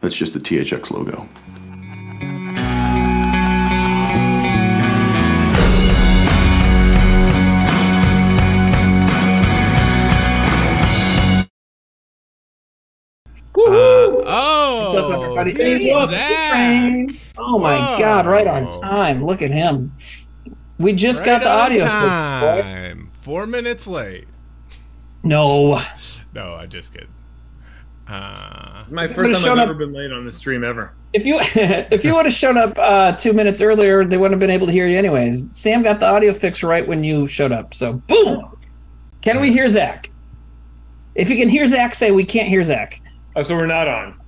That's just the THX logo. What's up, everybody? Hey, Zach. Oh my God! Right on time. Look at him. We just got the audio time. 4 minutes late. No, I just kidding. It's my first time I've ever been late on the stream ever. If you would have shown up 2 minutes earlier, they wouldn't have been able to hear you anyways. Sam got the audio fixed right when you showed up. So boom. Can we hear Zach? If you can hear Zach, say we can't hear Zach. Oh, so we're not on.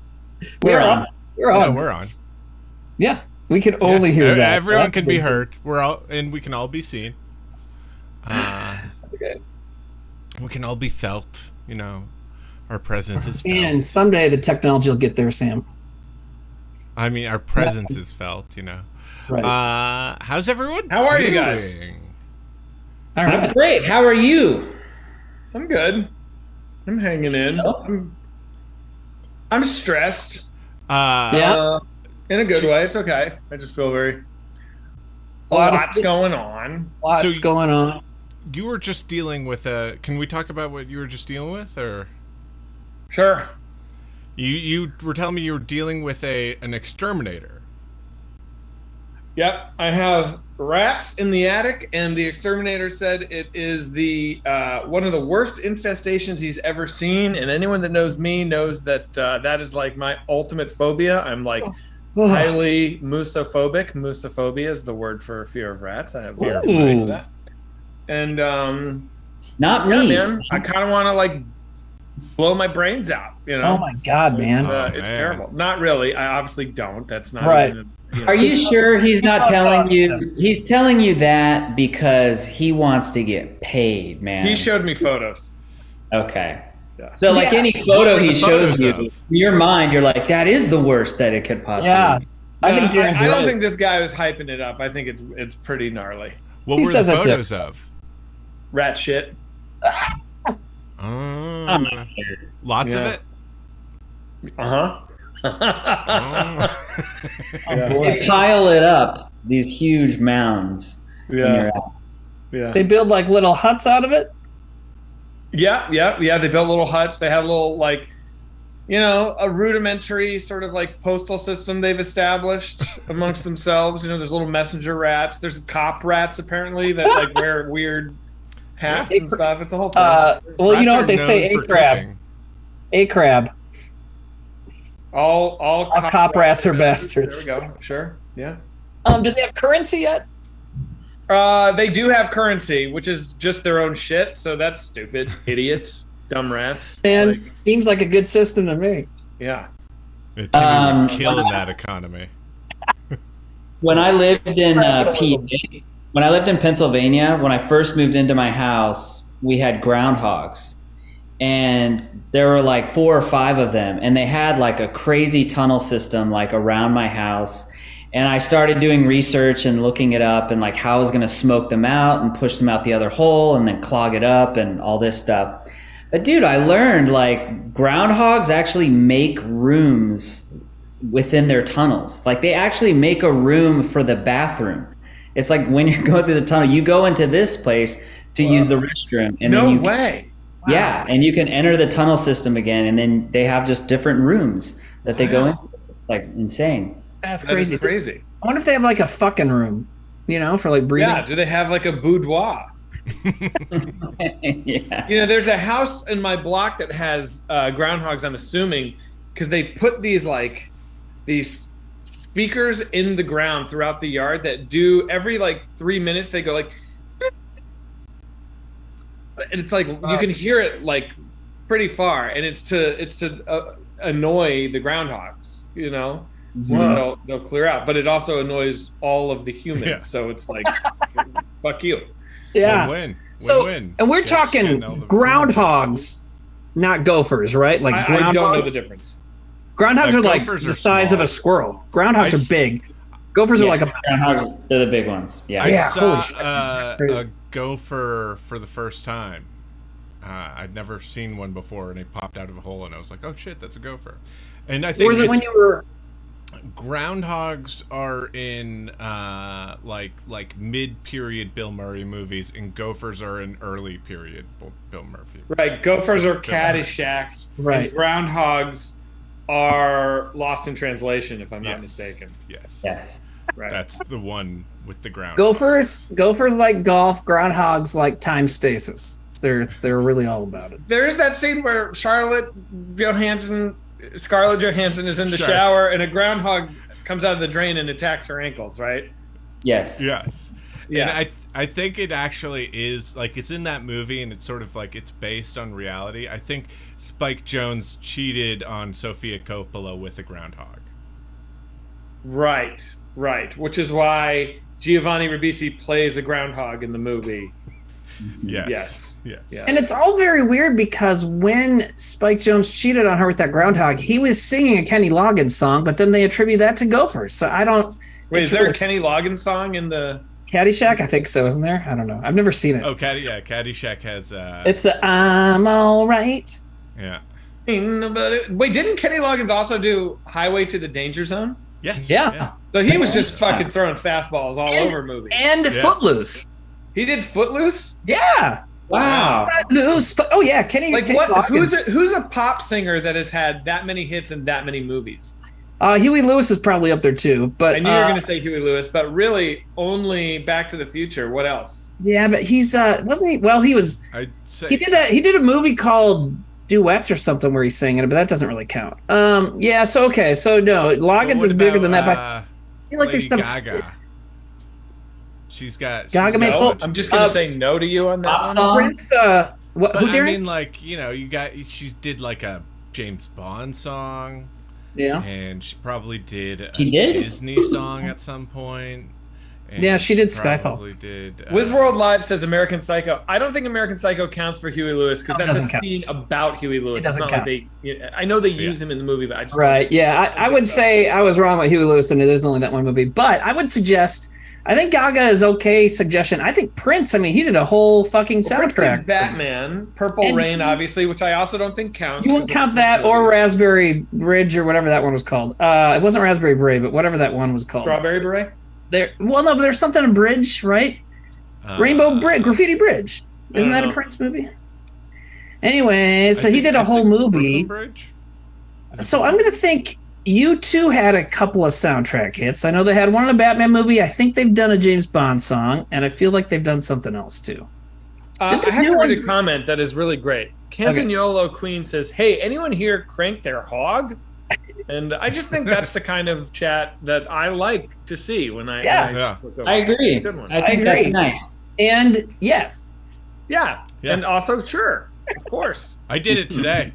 We're on. We're on. Yeah, we can only hear Zach. Everyone can be heard. And we can all be seen. Okay. We can all be felt. You know, our presence is felt. And someday the technology will get there, Sam. I mean, our presence is felt. You know. Right. How's everyone? How are you guys? All right. I'm great. How are you? I'm good. I'm hanging in. I'm stressed. Yeah. In a good way. It's okay. I just feel very. Lots going on. Lots going on. You were just dealing with a. Can we talk about what you were just dealing with, or? Sure. You were telling me you were dealing with an exterminator. Yep, I have rats in the attic, and the exterminator said it is the one of the worst infestations he's ever seen. And anyone that knows me knows that that is like my ultimate phobia. I'm like highly musophobic. Musophobia is the word for fear of rats. I have fear of rats. And not me. Man, I kind of want to like blow my brains out. You know? Oh my God, man! It's terrible. Not really. I obviously don't. That's not right. Even, Are you sure he's not telling you? He's telling you that because he wants to get paid, man. He showed me photos. Okay. Yeah. So like any photo he shows you, in your mind, you're like, that is the worst that it could possibly be. Yeah. I don't think this guy was hyping it up. I think it's pretty gnarly. What were the photos of? Rat shit. Lots of it? They pile it up, these huge mounds. Yeah. They build like little huts out of it? Yeah. They built little huts. They have a little like, a rudimentary sort of like postal system they've established amongst themselves. There's little messenger rats. There's cop rats apparently that like wear weird hats and stuff. It's a whole thing. Well, you know what they say, a crab. All cop rats are bastards. There we go. Sure. Yeah. Do they have currency yet? They do have currency, which is just their own shit. So that's stupid. Idiots. Dumb rats. Man, seems like a good system to me. Yeah. It's killing that economy. When I lived in when I lived in Pennsylvania, when I first moved into my house, we had groundhogs. And there were like 4 or 5 of them, and they had like a crazy tunnel system like around my house. And I started doing research and looking it up and like how I was going to smoke them out and push them out the other hole and then clog it up and all this stuff. But dude, I learned like groundhogs actually make rooms within their tunnels. Like they actually make a room for the bathroom. It's like when you're going through the tunnel, you go into this place to use the restroom. And no then way. Wow. Yeah, and you can enter the tunnel system again, and then they have just different rooms that they go in. Like insane. That's crazy. Crazy. I wonder if they have like a fucking room, for like breathing. Yeah, do they have like a boudoir? Yeah. There's a house in my block that has groundhogs, I'm assuming, because they put these speakers in the ground throughout the yard that do every like 3 minutes they go like, and it's like you can hear it like pretty far, and it's to annoy the groundhogs, so they'll clear out, but it also annoys all of the humans. Yeah. So it's like, fuck you. Yeah. Win-win. So, Win-win. and we're talking groundhogs, not gophers, right? Like groundhogs. I don't know the difference. Groundhogs are like the size of a squirrel. Groundhogs are big. Gophers are like a groundhogs. They're the big ones. Yeah. I saw a gopher for the first time. I'd never seen one before, and it popped out of a hole, and I was like, "Oh shit, that's a gopher!" And I think Or was it when you were? groundhogs are in like mid-period Bill Murray movies, and gophers are in early period Bill Murray. Right, gophers are Caddyshack, Right. and groundhogs are Lost in Translation, if I'm not mistaken. Yes. Yeah. Right. That's the one with the ground. Gophers like golf, groundhogs like time stasis. They're really all about it. There is that scene where Scarlett Johansson is in the shower, and a groundhog comes out of the drain and attacks her ankles, right? Yes. Yes. Yeah. And I think it actually is, like, it's in that movie, and it's sort of like it's based on reality. I think Spike Jonze cheated on Sofia Coppola with a groundhog. Right. Which is why Giovanni Ribisi plays a groundhog in the movie. Yes. Yes. And it's all very weird because when Spike Jonze cheated on her with that groundhog, he was singing a Kenny Loggins song, but then they attribute that to gophers. So I don't. Wait, it's is there really- a Kenny Loggins song in the Caddyshack? I think so, isn't there? I don't know. I've never seen it. Oh, Caddyshack has. It's a I'm all right. Yeah. Wait, didn't Kenny Loggins also do Highway to the Danger Zone? Yes. Yeah. So he was just fucking throwing fastballs all over movies. And Footloose. He did Footloose? Yeah. Wow. Footloose. Oh yeah, Kenny. Like Kenny what? Loggins. Who's a pop singer that has had that many hits in that many movies? Huey Lewis is probably up there too, but I knew you were going to say Huey Lewis, but really only Back to the Future. What else? yeah, but he's wasn't he? Well, he was. I'd say. He did a movie called Duets or something where he's singing it, but that doesn't really count. Yeah. So okay. So no, Loggins What is bigger than that. But about, I feel like Lady there's some. Gaga. She's got. Gaga made- No, I'm just going to say no to you on that Pop one. song? Prince. What? But Who? I Darren? mean, like, you know, she did like a James Bond song, Yeah. and she probably did a She did? Disney song at some point. And Yeah, she did Skyfall. probably did. Wizworld Live says American Psycho. I don't think American Psycho counts for Huey Lewis because No, it that's a doesn't count. scene about Huey Lewis. It doesn't it's not count. like I know they use him in the movie, but I just Right. Yeah. I would say I was wrong with Huey Lewis, and it is only that one movie. But I would suggest. I think Gaga is okay suggestion. I think Prince. I mean, he did a whole fucking Prince soundtrack. did Batman, Purple And Rain, he- obviously, which I also don't think counts. You won't 'cause it's count a that Prince or movie. Raspberry Bridge or whatever that one was called. It wasn't Raspberry Beret, but whatever that one was called. Strawberry Beret. Well, no, but there's something a bridge, right? Rainbow Bridge, Graffiti Bridge. Isn't that a Prince movie? Anyways, so he did a whole movie. Brooklyn Bridge? So I'm gonna think U2 had a couple of soundtrack hits. I know they had one in a Batman movie. I think they've done a James Bond song, and I feel like they've done something else too. I Did they have do to read a one- comment that is really great. Campagnolo Queen says, "Hey, anyone here crank their hog?" And I just think that's the kind of chat that I like to see when I Yeah. look over. I agree. Good one. I think agree. that's nice. And yes, Yeah. Yeah. And also, sure, of course. I did it today.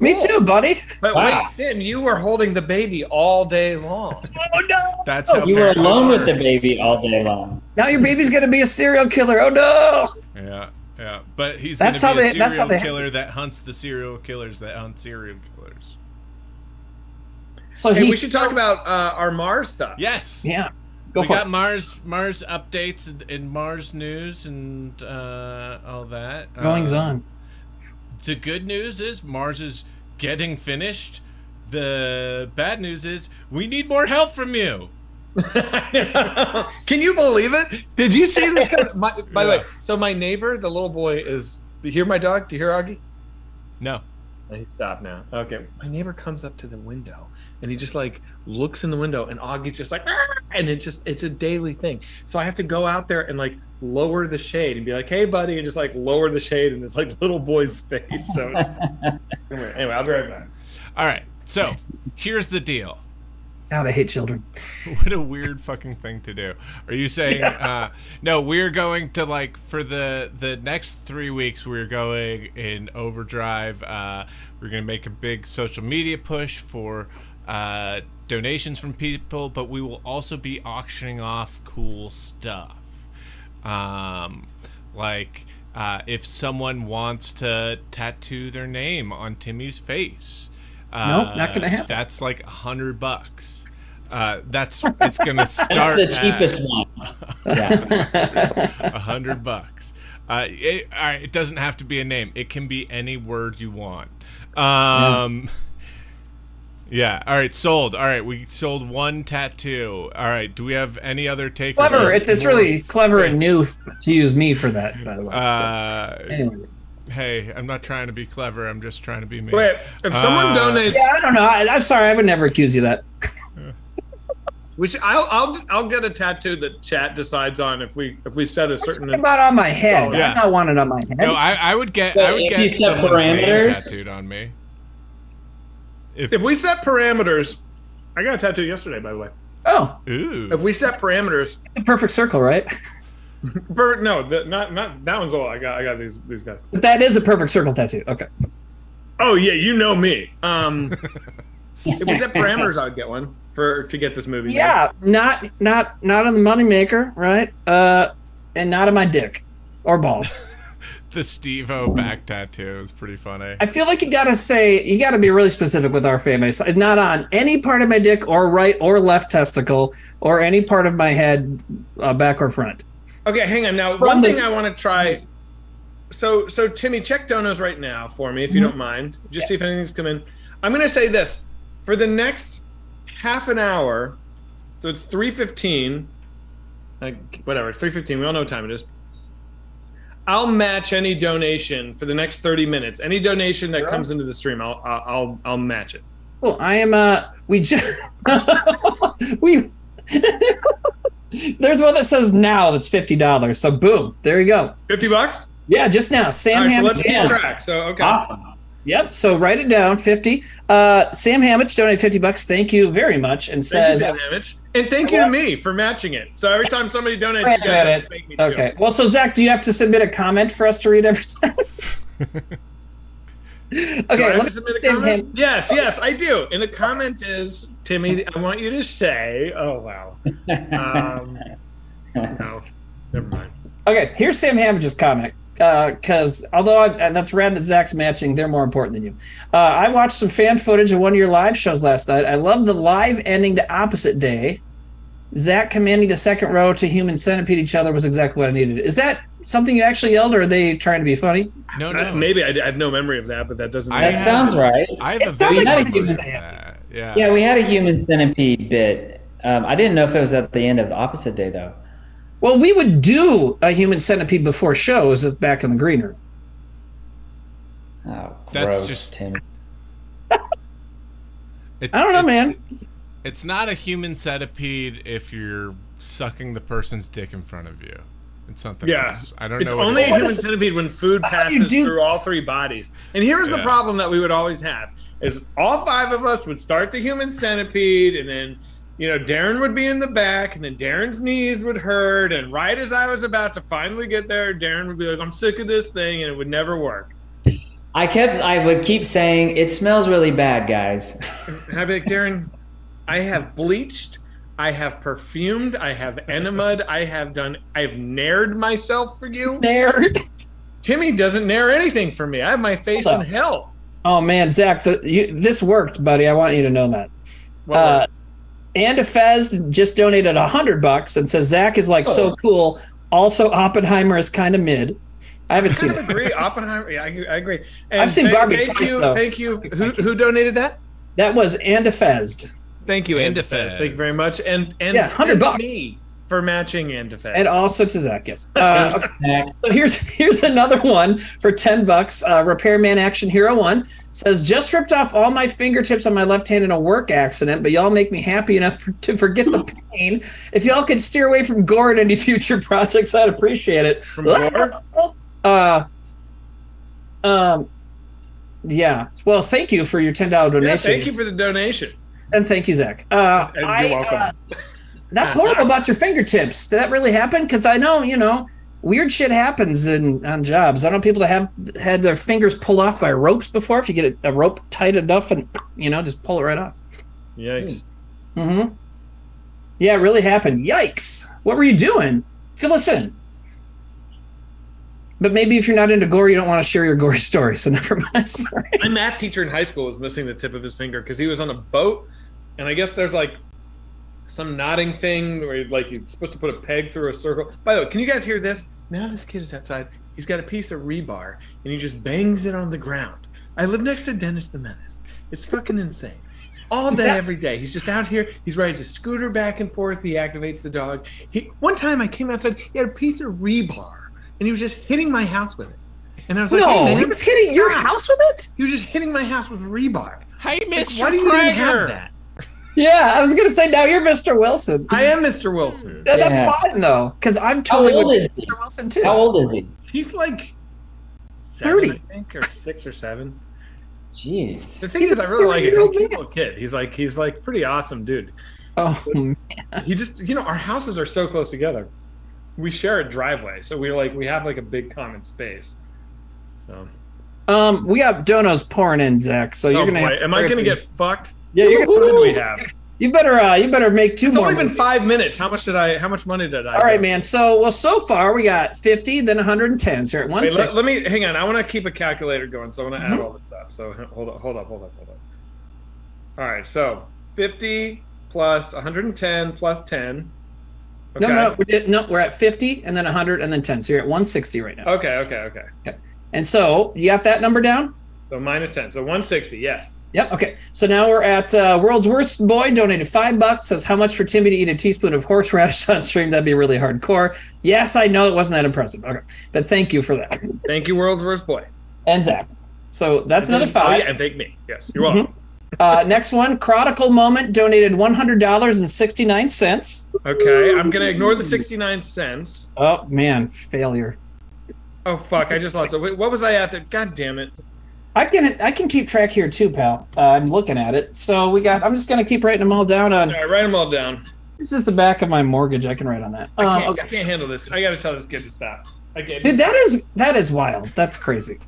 me Cool. too, buddy. But Wow. wait, Sim, you were holding the baby all day long. Oh no! That's how You were parenthood alone with the works. baby all day long. Now your baby's gonna be a serial killer. Oh no! Yeah. But he's going That's to how be a they- that's how serial they- killer that hunts the serial killers that hunt serial killers. So Hey, he, we should talk about our Mars stuff. Yes. Yeah, go We for got it. Mars updates and Mars news and all that. Goings on. The good news is Mars is getting finished. The bad news is we need more help from you. Can you believe it? Did you see this guy? By the way, so my neighbor, the little boy, is. Do you hear my dog? Do you hear Augie? No. He stopped now. Okay. My neighbor comes up to the window and he just like looks in the window and Augie's just like, "Ah!" And it's a daily thing. So I have to go out there and like lower the shade and be like, "Hey, buddy," and just like lower the shade in this like little boy's face. So anyway, I'll be right back. All right. So here's the deal. God, I hate children. What a weird fucking thing to do. Are you saying no, we're going to like for the next 3 weeks we're going in overdrive. We're going to make a big social media push for donations from people, but we will also be auctioning off cool stuff. Like if someone wants to tattoo their name on Timmy's face. Nope, not gonna happen. That's like $100. It's gonna That's start the cheapest one. Yeah. $100. All right, it doesn't have to be a name. It can be any word you want. Yeah. All right. Sold. All right. We sold one tattoo. All right. Do we have any other takers? Clever. It's really clever and new to use me for that, by the way. Anyways. Hey, I'm not trying to be clever. I'm just trying to be me. Wait, if someone donates, Yeah, I don't know. I'm sorry. I would never accuse you of that. I'll get a tattoo that chat decides on if we set a certain. What about on my head? Oh, yeah. I don't want it on my head. No, I would get someone's name tattooed on me. If we set parameters, I got a tattoo yesterday, by the way. Oh, Ooh. If we set parameters, the perfect circle, right? no, not that one's all. I got these guys. But that is a perfect circle tattoo. Okay. Oh yeah, you know me. If we set parameters, I would get one to get this movie. Yeah, not on the moneymaker, right? And not on my dick or balls. The Steve-O back tattoo is pretty funny. I feel like you gotta be really specific with our famous. Not on any part of my dick or right or left testicle or any part of my head, back or front. Okay, hang on. Now, one thing I want to try. So Timmy, check donos right now for me, if you don't mind. Just see if anything's come in. I'm going to say this. For the next half an hour, so it's 3:15. Whatever, it's 3:15. We all know what time it is. I'll match any donation for the next 30 minutes. Any donation that comes into the stream, I'll match it. Well, I am. We There's one that says now that's $50. So boom, there you go. $50? Yeah, just now. Sam All right, Hammett. so let's keep track. So okay. Awesome. Yep. So write it down. 50. Sam Hammett donated $50. Thank you very much. And Thank says, you, Sam Hammett. And thank you to me for matching it. So every time somebody donates, you guys have to thank me too. Okay. Well, so Zach, do you have to submit a comment for us to read every time? Okay. Do I have to let's submit a Sam comment? Ham- Yes, I do. And the comment is, Timmy, I want you to say, oh wow. No, never mind. Okay, here's Sam Hammage's comment. Because that's rad that Zach's matching, they're more important than you. I watched some fan footage of one of your live shows last night. I love the live ending to Opposite Day. Zach commanding the second row to human centipede each other was exactly what I needed. Is that something you actually yelled, or are they trying to be funny? No. Maybe I have no memory of that, but that doesn't. That sounds right. I have a sounds vivid like memory of something that. Yeah. Yeah, we had a human centipede bit. I didn't know if it was at the end of Opposite Day, though. Well, we would do a human centipede before shows back in the green room. Oh, That's gross, just- Tim. I don't know, man. It's not a human centipede if you're sucking the person's dick in front of you. It's something else. I don't know. It's only a what it human is. centipede when food passes through all three bodies. And here's the problem that we would always have: is all five of us would start the human centipede, and then Darren would be in the back, and then Darren's knees would hurt, and right as I was about to finally get there, Darren would be like, "I'm sick of this thing," and it would never work. I would keep saying, it smells really bad, guys. And I'd be like, Darren, I have bleached, I have perfumed, I have enemed, I've nared myself for you. Nerd. Timmy doesn't nair anything for me. I have my face in hell. Oh man, Zach, this worked, buddy. I want you to know that. And Fez just donated $100 and says Zach is so cool. Also, Oppenheimer is kind of mid. I haven't seen it. I agree. Oppenheimer. Yeah, I agree. And I've seen Barbie Thank twice, you. though. Thank you. Who donated that? That was and Fez. Thank you, And Andefez. Defez. Thank you very much. And Yeah, $100 me for matching Andefez. And also to Zach, yes. Okay. So here's another one for $10. Repairman Action Hero 1 says, just ripped off all my fingertips on my left hand in a work accident, but y'all make me happy enough to forget the pain. If y'all could steer away from gore in any future projects, I'd appreciate it. From gore? Yeah. Well, thank you for your $10 donation. Yeah, thank you for the donation. And thank you, Zach. You're welcome. That's horrible about your fingertips. Did that really happen? Because I know, weird shit happens on jobs. I know people that have had their fingers pulled off by ropes before. If you get a rope tight enough and, just pull it right off. Yikes. Mm-hmm. Yeah, it really happened. Yikes. What were you doing? Fill us in. But maybe if you're not into gore, you don't want to share your gory story, so never mind. Sorry. My math teacher in high school was missing the tip of his finger because he was on a boat, and I guess there's some knotting thing where you're supposed to put a peg through a circle. By the way, can you guys hear this? Now this kid is outside. He's got a piece of rebar, and he just bangs it on the ground. I live next to Dennis the Menace. It's fucking insane. all day, every day. He's just out here. He's rides his scooter back and forth. He activates the dog. One time I came outside, he had a piece of rebar, and he was just hitting my house with it. And I was like, hey, man, he was hitting your house with it? He was just hitting my house with rebar. Hey, Mr. Why do you even have Prager. that? Yeah, I was going to say, now you're Mr. Wilson. I am Mr. Wilson. That's fine, though, because I'm totally with Mr. Wilson, too. How old is he? He's like 30. I think, or 6 or 7. Jeez. The thing is, I really like it. He's a cute little kid. He's like pretty awesome, dude. Oh, man. He just, our houses are so close together. We share a driveway, so we have like a big common space. So. We got donos pouring in, Zach. So you're gonna. Am I gonna get fucked? Yeah, you're What time do we have? You better make 2 It's more. only been movies. 5 minutes. How much money did I? All right, man. So far we got 50, then 110. So you're at 160. Let me hang on. I want to keep a calculator going, so I want to add all this up. So hold up. All right, so 50 plus 110 plus 10. Okay. No, we're at 50 and then 100 and then 10. So you're at 160 right now. Okay. And so you got that number down? So minus 10. So 160. Yes. Yep. Okay. So now we're at World's Worst Boy donated $5. Says how much for Timmy to eat a teaspoon of horseradish on stream? That'd be really hardcore. Yes, I know it wasn't that impressive. Okay, but thank you for that. Thank you, World's Worst Boy. And Zach. So that's another 5. Oh, yeah, and thank me. Yes, you're welcome. Next one, Chronicle Moment donated $100.69. Okay, I'm gonna ignore the 69 cents. Oh man, failure. Oh fuck, I just lost it. Wait, what was I at there? God damn it. I can keep track here too, pal. I'm looking at it. So I'm just gonna keep writing them all down on. All right, write them all down. This is the back of my mortgage. I can write on that. I can't handle this. I gotta tell this kid to stop. Okay. Dude, that is wild. That's crazy.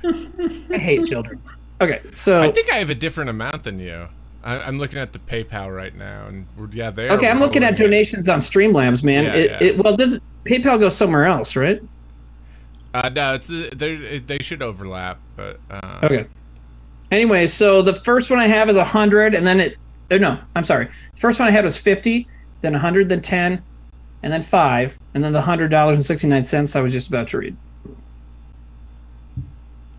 I hate children. Okay, so I think I have a different amount than you. I'm looking at the PayPal right now, and they. Okay, I'm looking at donations on Streamlabs, man. Does PayPal go somewhere else, right? No, they should overlap, but okay. Anyway, so the first one I have is 100, and then I'm sorry. The first one I had was 50, then 100, then 10, and then 5, and then the $100.69 I was just about to read.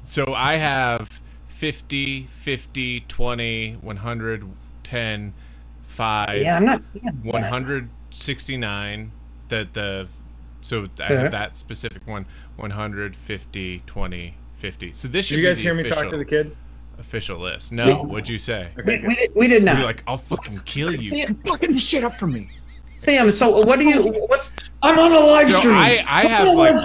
So I have 50, 50, 20, 100, 10, 5. Yeah, I'm not seeing that. 169. So I have that specific one. 100, 50, 20, 50. So this should Did you guys be hear me talk to the kid? Official list. No, what'd you say? Okay, we did not. You're like, I'll fucking kill you. Sam, fucking shit up for me. Sam, so what's I'm on a live So stream. I have like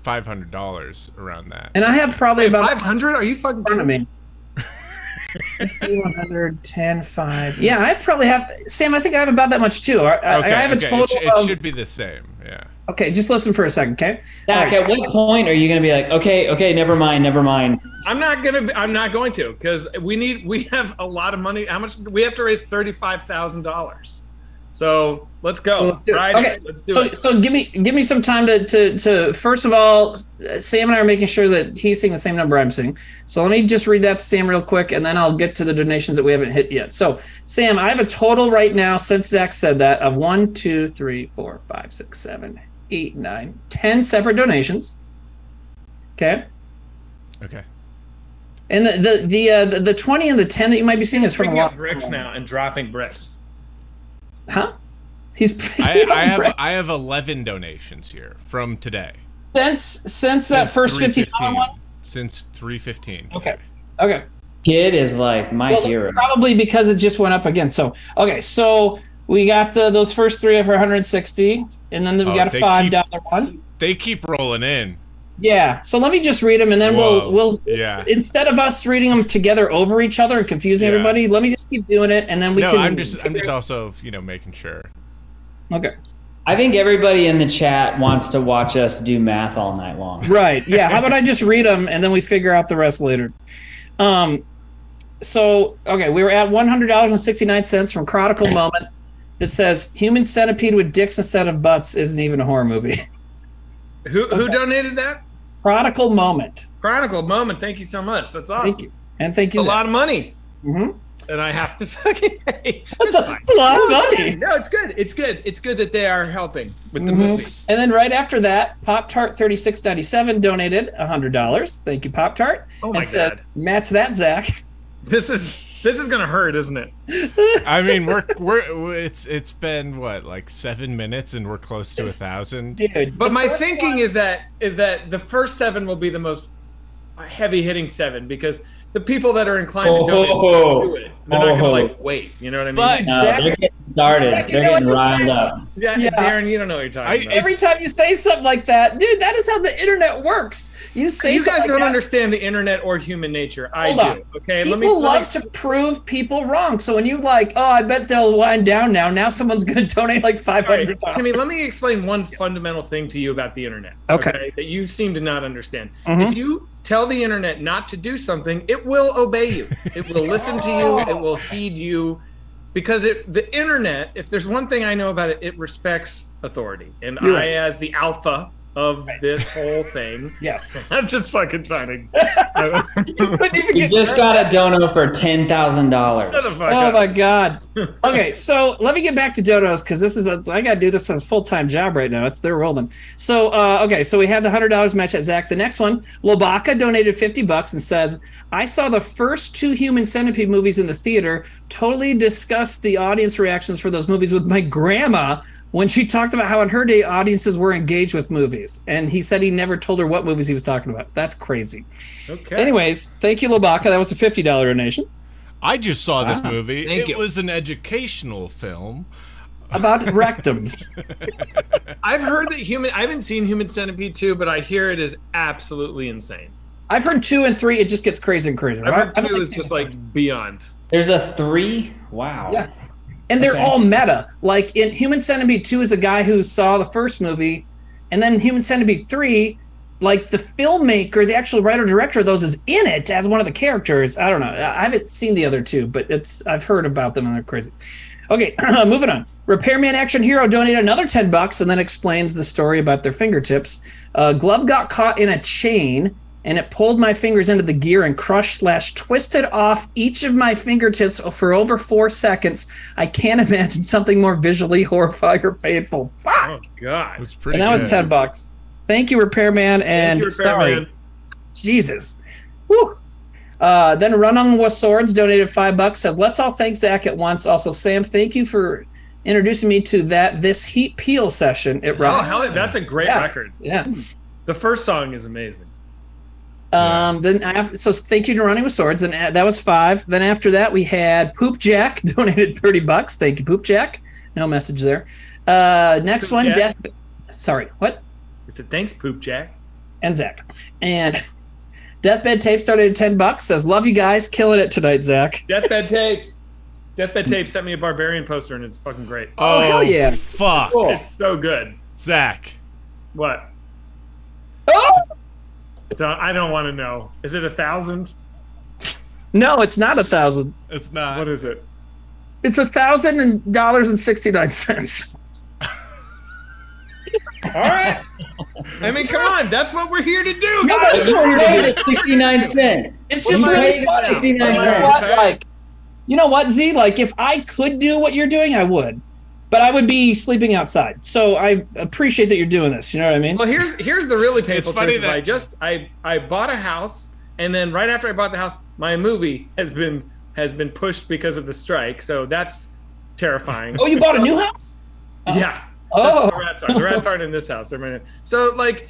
$500 around that. and I have probably about 500? Are you fucking in front of me. 50, 100, 10, 5. Yeah, I probably have. Sam, I think I have about that much too. I have a total. It should be the same. Yeah. Okay, just listen for a second, okay? Zach, at what point are you going to be like, okay, never mind. I'm not going to, because we have a lot of money. How much we have to raise? $35,000. So let's go. Well, let's do it. Okay, let's do it. So give me some time to first of all, Sam and I are making sure that he's seeing the same number I'm seeing. So let me just read that to Sam real quick, and then I'll get to the donations that we haven't hit yet. So Sam, I have a total right now since Zach said that of 1, 2, 3, 4, 5, 6, 7, 8, 9, 10 separate donations. Okay. Okay. And the 20 and the 10 that you might be seeing is from picking a up lot. bricks now and dropping bricks. Huh? He's I have 11 donations here from today. Since that first 55 one. Since 3:15. Okay. Kid is like my hero. That's probably because it just went up again. So so we got those first 3 of 160, and then we got a $5 one. They keep rolling in. Yeah. So let me just read them, and then we'll instead of us reading them together over each other and confusing everybody, let me just keep doing it, and then we can. I'm just also making sure. Okay. I think everybody in the chat wants to watch us do math all night long. Right. Yeah. How about I just read them and then we figure out the rest later. So we were at $100.69 from Chronicle Moment that says human centipede with dicks instead of butts isn't even a horror movie. Who donated that? Chronicle Moment. Chronicle Moment. Thank you so much. That's awesome. Thank you. And thank you. A lot of money. Mm-hmm. And I have to fucking pay. That's a lot of money. No, it's good. It's good. It's good that they are helping with the movie. And then right after that, Pop Tart 3697 donated $100. Thank you, Pop Tart. Oh my god! Match that, Zach. This is This is gonna hurt, isn't it? I mean, it's been what, like 7 minutes, and we're close to 1,000. Dude, But my thinking is that the first 7 will be the most heavy hitting 7 because the people that are inclined to donate will do it. They're not gonna like wait. You know what I mean? But They're getting started. They're getting riled up. Yeah, Darren, you don't know what you're talking about. Every time you say something like that, dude, that is how the internet works. You say You guys something don't like understand the internet or human nature. I Hold do. on. Okay, People love to prove people wrong. So when you like, oh, I bet they'll wind down now. Now someone's going to donate like $500. Timmy, let me explain one fundamental thing to you about the internet. Okay. That you seem to not understand. Mhm. If you tell the internet not to do something, it will obey you. It will listen to you. It will heed you. Because the internet, if there's one thing I know about it, it respects authority. And as the alpha of this whole thing, Yes. I'm just fucking trying to. You just got a dono for $10,000. Shut the fuck Oh up. my God. Okay, so let me get back to donos because this is I got to do this as a full-time job right now. They're rolling. So okay, so we have the $100 match at Zach. The next one, Lobaka donated $50 and says, "I saw the first 2 Human Centipede movies in the theater. Totally discussed the audience reactions for those movies with my grandma when she talked about how in her day audiences were engaged with movies." And he said he never told her what movies he was talking about. That's crazy. Okay. Anyways, thank you, Lobaka. That was a $50 donation. I just saw this movie. Thank you. It was an educational film. About rectums. I've heard that I haven't seen Human Centipede 2, but I hear it is absolutely insane. I've heard 2 and 3. It just gets crazier and crazier. I've heard I don't 2 think is just like beyond. There's a 3? Wow. Yeah. And they're all meta. Like in Human Centipede 2 is a guy who saw the first movie, and then Human Centipede 3, like the filmmaker, the actual writer director of those is in it as one of the characters. I don't know. I haven't seen the other 2, but I've heard about them and they're crazy. Okay, moving on. Repairman Action Hero donated another $10 and then explains the story about their fingertips. Glove got caught in a chain and it pulled my fingers into the gear and crushed/twisted off each of my fingertips for over 4 seconds. I can't imagine something more visually horrifying or painful. Fuck! Oh God. It's pretty. And that was good. $10. Thank you, Repairman, and Thank you, sorry. Repairman. Jesus. Woo! Then Running with Swords donated $5. Says, "Let's all thank Zach at once." Also, Sam, thank you for introducing me to this Heat Peel session. It Oh, rocks. hell, that's a great record. Yeah. The first song is amazing. So thank you to Running with Swords, and that was $5. Then after that, we had Poop Jack donated $30. Thank you, Poop Jack. No message there. Next Poop one, Jack? Sorry, what? I said, thanks, Poop Jack. And Zach. And Deathbed Tapes donated $10. Says, "Love you guys, killing it tonight, Zach." Deathbed Tapes. Deathbed Tapes sent me a Barbarian poster, and it's fucking great. Oh, hell yeah. Fuck. Cool. It's so good. Zach. What? Oh! I don't want to know. Is it 1,000? No, it's not 1,000. It's not. What is it? It's $1,000.69. All right. I mean, come on. That's what we're here to do, No, guys. that's what we're Paid doing. us 69 cents. It's just We really paid funny. 69 You know cents. what? Like, you know what, Z? Like, if I could do what you're doing, I would. But I would be sleeping outside. So I appreciate that you're doing this. You know what I mean? Well, here's the really painful funny truth. I bought a house, and then right after I bought the house, my movie has been pushed because of the strike. So that's terrifying. Oh, you bought a new house? Yeah. Oh. That's what the rats are. The rats aren't in this house. They're in. So, like,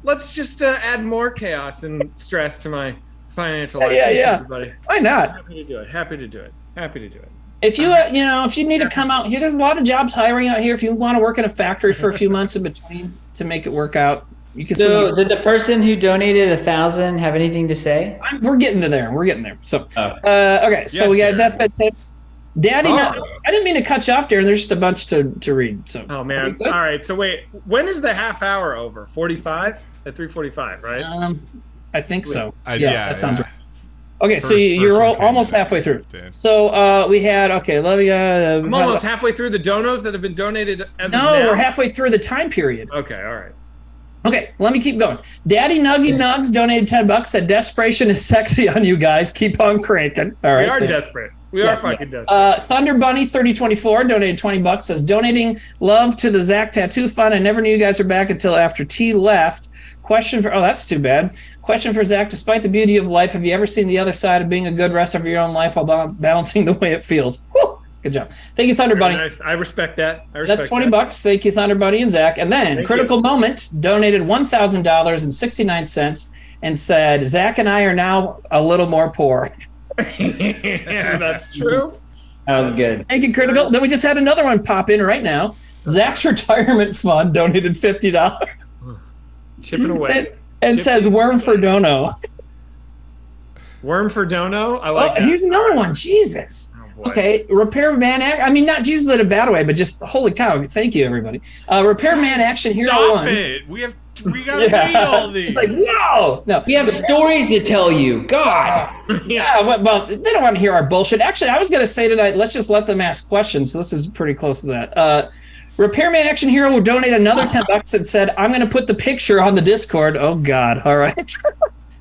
let's just add more chaos and stress to my financial life. Yeah, Thanks, yeah. everybody. Why not? Happy to do it. Happy to do it. Happy to do it. If you, if you need to come out here, there's a lot of jobs hiring out here. If you want to work in a factory for a few months in between to make it work out, you can. So, did the person who donated 1,000 have anything to say? We're getting to there. We're getting there. So, Oh. okay. So Yeah, we got Darren. Deathbed Tips. Daddy, I didn't mean to cut you off, Darren. There's just a bunch to read. So. Oh Are we man! good? All right. So wait, when is the half hour over? 45 at 3:45, right? I think so. Yeah, that sounds yeah. right. Okay, so First you're person came almost in halfway at through. 15. So we had love you. I'm almost halfway through the donos that have been donated as of No, now. we're halfway through the time period. Okay, all right. Okay, let me keep going. Daddy Nuggy Nugs donated $10. Said desperation is sexy on you guys. Keep on cranking. All right. We are thank- desperate. We Yes, are fucking desperate. Thunder Bunny 3024 donated $20. Says donating love to the Zach Tattoo Fund. I never knew you guys were back until after T left. Question for, oh, that's too bad. Question for Zach, despite the beauty of life, have you ever seen the other side of being a good rest of your own life while balancing the way it feels? Woo! Good job. Thank you, Thunder Bunny. Nice. I respect that. That's $20. Thank you, Thunder Bunny and Zach. And then Thank Critical you. Moment donated $1,000.69 and said, Zach and I are now a little more poor. Yeah, that's true. That was good. Thank you, Critical. Then we just had another one pop in right now. Zach's retirement fund donated $50. Chip it away. And says, Worm for Dono. Worm for Dono? I like that. Here's another one. Jesus. Boy. Okay, Repairman. I mean, not Jesus in a bad way, but just holy cow! Thank you, everybody. Repairman Action Hero Stop 1. it! We gotta read all these. It's like whoa! No, We have stories to tell you. God. yeah. Well, they don't want to hear our bullshit. Actually, I was gonna say tonight, let's just let them ask questions. So this is pretty close to that. Repairman Action Hero will donate another $10 and said, "I'm gonna put the picture on the Discord." Oh God! All right.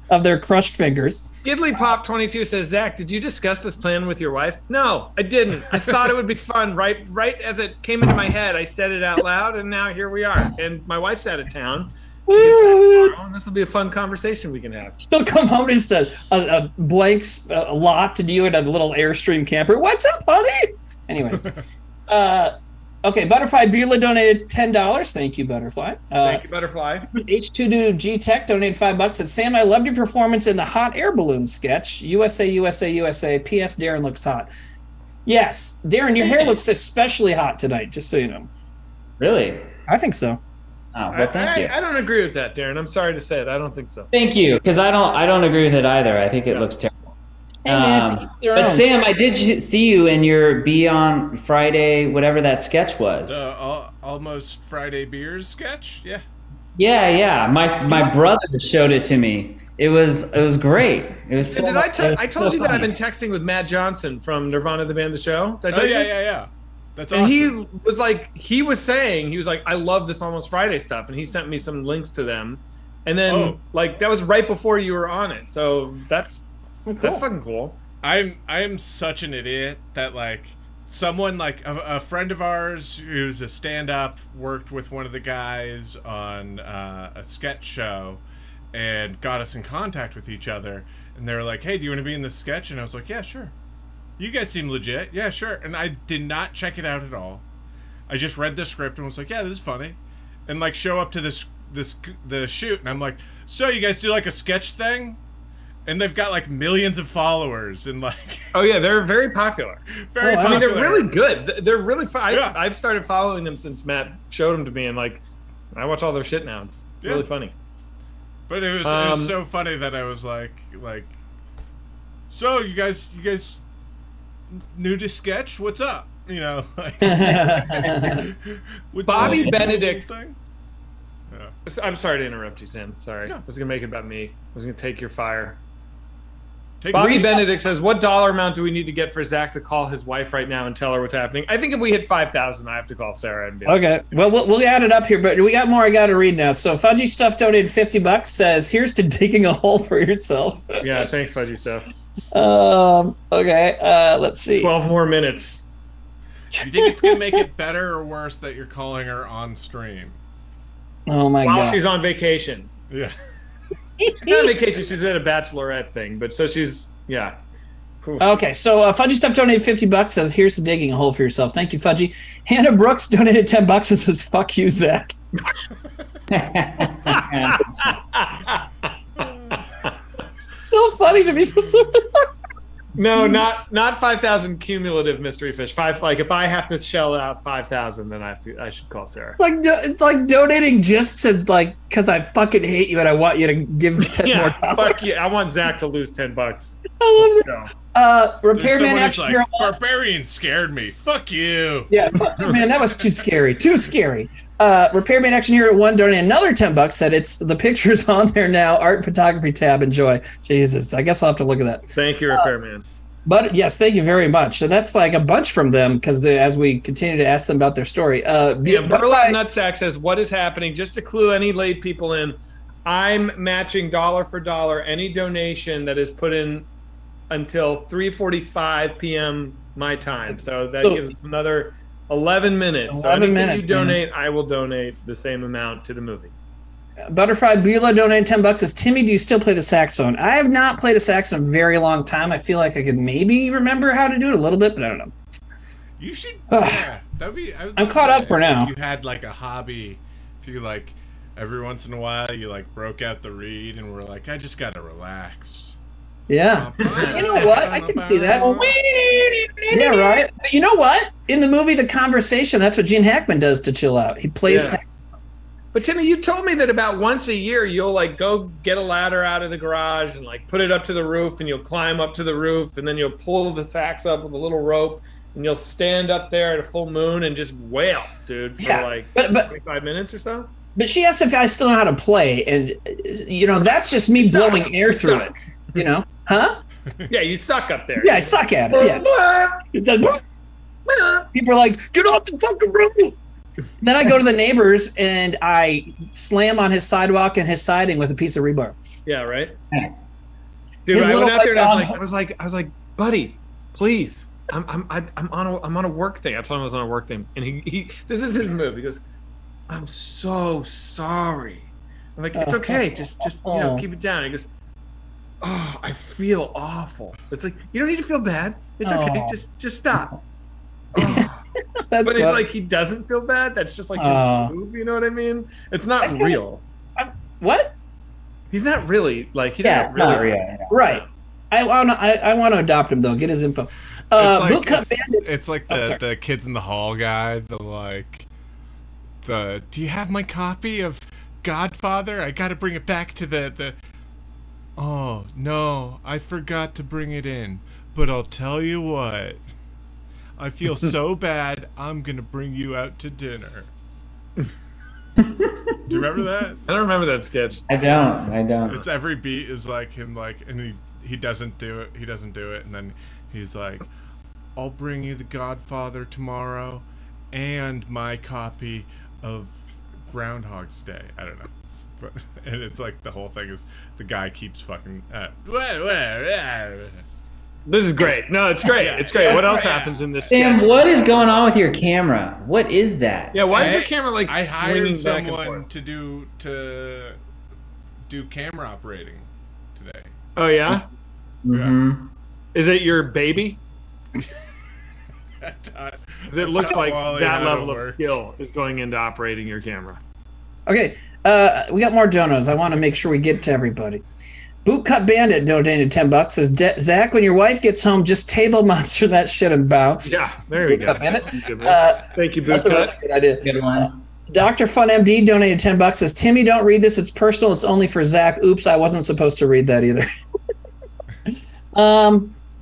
Of their crushed fingers. Skiddly Pop 22 says, Zach, did you discuss this plan with your wife? No, I didn't. I thought it would be fun. Right as it came into my head, I said it out loud, and now here we are. And my wife's out of town. And this will be a fun conversation we can have. Still come home to just a blank lot to you in a little Airstream camper. What's up, honey? Anyways. Okay, Butterfly Beulah donated $10. Thank you, Butterfly. Thank you, Butterfly. H2G Tech donated $5. Said, Sam, I loved your performance in the hot air balloon sketch. USA, USA, USA. P.S. Darren looks hot. Yes, Darren, your hair looks especially hot tonight, just so you know. Really? I think so. Oh, well, thank you. I don't agree with that, Darren. I'm sorry to say it. I don't think so. Thank you, because I don't agree with it either. I think it looks terrible. Hey, man, But Sam, I did see you in your Be On Friday, whatever that sketch was. Almost Friday Beers sketch? Yeah. Yeah. My brother showed it to me. It was great. It was. So I told you that I've been texting with Matt Johnson from Nirvana, the band, the show. Did I tell you this? Yeah. That's and awesome. he was like, I love this Almost Friday stuff, and he sent me some links to them, and then that was right before you were on it, so that's fucking cool. I am such an idiot that someone a friend of ours who's a stand-up worked with one of the guys on a sketch show and got us in contact with each other, and they were like, hey, do you want to be in this sketch? And I was like, yeah, sure. You guys seem legit. Yeah, sure. And I did not check it out at all. I just read the script and was like, yeah, this is funny. And show up to the shoot, and I'm like, so you guys do a sketch thing? And they've got millions of followers and oh yeah, they're very popular. Very popular. I mean, they're really good. They're really fun. Yeah. I've started following them since Matt showed them to me, and I watch all their shit now. It's really funny. But it was so funny that I was like, so you guys new to sketch? What's up? You know, Bobby Benedict. Thing? Yeah. I'm sorry to interrupt you, Sam. Sorry. No. I was gonna make it about me. I was gonna take your fire. Bobby Benedict says, what dollar amount do we need to get for Zach to call his wife right now and tell her what's happening? I think if we hit 5,000, I have to call Sarah and be like, okay. Well, we'll add it up here, but we got more I got to read now. So Fudgy Stuff donated $50. Says, here's to digging a hole for yourself. Yeah, thanks, Fudgy Stuff. Okay. Let's see. 12 more minutes. Do you think it's gonna make it better or worse that you're calling her on stream? Oh my God. While she's on vacation. Yeah. She's not on vacation. She's at a bachelorette thing, but so she's Oof. Okay, so Fudgy Stuff donated $50. Says, here's to digging a hole for yourself. Thank you, Fudgy. Hannah Brooks donated $10 and says, fuck you, Zach. So funny to me for some. No, not 5,000 cumulative mystery fish. If I have to shell out 5,000, then I should call Sarah. It's like donating just to because I fucking hate you and I want you to give 10 more topics. Fuck yeah, I want Zach to lose $10. I love it. Repairman Action Hero. Barbarian scared me. Fuck you. Yeah, man, that was too scary. Too scary. Repairman Action Hero 1 donated another $10. Said it's the pictures on there now. Art and photography tab. Enjoy. Jesus, I guess I'll have to look at that. Thank you, Repairman. But yes, thank you very much. So that's a bunch from them because as we continue to ask them about their story. Burlap Nutsack says, what is happening? Just to clue any late people in, I'm matching dollar for dollar any donation that is put in until 3:45 p.m. my time. So that gives us another 11 minutes. 11 minutes. You donate, man. I will donate the same amount to the movie. Butterfly Beulah donated $10. Says, Timmy, do you still play the saxophone? I have not played a saxophone in a very long time. I feel like I could maybe remember how to do it a little bit, but I don't know. You should. Yeah, that'd be. I'm caught up for now. If you had like a hobby, if you like every once in a while you like broke out the reed and were like, I just gotta relax. Yeah. You know what? I can see that. Yeah, right. But you know what? In the movie The Conversation, that's what Gene Hackman does to chill out. He plays saxophone. But Timmy, you told me that about once a year you'll like go get a ladder out of the garage and like put it up to the roof, and you'll climb up to the roof, and then you'll pull the sax up with a little rope, and you'll stand up there at a full moon and just wail, dude, for like 25 minutes or so. But she asked if I still know how to play, and you know that's just me blowing air through it. You know, huh? Yeah, you suck up there. Yeah, I suck at it. Yeah. People are like, get off the fucking roof. Then I go to the neighbors and I slam on his sidewalk and his siding with a piece of rebar. Yeah, right. Nice. Dude, I went out there and I was like, buddy, please. I'm on a work thing. I told him I was on a work thing, and he this is his move. He goes, I'm so sorry. I'm like, it's okay. Just you know, keep it down. He goes, oh, I feel awful. It's like, you don't need to feel bad. It's okay. Just stop. Oh. But it, like, he doesn't feel bad. That's just like his move. You know what I mean? It's not real. What? He's not really like he doesn't really. Not real. Right. I want to adopt him though. Get his info. It's like the Kids in the Hall guy. Do you have my copy of Godfather? I got to bring it back to the. Oh no, I forgot to bring it in. But I'll tell you what. I feel so bad, I'm going to bring you out to dinner. Do you remember that? I don't remember that sketch. I don't. It's every beat is like him, like, and he doesn't do it. He doesn't do it. And then he's like, I'll bring you The Godfather tomorrow and my copy of Groundhog's Day. I don't know. But, and it's like the whole thing is the guy keeps fucking... This is great. No, it's great. It's great. What else happens in this Sam, sketch? what is going on with your camera? What is that? Yeah, why is your camera like I hired swinging back and someone forth? to do camera operating today. Oh, yeah? Mm-hmm. Is it your baby? Because it looks like that level of skill is going into operating your camera. Okay, we got more donos. I want to make sure we get to everybody. Bootcut Bandit donated $10. Says, Zach, when your wife gets home, just table monster that shit and bounce. Yeah, there you go. Bandit. Thank you, Bootcut. That's a really good idea. Good one. Dr. Fun MD donated $10. Says, Timmy, don't read this. It's personal. It's only for Zach. Oops, I wasn't supposed to read that either.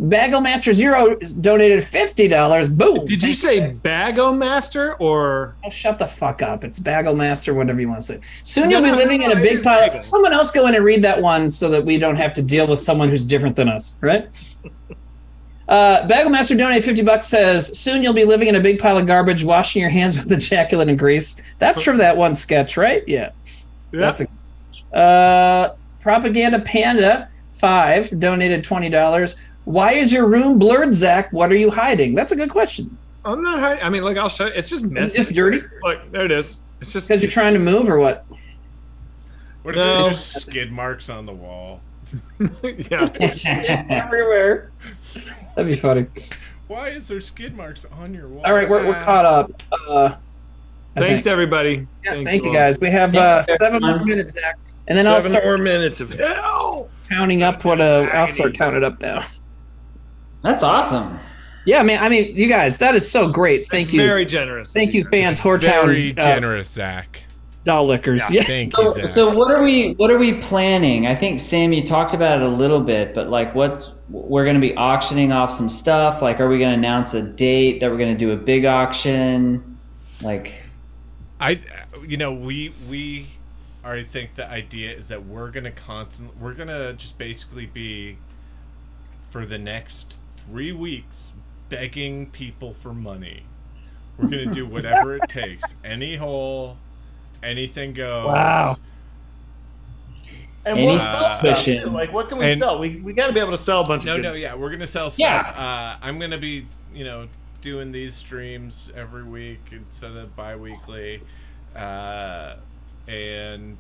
Bagel Master Zero donated $50. Boom. Did you say Bagel Master or? Oh, shut the fuck up. It's Bagel Master, whatever you want to say. Soon you'll be living in a big pile. Someone else go in and read that one so that we don't have to deal with someone who's different than us, right? Bagel Master donated $50. Says, soon you'll be living in a big pile of garbage, washing your hands with ejaculate and grease. That's from that one sketch, right? Yeah. That's a Propaganda Panda 5 donated $20. Why is your room blurred, Zach? What are you hiding? That's a good question. I'm not hiding. I mean, like, I'll show you. It's just messy. It's just dirty? Look, there it is. It's just because you're trying to move or what? What if there's just skid marks on the wall? Yeah. Everywhere. That'd be funny. Why is there skid marks on your wall? All right, we're caught up. Thanks, everybody. Yes, thank you, guys. We have 7 more minutes, Zach. And then I'll start 7 more minutes of hell. Counting up what I'll start counting up now. That's awesome. Yeah, man. I mean, you guys, that is so great. Thank you. Very generous. Thank you, fans. Hortown. Very generous, Zach. Doll lickers. Yeah. Thank you, Zach. So what are we planning? I think Sam, you talked about it a little bit, but like, we're going to be auctioning off some stuff. Like, are we going to announce a date that we're going to do a big auction? Like, I think the idea is that we're gonna just basically be for the next 3 weeks begging people for money. We're gonna do whatever it takes. Any hole, anything goes. Wow. And we'll sell stuff too. Like, what can we sell? We got to be able to sell a bunch of we're gonna sell stuff. I'm gonna be doing these streams every week instead of bi-weekly. And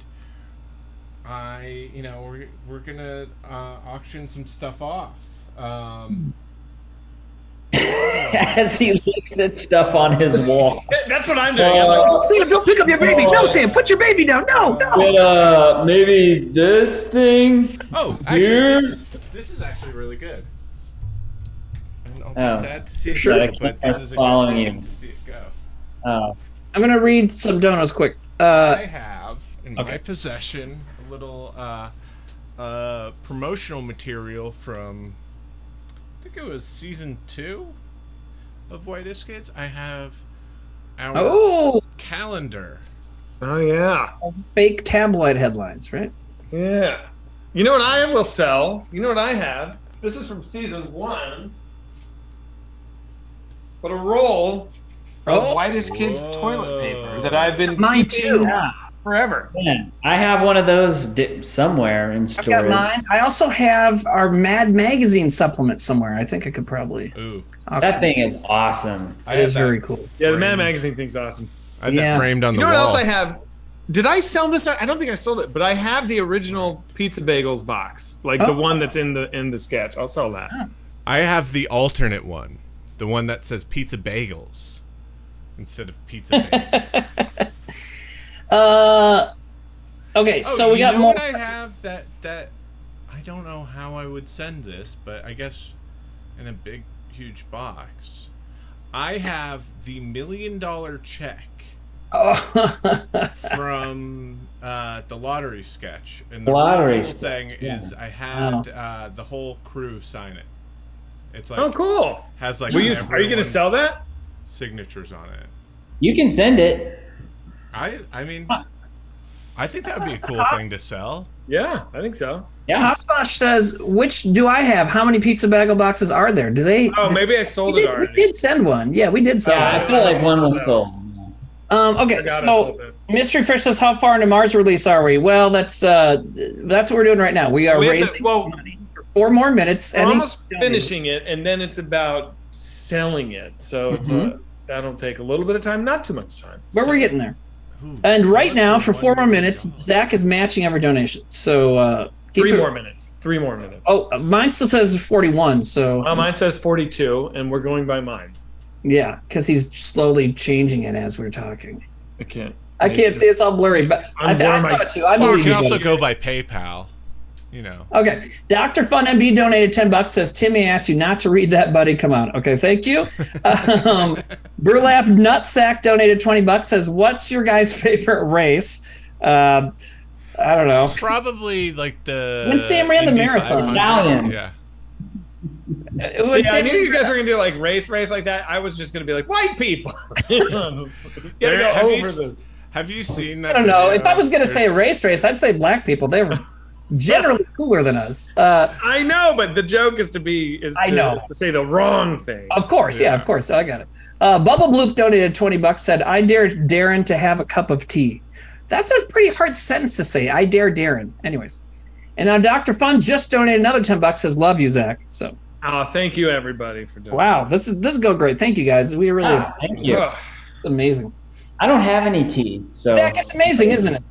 we're gonna auction some stuff off. As he looks at stuff on his wall. That's what I'm doing. I'm like, Sam, don't pick up your baby. No, Sam, put your baby down. No. But, maybe this thing. Oh, actually, this is actually really good. And I'll be sad to see it go, but this is a good reason to see it go. I'm gonna read some donos quick. I have in my possession a little promotional material from, I think it was season 2 of White Escapes. I have our calendar. Oh yeah, fake tabloid headlines, right? Yeah. You know what I will sell? You know what I have? This is from season 1. But a roll of Whitest Kids toilet paper that I've been keeping forever. Man, I have one of those somewhere in storage. I've got mine. I also have our Mad Magazine supplement somewhere. I think I could probably. Ooh, that thing is awesome. It is very cool. Yeah, the Mad Magazine thing's awesome. I have that framed on the wall. You know what else I have? Did I sell this? I don't think I sold it, but I have the original Pizza Bagels box, like the one that's in the sketch. I'll sell that. I have the alternate one, the one that says Pizza Bagels instead of Pizza Bagels. Okay, so we got more. What I have that I don't know how I would send this, but I guess in a big, huge box. I have the $1 million check from the lottery sketch, and the lottery cool thing is I had the whole crew sign it. It's like cool. Has like are you going to sell that? Signatures on it. You can send it. I mean, I think that would be a cool thing to sell. Yeah, I think so. Yeah, Hosposh says, which do I have? How many pizza bagel boxes are there? Do they? Oh, maybe I sold it already. We did send one. Yeah, we did sell it. I feel like one was sold. Okay, so Mystery Fish says, how far into Mars release are we? Well, that's what we're doing right now. We are raising money for 4 more minutes. We're almost finishing it, and then it's about selling it. So it's that'll take a little bit of time, not too much time. But we're getting there. And right now, for 4 more minutes, Zach is matching every donation. So 3 more minutes. 3 more minutes. Oh, mine still says 41. So mine says 42, and we're going by mine. Yeah, because he's slowly changing it as we're talking. I can't see, it's all blurry, but I saw it too. I believe you can also go by PayPal. You know. Okay. Dr. Fun MB donated $10. Says, Timmy asked you not to read that, buddy. Come on. Okay, thank you. Burlap Nutsack donated $20. Says, what's your guys' favorite race? I don't know. Probably like the when Sam ran the marathon. Stallions. Yeah. I knew you guys were gonna do like race like that. I was just gonna be like white people. Have you seen that? I don't know. If I was gonna say race, I'd say black people. They were generally cooler than us. I know, but the joke is to say the wrong thing. Of course, yeah, of course. I got it. Bubba Bloop donated $20. Said, I dare Darren to have a cup of tea. That's a pretty hard sentence to say. I dare Darren. Anyways. And now Dr. Fun just donated another $10. Says, love you, Zach. So. Oh, thank you everybody for doing. Wow, this is going great. Thank you guys. We really thank you. It's amazing. I don't have any tea, so Zach, it's amazing, isn't it?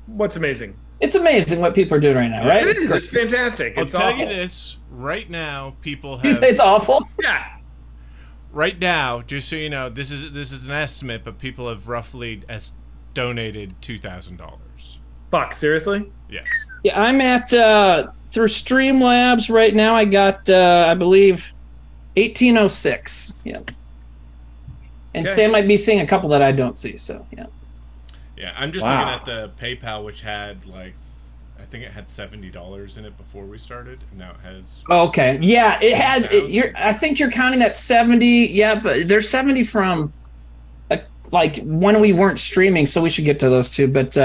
What's amazing? It's amazing what people are doing right now, right? It is. It's fantastic. I'll tell you this right now. People have. You say it's awful? Yeah. Right now, just so you know, this is an estimate, but people have roughly donated $2,000. Fuck, seriously? Yes. Yeah, I'm at through Streamlabs right now. I got I believe 1806. Yeah. And Sam might be seeing a couple that I don't see. So yeah. Yeah, I'm just looking at the PayPal, which had like, I think it had $70 in it before we started, and now it has. Okay. Yeah, it had. I think you're counting that 70. Yeah, but there's 70 from like when we weren't streaming, so we should get to those too. But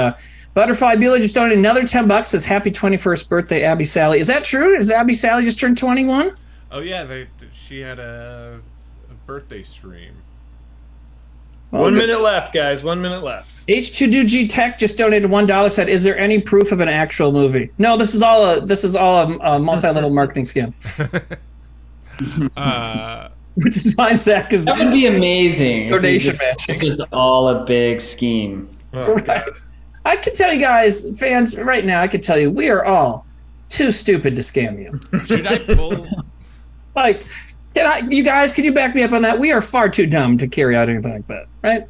Butterfly Bueller just donated another $10. Says happy 21st birthday, Abby Sally. Is that true? Is Abby Sally just turned 21? Oh yeah, she had a birthday stream. Well, 1 minute left, guys. 1 minute left. H2DG Tech just donated $1. Said, "Is there any proof of an actual movie?" No, this is all a multi-level marketing scam. Which is why Zach is. That would be amazing. Donation matching. It's just all a big scheme. Oh, God. I can tell you guys, fans, right now, I can tell you, we are all too stupid to scam you. Should I pull? Like, you guys, can you back me up on that? We are far too dumb to carry out anything like that, right?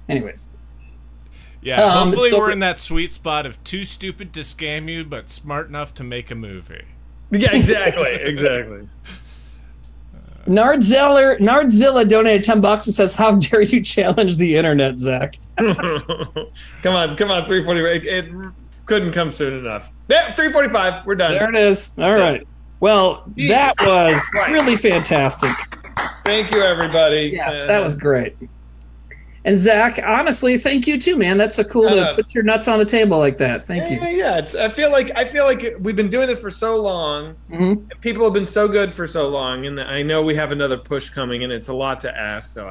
Anyways. Yeah, hopefully we're in that sweet spot of too stupid to scam you, but smart enough to make a movie. Yeah, exactly. Nardzilla donated $10 and says, "How dare you challenge the internet, Zach?" Come on, 340. It couldn't come soon enough. Yeah, 345. We're done. There it is. All right. Well, that was really fantastic. Thank you, everybody. Yes, that was great. And Zach, honestly, thank you too, man. That's so cool to put your nuts on the table like that. Thank you. Yeah. I feel like we've been doing this for so long. And people have been so good for so long, and I know we have another push coming, and it's a lot to ask. So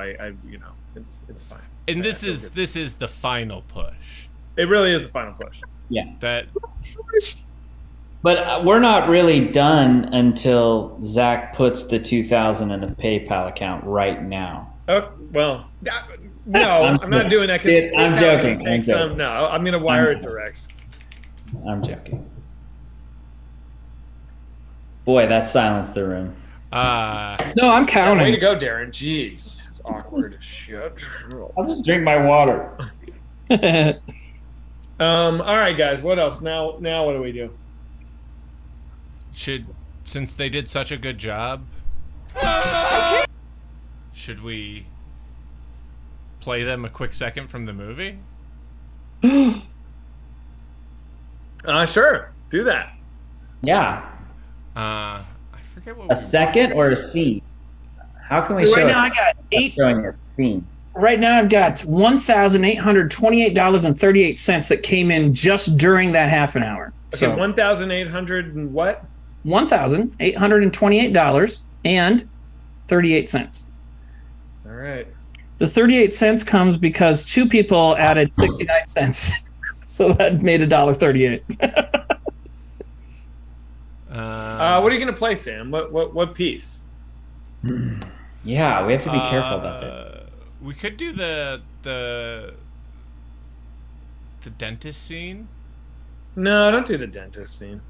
it's fine. And this is the final push. It really is the final push. Yeah. But we're not really done until Zach puts the 2,000 in a PayPal account right now. Oh well. No, I'm not doing that because I'm joking. I'm going to wire it direct. I'm joking. Boy, that silenced the room. No, I'm counting. Way to go, Darren. Jeez. It's awkward as shit. I'll just drink my water. All right, guys. What else? Now what do we do? Since they did such a good job, should we play them a quick second from the movie? Sure. Do that. Yeah. I forget what. A second or a scene? How can we show? Right now, I got showing a scene. Right now, I've got $1,828.38 that came in just during that half an hour. Okay, So 1,800 and what? $1,828.38. All right. The 38 cents comes because two people added 69 cents. So that made $1.38. What are you going to play, Sam? What piece? Yeah, we have to be careful about that. We could do the dentist scene. No, don't do the dentist scene.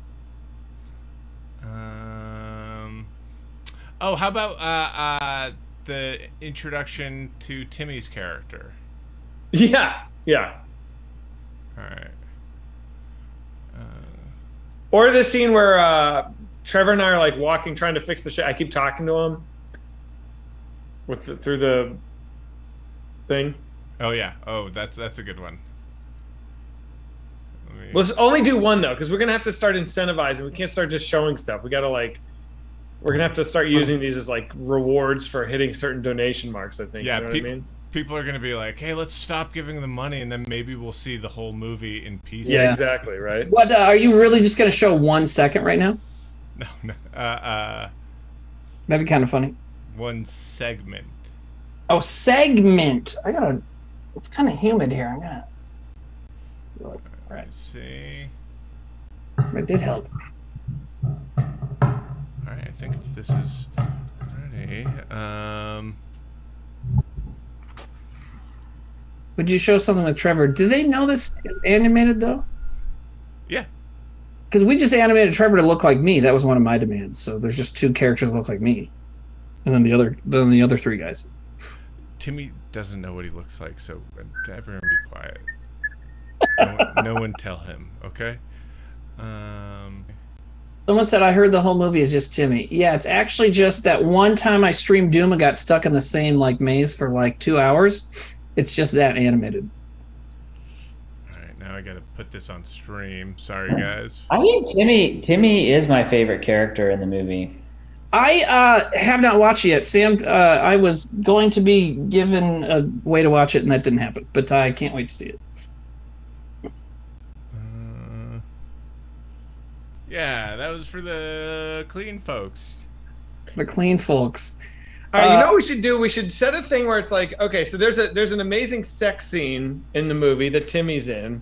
Oh, how about the introduction to Timmy's character? Yeah. All right. Or the scene where Trevor and I are like walking, trying to fix the shit. I keep talking to him through the thing. Oh yeah. Oh, that's a good one. Let's only do one though, because we're gonna have to start incentivizing. We can't start just showing stuff. We gotta we're gonna have to start using these as like rewards for hitting certain donation marks. I think. Yeah. You know what I mean? People are gonna be like, "Hey, let's stop giving them money, and then maybe we'll see the whole movie in pieces." Yeah, exactly. Right. What are you really just going to show 1 second right now? No. That'd be kind of funny. One segment. Oh, segment. It's kind of humid here. I'm gonna. All right. Let's see. It did help. All right, I think this is ready. Would you show something with Trevor? Do they know this is animated though? Yeah. Because we just animated Trevor to look like me. That was one of my demands. So there's just 2 characters that look like me, and then the other 3 guys. Timmy doesn't know what he looks like, so everyone be quiet. No one tell him, okay? Someone said, I heard the whole movie is just Timmy. Yeah, it's actually just that one time I streamed Doom and got stuck in the same maze for 2 hours. It's just that animated. All right, now I gotta put this on stream. Sorry, guys. I think Timmy is my favorite character in the movie. I have not watched it yet. Sam, I was going to be given a way to watch it, and that didn't happen. But I can't wait to see it. Yeah, that was for the clean folks. The clean folks. All right, you know what we should do? We should set a thing where it's like, okay, so there's an amazing sex scene in the movie that Timmy's in.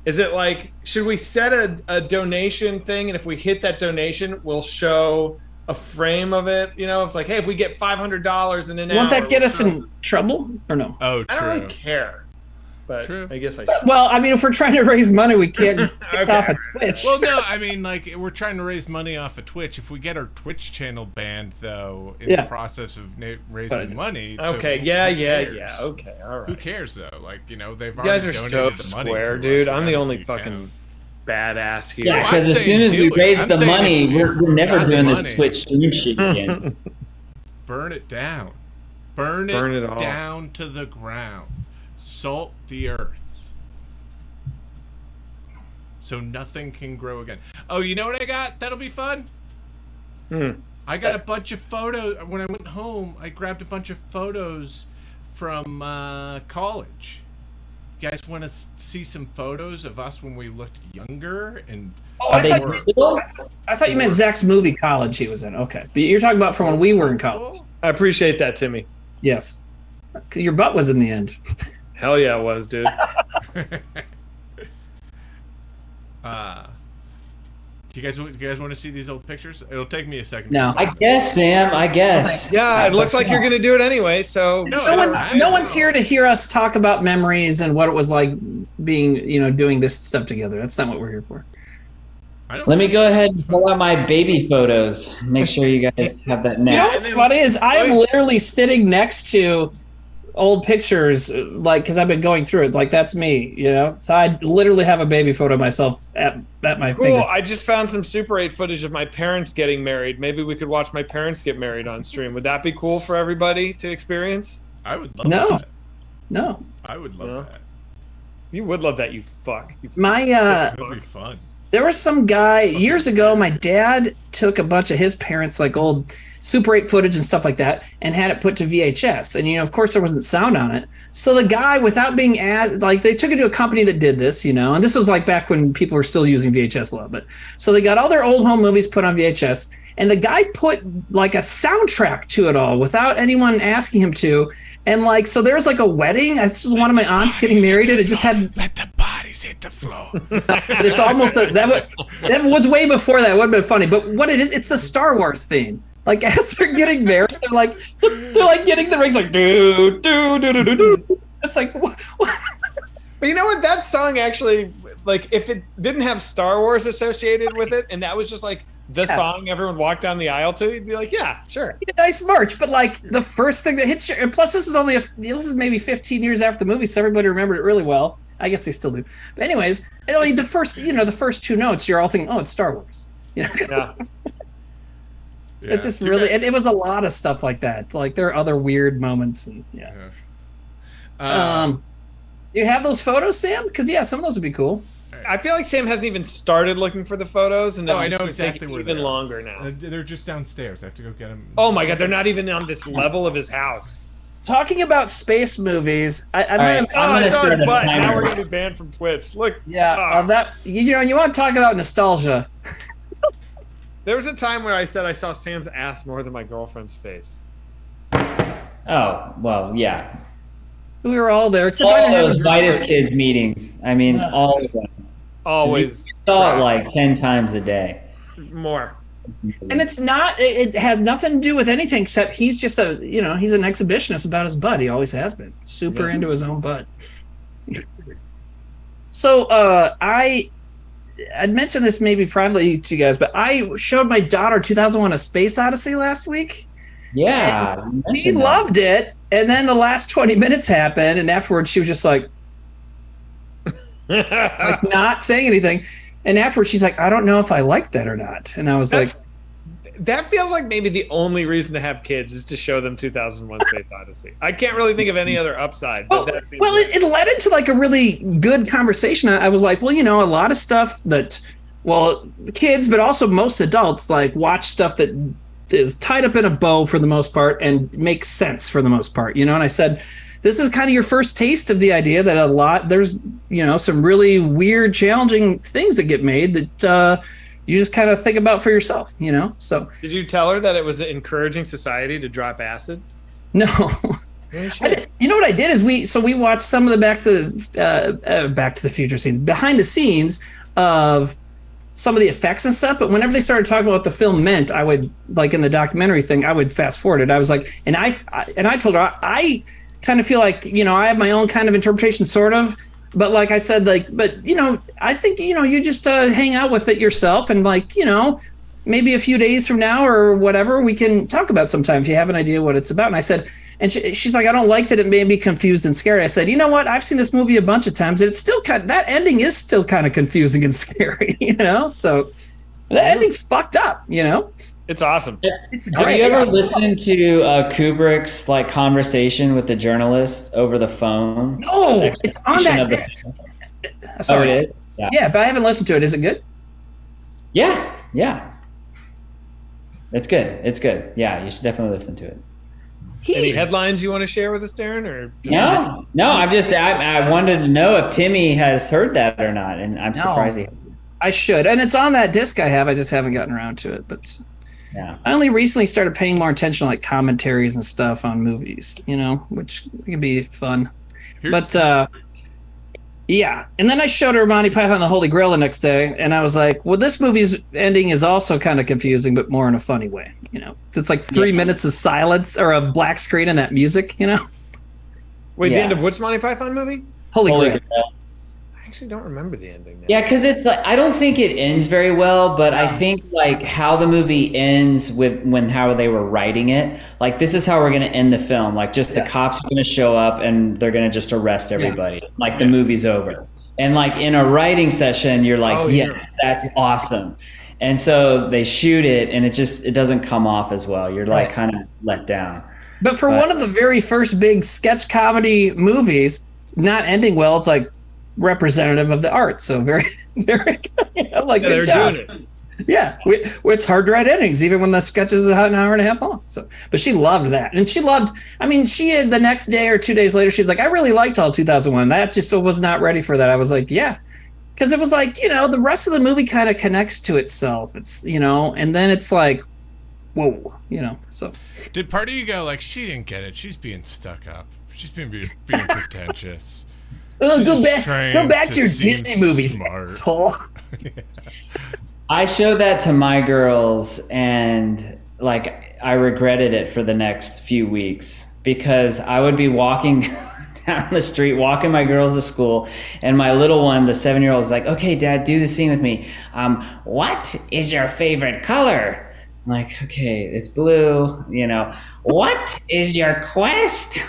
Is it like, should we set a donation thing, and if we hit that donation, we'll show a frame of it? You know, it's like, hey, if we get $500 in an hour, Won't that get us in trouble or no? Oh, true. I don't really care. but True. I guess I should. Well, I mean, if we're trying to raise money, we can't get Okay. off of Twitch. Well, no, I mean, like, we're trying to raise money off of Twitch. If we get our Twitch channel banned, though, in the process of raising money. Okay, so yeah. cares? Okay, all right. Who cares, though? Like, you know, they've You guys already are donated so the money square, to dude. us. I'm We the gotta only be fucking accountable. badass here. Yeah, I'm because as saying soon as we do it. raise I'm the saying money, if we're never got the doing money. this Twitch stream shit again. Burn it down. Burn it it all. down to the ground. Salt the earth. So nothing can grow again. Oh, you know what I got? That'll be fun. I got a bunch of photos. When I went home, I grabbed a bunch of photos from college. You guys want to see some photos of us when we looked younger? And I thought you meant Zach's movie College he was in. Okay. But you're talking about from when we were in college. I appreciate that, Timmy. Yes. Your butt was in the end. Hell yeah, it was, dude. Do you guys want to see these old pictures? It'll take me a second. No. I guess, Sam. I guess. Yeah, it looks like you're gonna do it anyway. So No one's here to hear us talk about memories and what it was like being, doing this stuff together. That's not what we're here for. Let me go ahead and pull out my baby photos. Make sure you guys have that next. You know what's funny is I am literally sitting next to old pictures, like, because I've been going through it. Like, that's me, So I literally have a baby photo of myself at my cool. finger. I just found some Super 8 footage of my parents getting married. Maybe we could watch my parents get married on stream. Would that be cool for everybody to experience? I would love that. No. I would love that. You would love that, you fuck. It would be fun. There was some guy years ago. My dad took a bunch of his parents' like old Super 8 footage and stuff like that, and had it put to VHS. And of course, there wasn't sound on it. So the guy, without being asked, like they took it to a company that did this, and this was like back when people were still using VHS a lot. But so they got all their old home movies put on VHS, and the guy put like a soundtrack to it all without anyone asking him to. And like, so there was like a wedding. This was one of my aunts getting married, and it just had. Let the bodies hit the floor. But it's almost that was way before that. It would have been funny. But what it is, it's the Star Wars theme. Like as they're getting married, they're like getting the rings, like do. It's like what? But you know what? That song actually, like, if it didn't have Star Wars associated with it, and that was just like the song everyone walked down the aisle to, you'd be like, yeah, sure. A nice march, but like the first thing that hits you, and plus this is maybe 15 years after the movie, so everybody remembered it really well. I guess they still do. But anyways, I mean, the first two notes, you're all thinking, oh, it's Star Wars. Yeah. It's just really, and it was a lot of stuff like that. Like there are other weird moments, and you have those photos, Sam? Because some of those would be cool. I feel like Sam hasn't even started looking for the photos, and I know exactly where even they are. longer now. They're just downstairs. I have to go get them. Oh my god, they're not even on this level of his house. Talking about space movies, I'm I saw start his a butt. timer. Now we're gonna be banned from Twitch. Look, that you want to talk about nostalgia. there was a time where I said I saw Sam's ass more than my girlfriend's face. Oh, well, yeah. We were all there. Except All those Vitus Kids meetings. I mean, all of them. Always. You saw it like 10 times a day. More. And it's not. It had nothing to do with anything except he's just he's an exhibitionist about his butt. He always has been. Super into his own butt. So I'd mentioned this maybe privately to you guys, but I showed my daughter 2001: A Space Odyssey last week. Yeah, she loved it. And then the last 20 minutes happened, and afterwards she was just like not saying anything. And afterwards she's like, I don't know if I liked that or not. And I was that feels like maybe the only reason to have kids is to show them 2001: Space Odyssey. I can't really think of any other upside. But it led into like a really good conversation. I was like, well, a lot of stuff that, kids, but also most adults like watch stuff that is tied up in a bow for the most part and makes sense for the most part, and I said, this is kind of your first taste of the idea that there's some really weird, challenging things that get made that you just kind of think about for yourself, so. Did you tell her that it was encouraging society to drop acid? No. You know what I did is we watched some of the Back to the Future scenes, behind the scenes of some of the effects and stuff, but whenever they started talking about what the film meant, I would, like in the documentary thing, I would fast forward it. I was like, and I told her, kind of feel like, you know, I have my own kind of interpretation, sort of. But like I said, like, but, you know, I think, you know, you just hang out with it yourself and like, you know, maybe a few days from now or whatever, we can talk about sometime if you have an idea what it's about. And I said, and she's like, I don't like that it made me confused and scary. I said, you know what? I've seen this movie a bunch of times. And it's still that ending is still kind of confusing and scary, you know? So the ending's fucked up, you know? It's awesome. It's great. Have you ever listened to Kubrick's like conversation with the journalist over the phone? No, it's on that disc. Sorry. Oh, it is? Yeah, but I haven't listened to it. Is it good? Yeah. It's good. It's good. Yeah, you should definitely listen to it. Any headlines you want to share with us, Darren? Or No. I wanted to know if Timmy has heard that or not, and I'm surprised he. I should, and it's on that disc I have. I just haven't gotten around to it, but yeah, I only recently started paying more attention to like commentaries and stuff on movies, you know, which can be fun. But yeah, and then I showed her Monty Python and the Holy Grail the next day, and I was like, well, this movie's ending is also kind of confusing, but more in a funny way, you know. It's like 3 minutes of silence or of black screen and that music, you know. Wait, the end of which Monty Python movie? Holy Grail. I actually don't remember the ending now. Yeah, because it's like I don't think it ends very well, but I think like how the movie ends with how they were writing it, like this is how we're gonna end the film. Like just the cops are gonna show up and they're gonna just arrest everybody. Like the movie's over. And like in a writing session, you're like, yes, that's awesome. And so they shoot it and it doesn't come off as well. You're like kind of let down. But for one of the very first big sketch comedy movies, not ending well is like representative of the art. So very, very, you know, like good job. Doing it. Yeah, it's hard to write endings, even when the sketch is an hour and a half long. So, but she loved that, and she loved. I mean, she had the next day or 2 days later, she's like, "I really liked all 2001. That just was not ready for that." I was like, "Yeah," because it was like, you know, the rest of the movie kind of connects to itself. It's, you know, and then it's like, whoa, you know. So, did part of you go like, she didn't get it? She's being stuck up. She's being pretentious. Go back to your Disney movies, asshole. I showed that to my girls, and like I regretted it for the next few weeks because I would be walking down the street, walking my girls to school, and my little one, the 7-year-old, was like, "Okay, Dad, do the scene with me. What is your favorite color?" I'm like, "Okay, it's blue. You know, what is your quest?"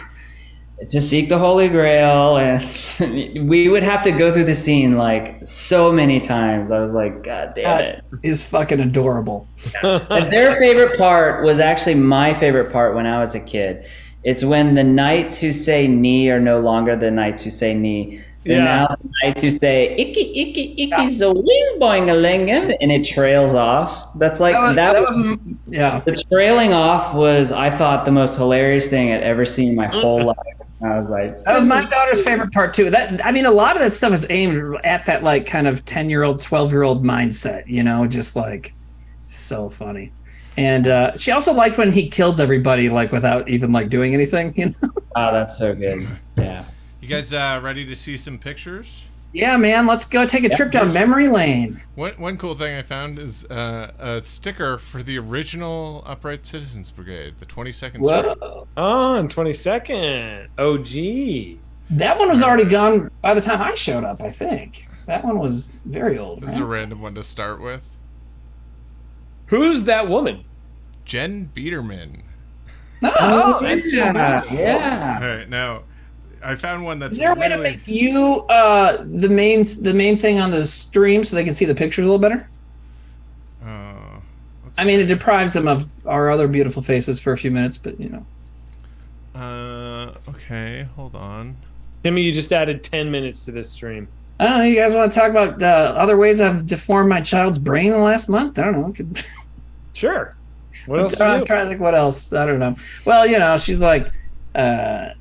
To seek the Holy Grail, and we would have to go through the scene like so many times. I was like, God damn it. Is fucking adorable. And their favorite part was actually my favorite part when I was a kid. It's when the knights who say knee are no longer the knights who say knee. They're now the knights who say icky, icky, icky, so wing boing a lingin, and it trails off. That's like, that was the trailing off was, I thought, the most hilarious thing I'd ever seen in my whole life. I was like, that was my daughter's favorite part too. That, I mean, a lot of that stuff is aimed at that like kind of 10-year-old, 12-year-old mindset, you know, just like so funny. And she also liked when he kills everybody like without even like doing anything, you know. Oh, that's so good. Yeah. You guys ready to see some pictures? Yeah, man, let's go take a trip down memory lane. One cool thing I found is a sticker for the original Upright Citizens Brigade, the 22nd Street. Oh, and 22nd. OG. That one was already gone by the time I showed up, I think. That one was very old. This is a random one to start with. Who's that woman? Jen Biederman. Oh, that's Jen Biederman. Yeah. All right, now I found one that's. Is there a way to make you the main thing on the stream so they can see the pictures a little better? Okay. I mean, it deprives them of our other beautiful faces for a few minutes, but you know. Okay, hold on. Timmy, you just added 10 minutes to this stream. I don't know. You guys want to talk about other ways I've deformed my child's brain in the last month? I don't know. Sure. What else? I'm trying to think what else. I don't know. Well, you know, she's like a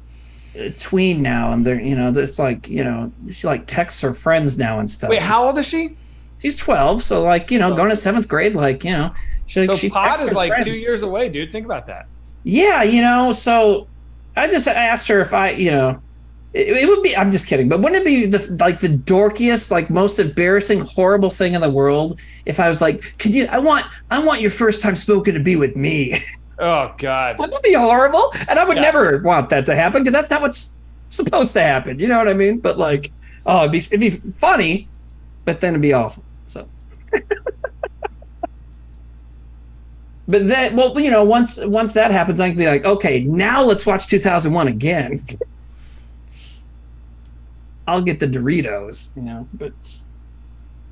tween now, and they're, you know, it's like, you know, she like texts her friends now and stuff. Wait, how old is she? She's 12, so like, you know, going to 7th grade, like, you know, she Pod is like friends. 2 years away, dude. Think about that. Yeah, you know, so I just asked her if I, you know, it would be, I'm just kidding, but wouldn't it be the dorkiest, like most embarrassing, horrible thing in the world if I was like, I want your first time smoking to be with me. Oh God. Wouldn't that be horrible? And I would never want that to happen because that's not what's supposed to happen. You know what I mean? But like, oh, it'd be funny, but then it'd be awful. So. But then, well, you know, once that happens, I can be like, okay, now let's watch 2001 again. I'll get the Doritos, you know. But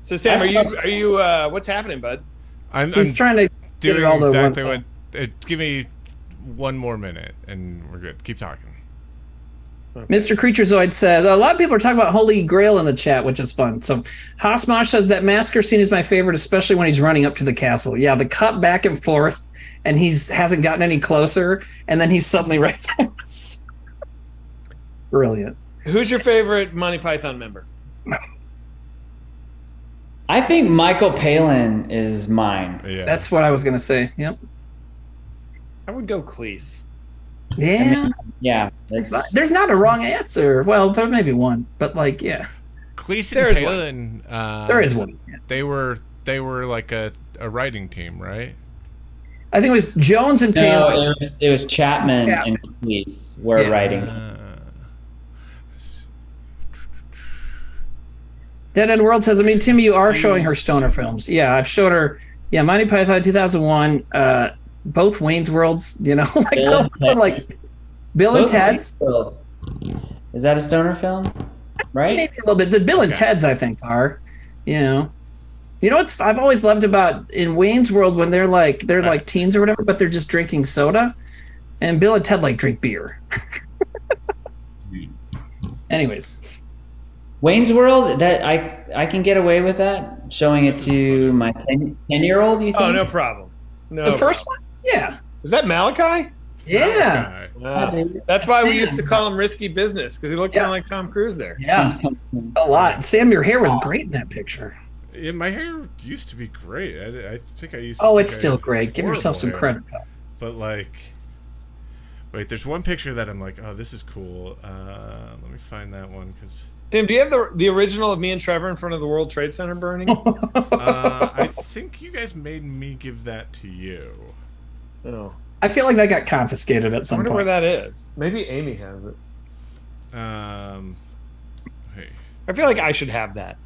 so Sam, are you what's happening, bud? I'm trying to doing get it all to exactly one what. Give me 1 more minute, and we're good. Keep talking. Okay. Mr. Creaturezoid says, a lot of people are talking about Holy Grail in the chat, which is fun. So Hasmosh says that massacre scene is my favorite, especially when he's running up to the castle. Yeah, the cut back and forth, and hasn't gotten any closer, and then he's suddenly right there. Brilliant. Who's your favorite Monty Python member? I think Michael Palin is mine. Yeah. That's what I was going to say. Yep. I would go Cleese. Yeah. I mean, yeah. There's not a wrong answer. Well, there may be one, but like, yeah. Cleese and Palin. There is one. Yeah. They were like a writing team, right? I think it was Jones and Palin. No, it was Chapman and Cleese were writing. Dead End World says, I mean, Timmy, you are showing her stoner films. Yeah, I've showed her. Yeah, Monty Python 2001, both Wayne's Worlds, you know, like Bill and Ted's. Is that a stoner film? Right? Maybe a little bit. The Bill and Ted's, I think, are. You know what's I've always loved about in Wayne's World when they're like teens or whatever, but they're just drinking soda, and Bill and Ted like drink beer. Anyways. Wayne's World, that I can get away with that, showing it to my 10-year-old, you think? Oh, no problem. No. The first one? Yeah. Is that Malachi? Yeah. That's why we used to call him Risky Business, because he looked kind of like Tom Cruise there. Yeah. A lot. Sam, your hair was great in that picture. Yeah, my hair used to be great. I think I used to. Oh, it's still great. Give yourself some credit. But like, wait, there's one picture that I'm like, oh, this is cool. Let me find that one because. Tim, do you have the original of me and Trevor in front of the World Trade Center burning? I think you guys made me give that to you. Oh. I feel like that got confiscated at some point. I wonder where that is. Maybe Amy has it. Hey. I feel like I should have that.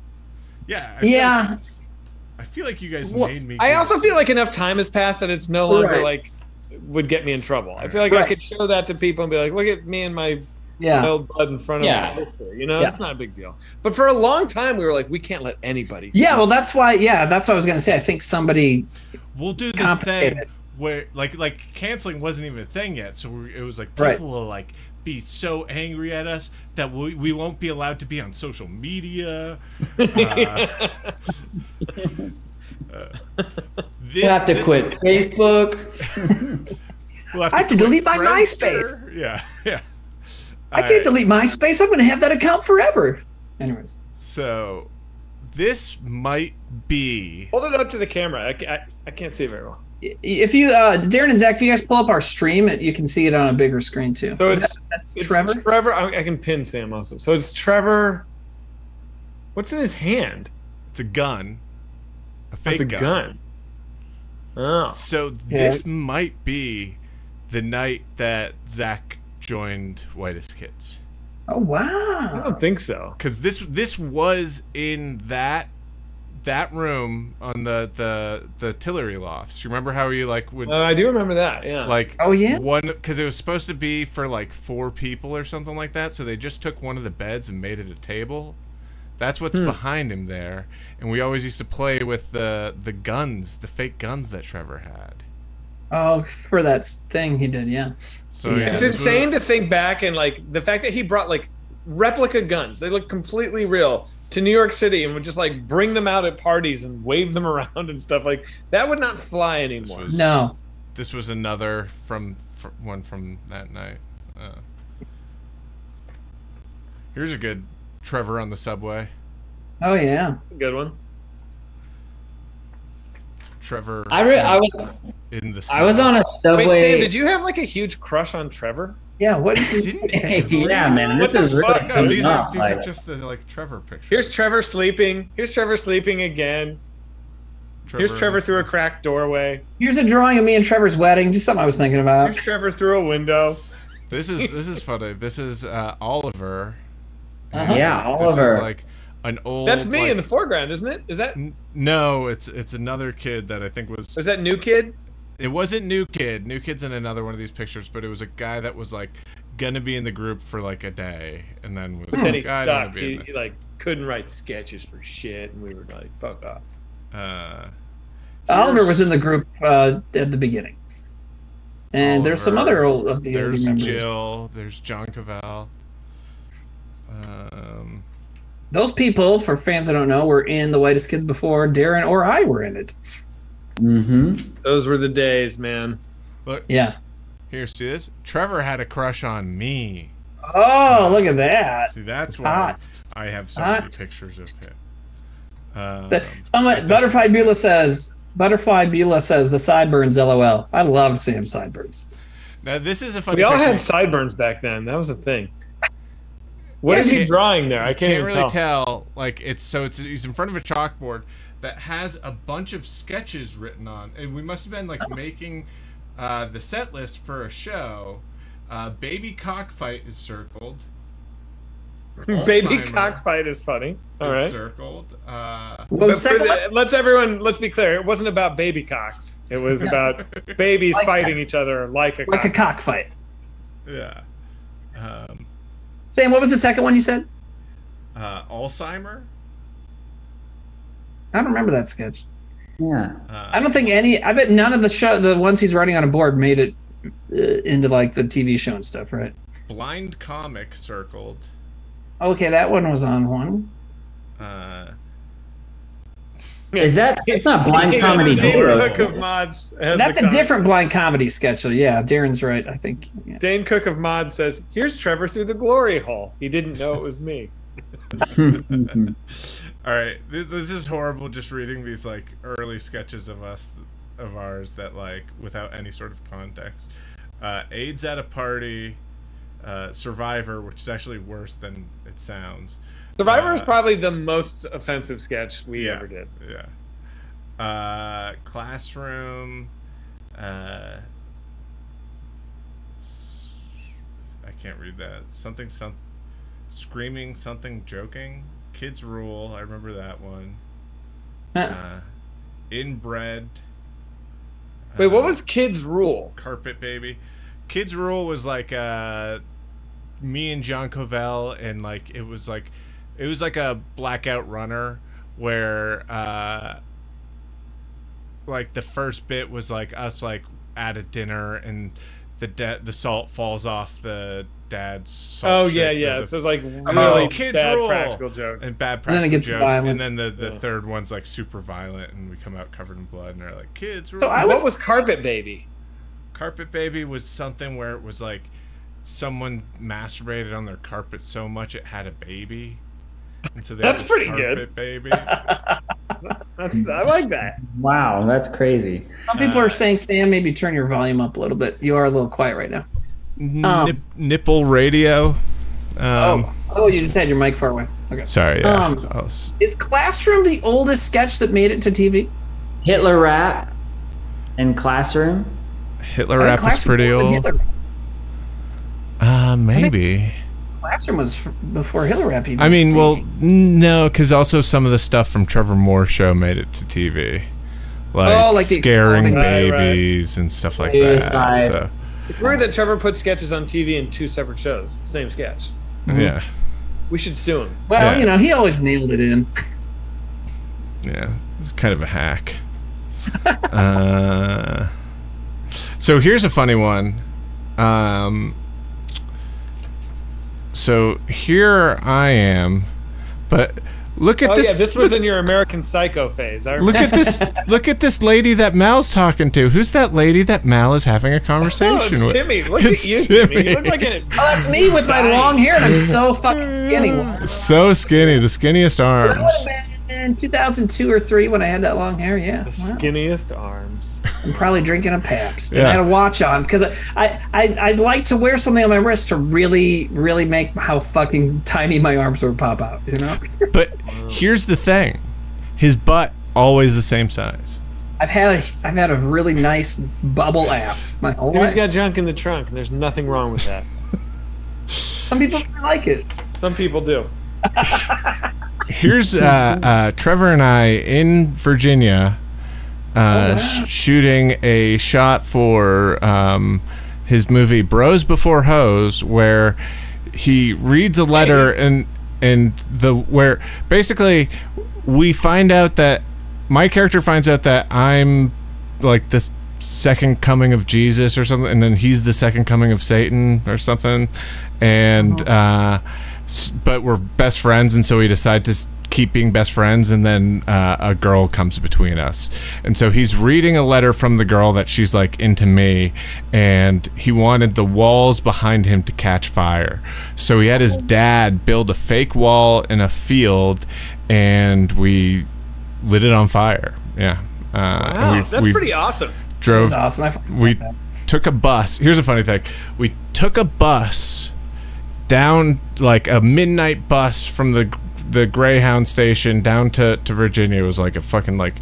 Yeah. I feel like you guys made me. I also feel like enough time has passed that it's no longer like would get me in trouble. I feel like I could show that to people and be like, look at me and my old blood in front of my sister. You know, it's not a big deal. But for a long time, we were like, we can't let anybody. Yeah, well, that's why. Yeah, that's what I was gonna say. I think somebody. We'll do this thing where, like canceling wasn't even a thing yet. So it was like people will like be so angry at us that we won't be allowed to be on social media. We'll have to quit Facebook. I have to delete my MySpace. Yeah. I can't delete MySpace. I'm going to have that account forever. Anyways. So, this might be... Hold it up to the camera. I can't see it very well. If you, Darren and Zach, if you guys pull up our stream, you can see it on a bigger screen too. So it's Trevor? Trevor, I can pin Sam also. So it's Trevor... What's in his hand? It's a gun. A fake gun. Oh. So this might be the night that Zach joined Whitest Kids. Oh wow! I don't think so. Because this was in that room on the Tillery lofts. You remember how you like would? I do remember that. Yeah. Like one because it was supposed to be for like 4 people or something like that. So they just took one of the beds and made it a table. That's what's behind him there. And we always used to play with the guns, the fake guns that Trevor had. Oh, for that thing he did, yeah. So it's insane to think back and like the fact that he brought like replica guns. They look completely real to New York City and would just like bring them out at parties and wave them around and stuff like that. Would not fly anymore. This was another one from that night. Here's a good Trevor on the subway. Oh yeah, good one. Trevor. I was on a subway. Wait, Sam, did you have like a huge crush on Trevor? Yeah. What? Yeah, man. What the fuck? No, these are just the like Trevor pictures. Here's Trevor sleeping. Here's Trevor sleeping again. Here's Trevor through a cracked doorway. Here's a drawing of me and Trevor's wedding. Just something I was thinking about. Here's Trevor through a window. This is funny. This is Oliver. Yeah, Oliver. This is like an old. That's me like, in the foreground, isn't it? Is that? No, it's another kid that I think was. Is that New Kid? It wasn't New Kid. New Kid's in another one of these pictures, but it was a guy that was like gonna be in the group for like a day, and then was Then he like, I don't wanna sucked. be in He this. like couldn't write sketches for shit, and we were like, fuck off. Oliver was in the group at the beginning. And there's some Oliver, other old of the There's members. Jill. There's John Cavell. Those people, for fans that don't know, were in The Whitest Kids before Darren or I were in it. Those were the days, man. Look, Yeah. here, see this? Trevor had a crush on me. Oh, look at that. See, that's why Hot. I have so many Hot. pictures of him. Butterfly Beulah says the sideburns, LOL. I loved Sam's sideburns. Now, this is a funny We all picture. had sideburns back then. That was a thing. What Yeah, is he can't- drawing there? I can't Can't even really tell. tell. Like he's in front of a chalkboard that has a bunch of sketches written on, and we must have been like making the set list for a show. Baby cockfight is circled. Baby Alzheimer cockfight is funny. All is right. circled. What But was the second one? let's be clear. It wasn't about baby cocks. It was about babies fighting each other like a Like a cock. cockfight. Yeah. Sam, what was the second one you said? Alzheimer. I don't remember that sketch. Yeah. I don't think I bet none of the ones he's writing on a board made it into like the TV show and stuff, right? Blind comic circled. Okay, that one was on one. Is that? It's not blind This comedy. is Dane Hero. Cook of Mods. has That's the a comment. different blind comedy sketch, so yeah, Darren's right, I think. Yeah. Dane Cook of Mod says, "Here's Trevor through the glory hole. He didn't know it was me." All right, this is horrible. Just reading these like early sketches of ours that like without any sort of context. AIDS at a party, Survivor, which is actually worse than it sounds. Survivor is probably the most offensive sketch we ever did. Yeah. Classroom. I can't read that. Something. Screaming something, joking. Kids Rule. I remember that one. Inbred. Wait, what was Kids Rule? Carpet Baby. Kids Rule was like me and John Cavell, and like it was like a blackout runner where like the first bit was like us like at a dinner and the salt falls off the dad's salt. Oh shake, yeah. the- So it's like really Kids bad Rule. practical jokes. and bad And then it practical gets jokes, violent. and then the third one's like super violent, and we come out covered in blood, and they're like, "Kids Rule." So I What was Carpet Baby? Carpet Baby was something where it was like someone masturbated on their carpet so much it had a baby, and so they That's had this pretty carpet good. baby. I like that. Wow, that's crazy. Some people are saying, Sam, maybe turn your volume up a little bit. You are a little quiet right now. Nipple radio. Oh, you just had your mic far away. Okay. Sorry. Yeah. Is Classroom the oldest sketch that made it to TV? Hitler rap and Classroom. Hitler rap was pretty old. Maybe. Classroom was before Hitler rap. Even. I mean, well, no, because also some of the stuff from Trevor Moore's show made it to TV, like the scaring exploding- babies and stuff like Yeah, that. right. So It's weird that Trevor put sketches on TV in two separate shows. Same sketch. yeah, We should sue him. Well, Yeah. you know, he always nailed it in. yeah, it's kind of a hack. So here's a funny one. So here I am, but look at Oh this. yeah, this was in your American Psycho phase. I Look at this! Look at this lady that Mal's talking to. Who's that lady that Mal is having a conversation Oh, it's with? Timmy. Look It's at you, Timmy. Timmy. You look like an Oh, that's me with my long hair, and I'm so fucking skinny. That So skinny, the skinniest would arms. have been in 2002 or 3 when I had that long hair. Yeah, wow. skinniest arms. I'm probably drinking a Pabst. And Yeah. I had a watch on because I'd like to wear something on my wrist to really make how fucking tiny my arms would pop out. You know? But here's the thing: his butt always the same size. I've had a really nice bubble ass my whole Jimmy's life. got junk in the trunk, and there's nothing wrong with that. Some people really like it. Some people do. Here's Trevor and I in Virginia shooting a shot for his movie Bros Before Hoes, where he reads a letter where basically we find out that my character finds out that I'm like this second coming of Jesus or something, and then he's the second coming of Satan or something, and but we're best friends, and so we decide to keep being best friends, and then a girl comes between us, and so he's reading a letter from the girl that she's like into me, and he wanted the walls behind him to catch fire, so he had his dad build a fake wall in a field, and we lit it on fire. Yeah. Wow, that's pretty awesome. Drove. That's awesome. We took a bus. Here's a funny thing. We took a bus down, like a midnight bus from the Greyhound station down to Virginia. It was like a fucking like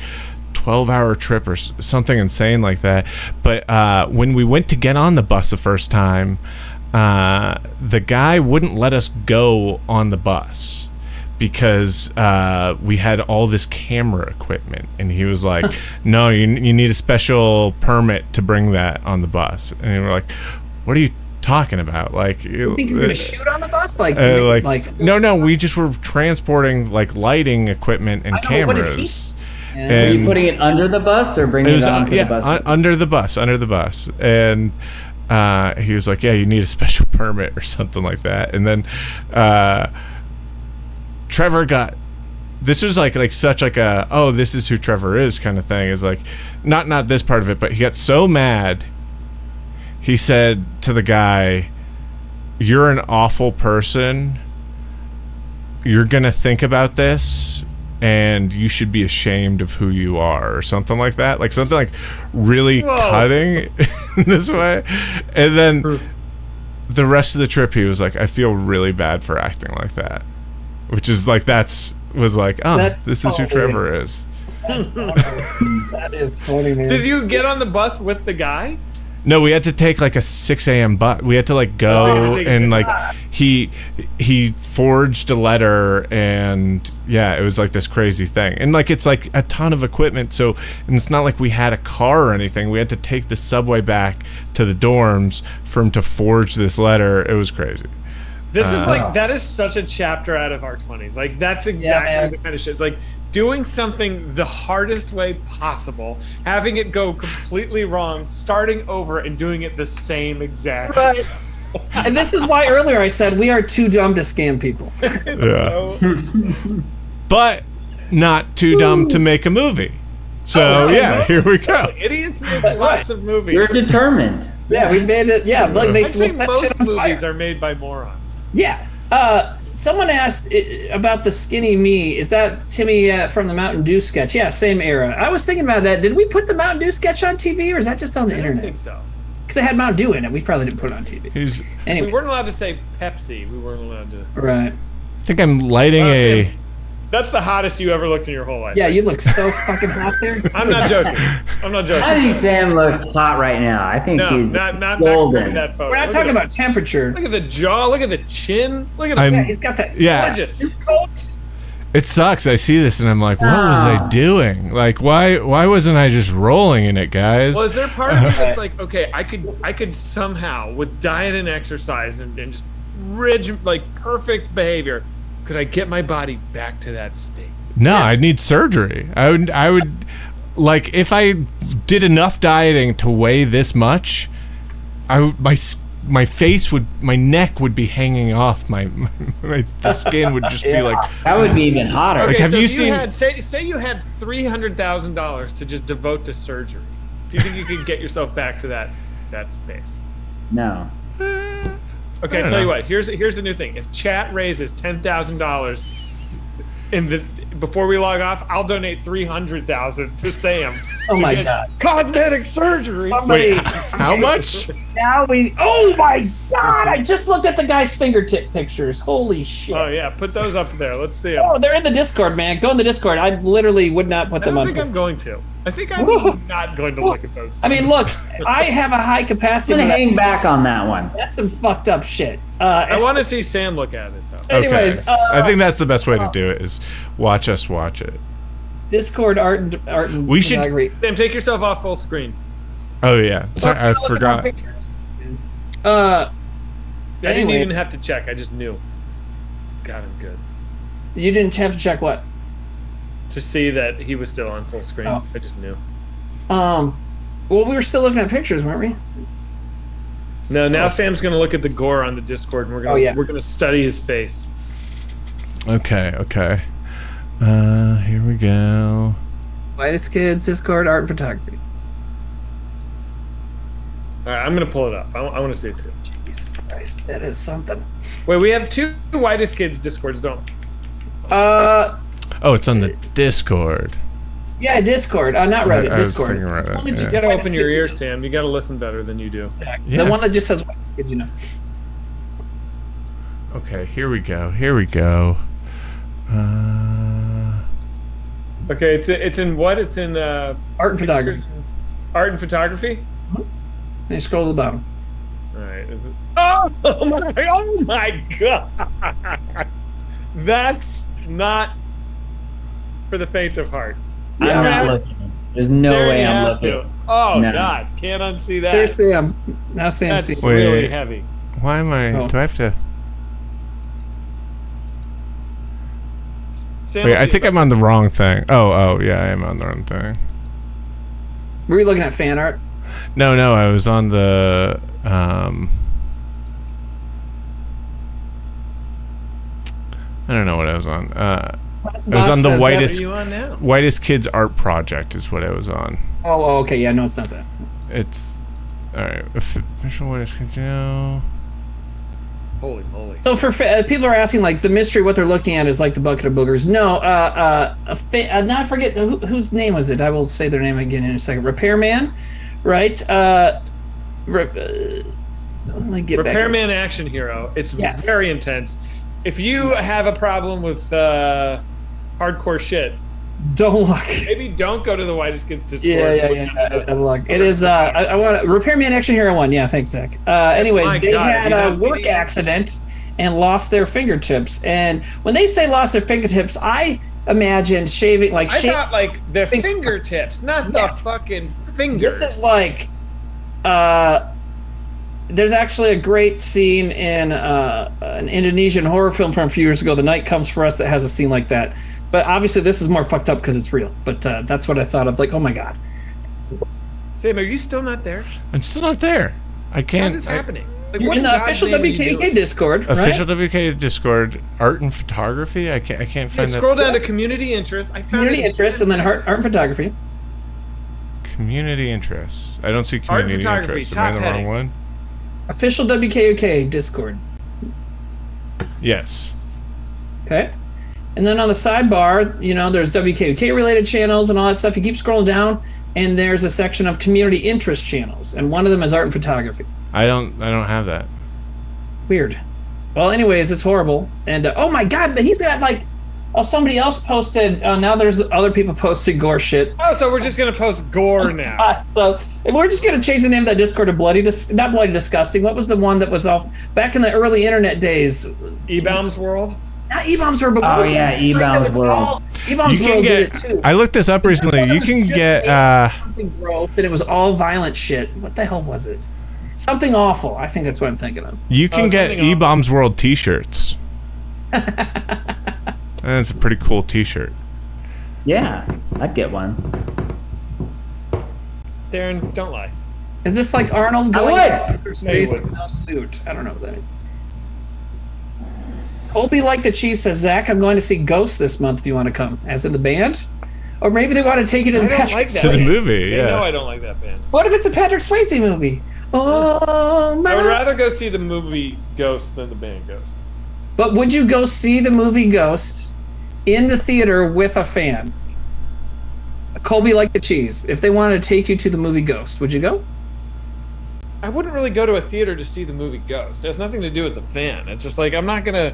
12-hour trip or something insane like that. But when we went to get on the bus the first time, the guy wouldn't let us go on the bus because we had all this camera equipment, and he was like, no, you need a special permit to bring that on the bus. And we were like, what are you talking about? Like, You think you're gonna shoot on the bus? Like no, we just were transporting like lighting equipment and cameras. What did he, Were you putting it under the bus or bringing it onto the bus? Under the bus, and he was like, yeah, you need a special permit or something like that. And then Trevor got, this was like such like a, oh, this is who Trevor is kind of thing. Is like not this part of it, but he got so mad, he said to the guy, you're an awful person, you're gonna think about this, and you should be ashamed of who you are, or something like that, like something like really cutting this way. And then the rest of the trip he was like, I feel really bad for acting like that, which is like, this is who Trevor is. That is funny, man. Did you get on the bus with the guy? No, we had to take like a 6 a.m. bus. We had to like go and like he forged a letter, and yeah, it was like this crazy thing. And like it's like a ton of equipment, so, and it's not like we had a car or anything. We had to take the subway back to the dorms for him to forge this letter. It was crazy. This is like, that is such a chapter out of our 20s. Like, that's exactly the kind of shit. It's like doing something the hardest way possible, having it go completely wrong, starting over and doing it the same exact way. Right. And this is why earlier I said we are too dumb to scam people. But not too dumb to make a movie. So here we go. Idiots make lots of movies. You're determined. Yeah, we made it. Yeah, like they I'd say set most shit on movies fire. are made by morons. Yeah. Someone asked about the skinny me. Is that Timmy from the Mountain Dew sketch? Yeah, same era. I was thinking about that. Did we put the Mountain Dew sketch on TV, or is that just on the I internet? don't think so. Because it had Mountain Dew in it. We probably didn't put it on TV. Anyway. We weren't allowed to say Pepsi. We weren't allowed to. Right. I think I'm lighting a. That's the hottest you ever looked in your whole life. Yeah, you look so fucking hot there. I'm not joking. I'm not joking. I think Sam looks hot right now. I think No, he's not golden. that photo. We're not talking about temperature. Look at the jaw. Look at the chin. Look at Yeah, he's got that suit coat. It sucks. I see this and I'm like, what was I doing? Like, why wasn't I just rolling in it, guys? Well, is there part of you that's like, okay, I could somehow, with diet and exercise and just like perfect behavior, could I get my body back to that state? No, I'd need surgery. I would like, if I did enough dieting to weigh this much, my face would, my neck would be hanging off, the skin would just be like. That would be even hotter. Okay, Like, have so you if seen? Say you had $300,000 to just devote to surgery. Do you think you could get yourself back to that space? No. Okay, I'll tell you what. Here's the new thing. If chat raises $10,000, before we log off, I'll donate 300,000 to Sam. Oh my God! Cosmetic surgery. Wait, how much? Oh my God! I just looked at the guy's fingertip pictures. Holy shit! Oh yeah, put those up there. Let's see them. Oh, they're in the Discord, man. Go in the Discord. I literally would not put I them don't on. think I'm going to. I think I'm not going to look at those. I mean, look, I have a high capacity. I'm gonna hang back on that one. That's some fucked up shit. I want to see Sam look at it though. Anyways, Okay. I think that's the best way to do it is watch us watch it. Discord art and We should- Sam, take yourself off full screen. Oh yeah, sorry, I forgot. I didn't Anyway. even have to check. I just knew. God, I'm good. You didn't have to check what? To see that he was still on full screen. Oh. I just knew. Well, we were still looking at pictures, weren't we? No, now Sam's gonna look at the gore on the Discord, and we're gonna study his face. Okay. Here we go. Whitest Kids, Discord, art and photography. All right, I'm gonna pull it up. I want to see it too. Jesus Christ, that is something. Wait, we have 2 Whitest Kids Discords, don't we? Oh, it's on the Discord. Yeah, Discord. Not Reddit, I was Discord. thinking Reddit, Only yeah. just You gotta Whitest open your Kids, ears, Sam. You gotta listen better than you do. Yeah. The one that just says Whitest Kids, you know. Okay, here we go. Okay, it's in what? It's in Art and photography. art and photography. And you scroll to the bottom. All right. Oh my God! That's not for the faint of heart. I'm not looking. There's no There way you I'm have looking. to. Oh No. God, can't unsee that. There's Sam. Now Sam That's sees. really Wait. heavy. Why am I? Oh. Do I have to? Sam Wait, will I see think it. I'm on the wrong thing. Oh, yeah, I am on the wrong thing. Were you looking at fan art? No, I was on the I don't know what I was on. I was on the What are you on now? Whitest Kids Art Project is what I was on. Oh, okay. Yeah, no, it's not that. It's all right. Official Whitest Kids. No. Holy moly! So for people are asking, like, the mystery, what they're looking at is like the bucket of boogers. No, now I forget whose name was it. I will say their name again in a second. Repairman, right? Let me get back. Repairman Action Hero. It's Yes. very intense. If you have a problem with hardcore shit, Don't look. maybe don't go to the Whitest Kids Discord. Yeah. Don't look. It is. I want Repairman Action Hero 1. Yeah, thanks, Zach. Anyways, my they God, had you a know, work accident and lost their fingertips. And when they say lost their fingertips, I imagined shaving, like I thought like the Fingertips. fingertips, not Yes. the fucking fingers. This is like, there's actually a great scene in an Indonesian horror film from a few years ago, The Night Comes for Us, that has a scene like that. But obviously this is more fucked up because it's real. But that's what I thought of, like, oh my God. Sam, are you still not there? I'm still not there. I can't. How's this happening? Like, You're what in in the God's official name are you WKUK doing? Discord, right? Official WK Discord art and photography. I can't Yeah, find that. scroll down to community interest. I found Community it. interests and then art and photography. Community interests. I don't see Art and community photography, interests. Am I top the wrong heading. one? Official WKUK Discord. Yes. Okay. And then on the sidebar, you know, there's WKUK related channels and all that stuff. You keep scrolling down and there's a section of community interest channels. And one of them is art and photography. I don't have that. Weird. Well, anyways, it's horrible. And oh my God, but he's got like, oh, somebody else posted. Now there's other people posting gore shit. Oh, so we're just gonna post gore now. So we're just gonna change the name of that Discord to not Bloody Disgusting. What was the one that was off back in the early internet days? E-Bombs World. Not E-Bombs World, but what Oh, was yeah, that? E-Bombs It was World. all- E-Bombs You can World did it get. too. I looked this up recently. You can Just get. something gross, and it was all violent shit. What the hell was it? Something awful. I think that's what I'm thinking of. You can get something E-Bombs World T-shirts. That's a pretty cool T-shirt. Yeah, I'd get one. Darren, don't lie. Is this like Arnold I going would. to outer space wouldn't. with no suit? I don't know what that is. Colby Like the Cheese says, Zach, I'm going to see Ghost this month if you want to come. As in the band? Or maybe they want to take you to the I don't Patrick like that. To the Swayze. movie, They know yeah. I don't like that band. What if it's a Patrick Swayze movie? Oh, my. I would rather go see the movie Ghost than the band Ghost. But would you go see the movie Ghost in the theater with a fan, Colby like the cheese, if they wanted to take you to the movie Ghost, would you go? I wouldn't really go to a theater to see the movie Ghost. It has nothing to do with the fan. It's just like I'm not gonna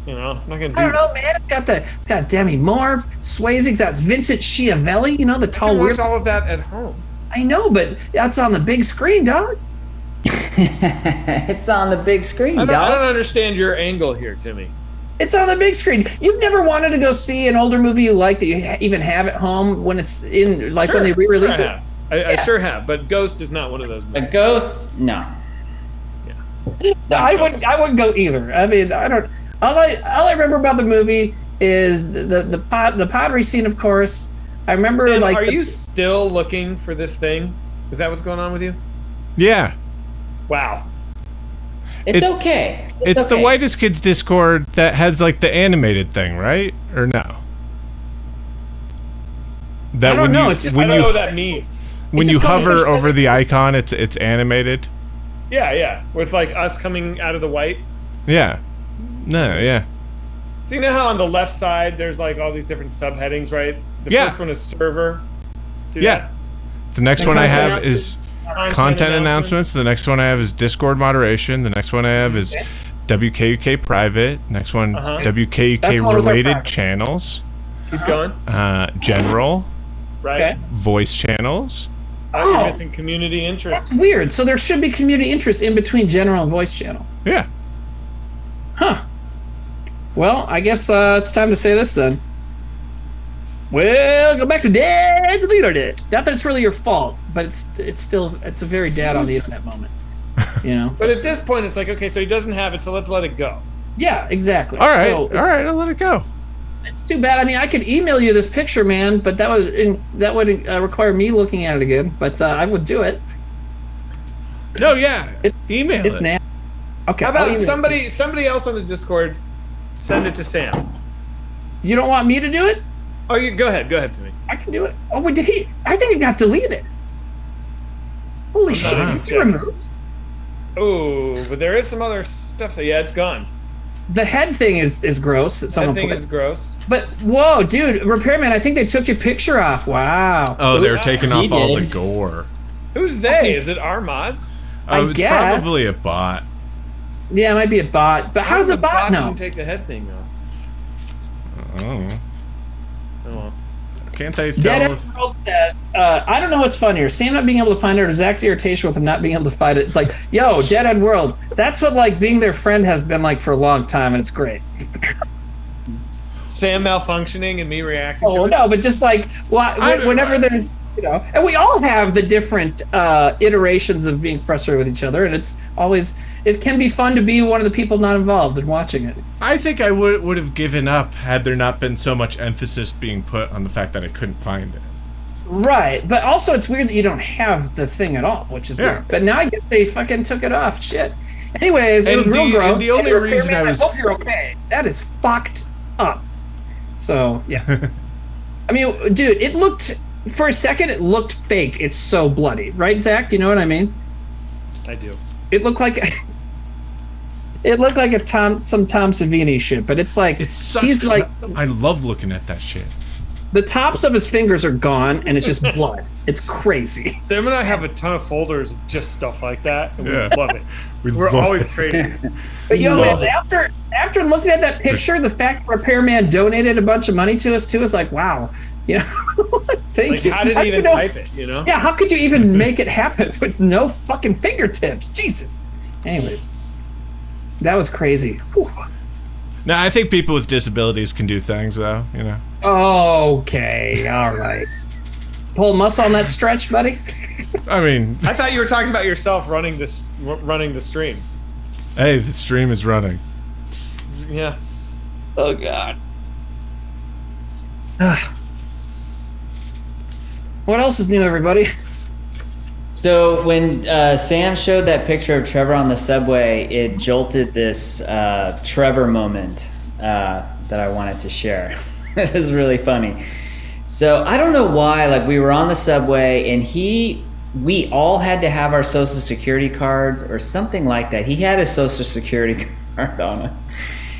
do. I don't know, man. It's got Demi Moore, Swayze, it's got Vincent Schiavelli. You know, the tall. I can watch all of that at home. I know, but that's on the big screen, dog. It's on the big screen, dog. I don't understand your angle here, Timmy. It's on the big screen. You've never wanted to go see an older movie you like that you even have at home when it's in, like when they re-release it? I sure have, but Ghost is not one of those movies. A Ghost? No. Yeah. No, I wouldn't go either. I mean, I don't. All I remember about the movie is the pottery scene, of course. I remember. Tim, like, are you still looking for this thing? Is that what's going on with you? Yeah. Wow. It's okay. It's okay. the Whitest Kids Discord that has like the animated thing, right? Or no? That I don't know. It's just I don't know what that means. When you hover over the icon, it's animated. Yeah, with like us coming out of the white. Yeah. No, yeah. So you know how on the left side there's like all these different subheadings, right? The first one is server. See that? The next one I have is content announcements. The next one I have is Discord moderation. The next one I have is WKUK private. Next one, WKUK related channels. Keep going. General. Right. Okay. Voice channels. You're missing community interest. That's weird. So there should be community interest in between general and voice channel. Yeah. Huh. Well, I guess it's time to say this then. Well, go back to dads on the internet. Not that it's really your fault, but it's a very dad on the internet moment. You know. But at this point, it's like, okay, so he doesn't have it, so let's let it go. Yeah, exactly. All right, I'll let it go. It's too bad. I mean, I could email you this picture, man, but that would require me looking at it again. But I would do it. No, yeah. Email it's it. Nasty. Okay. How about somebody else on the Discord send it to Sam? You don't want me to do it? Oh, you go ahead, Timmy. I can do it. Oh, but did he? I think it got deleted. Holy shit! It's removed. Oh, but there is some other stuff. Yeah, it's gone. The head thing is gross. That thing is gross. But whoa, dude, Repairman, I think they took your picture off. Wow. Oh, they're taking off all the gore. Who's they? Is it our mods? Oh, it's guess. probably a bot. Yeah, it might be a bot. But how does a bot know? Can take the head thing off? Oh. Oh. Can't they tell? Dead End World says, I don't know what's funnier, Sam not being able to find it or Zach's irritation with him not being able to find it. It's like, yo, Dead End World. That's what like being their friend has been like for a long time, and it's great. Sam malfunctioning and me reacting to it? No, but just like whenever there's, you know, and we all have the different iterations of being frustrated with each other, and it's always, it can be fun to be one of the people not involved in watching it. I think I would have given up had there not been so much emphasis being put on the fact that I couldn't find it. Right, but also it's weird that you don't have the thing at all, which is weird. But now I guess they fucking took it off. Shit. Anyways, it was real gross. And the only reason I was... I hope you're okay. That is fucked up. So, yeah. I mean, dude, it looked... For a second, it looked fake. It's so bloody. Right, Zach? You know what I mean? I do. It looked like... It looked like some Tom Savini shit, but it's like... It sucks. He's like, I love looking at that shit. The tops of his fingers are gone, and it's just blood. It's crazy. Sam and I have a ton of folders of just stuff like that, and we love it. We're always trading. But yo, man, after looking at that picture, the fact that Repairman donated a bunch of money to us too is like, wow. You know, thank you. How did he even type it? You know? Yeah, how could you even make it happen with no fucking fingertips? Jesus. Anyways, that was crazy. Whew. No, I think people with disabilities can do things, though. You know. Okay, all right. Pull muscle on that stretch, buddy. I mean, I thought you were talking about yourself running the stream. Hey, the stream is running. Yeah. Oh God. What else is new, everybody? So when Sam showed that picture of Trevor on the subway, it jolted this Trevor moment that I wanted to share. It was really funny. So I don't know why, like we were on the subway and we all had to have our social security cards or something like that. He had a social security card on him.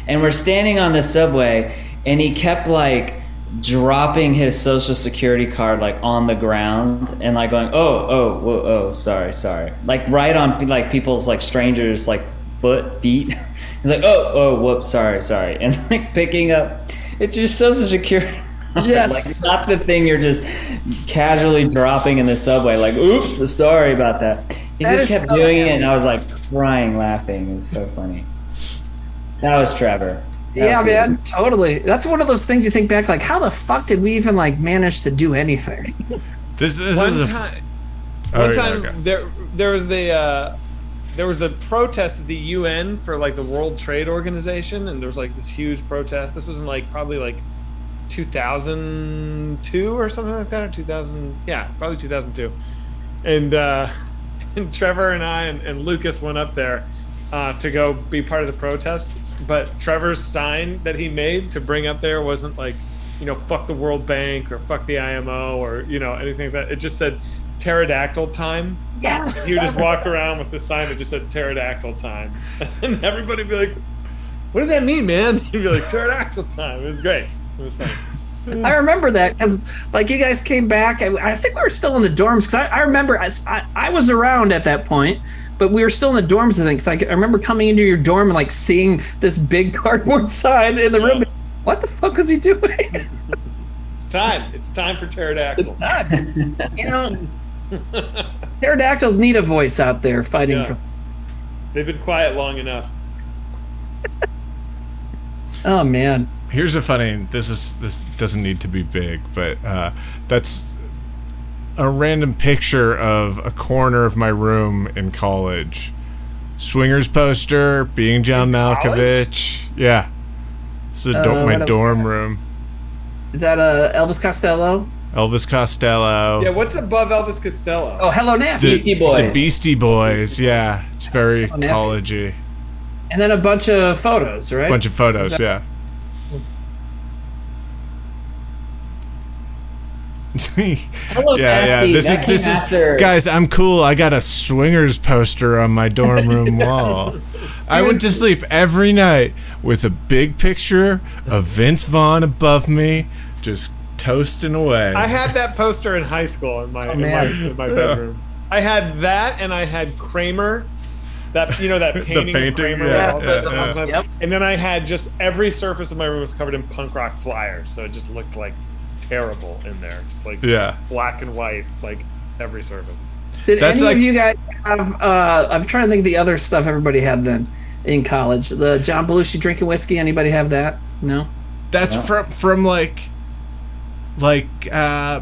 And we're standing on the subway and he kept like dropping his social security card like on the ground and like going, oh, sorry, like right on like people's like strangers like feet. He's like, oh, whoops, sorry, and like picking up, it's your social security. Yes. Like it's not the thing you're just casually dropping in the subway. Like, oops, sorry about that. He That just is kept so doing it, funny. and I was like crying, laughing. It was so funny. That was Trevor. That Yeah, was man, good. totally. That's one of those things you think back, like, how the fuck did we even like manage to do anything? This is One a. time, Oh, one yeah, time okay. there was the protest at the UN for like the World Trade Organization, and there was like this huge protest. This was in like probably like 2002 or something like that, or 2000, yeah, probably 2002. And and Trevor and I and Lucas went up there to go be part of the protest. But Trevor's sign that he made to bring up there wasn't like, you know, fuck the World Bank or fuck the IMO or, you know, anything like that. It just said pterodactyl time. Yes. He would just walk around with the sign that just said pterodactyl time. And everybody would be like, what does that mean, man? He'd be like, pterodactyl time. It was great. It was funny. I remember that because, like, you guys came back. I think we were still in the dorms because I remember I was around at that point, but we were still in the dorms. I think because I remember coming into your dorm and like seeing this big cardboard sign in the room. What the fuck was he doing? It's time for pterodactyl. It's not. You know, pterodactyls need a voice out there fighting Yeah. for. They've been quiet long enough. Oh man. Here's a funny. This doesn't need to be big, but that's a random picture of a corner of my room in college. Swingers poster, being John Malkovich. Yeah, it's my what else? dorm room. Is that Elvis Costello? Elvis Costello. Yeah, what's above Elvis Costello? Oh, Hello Nasty. Beastie Boys. The Beastie Boys. Yeah, it's very Oh, nasty. collegey. And then a bunch of photos, right? Bunch of photos. Yeah. Hello, Yeah. Nasty. This That is came after- guys. I'm cool. I got a swingers poster on my dorm room wall. I went to sleep every night with a big picture of Vince Vaughn above me, just toasting away. I had that poster in high school in my bedroom. I had that, and I had Kramer. That that painting, painting, of Kramer. yeah, all yeah, the- yeah. Yep. And then I had just every surface of my room was covered in punk rock flyers, so it just looked like terrible in there, just like Yeah. black and white, like every surface. Did That's any like- of you guys have? I'm trying to think of the other stuff everybody had then in college. The John Belushi drinking whiskey. Anybody have that? No. That's from like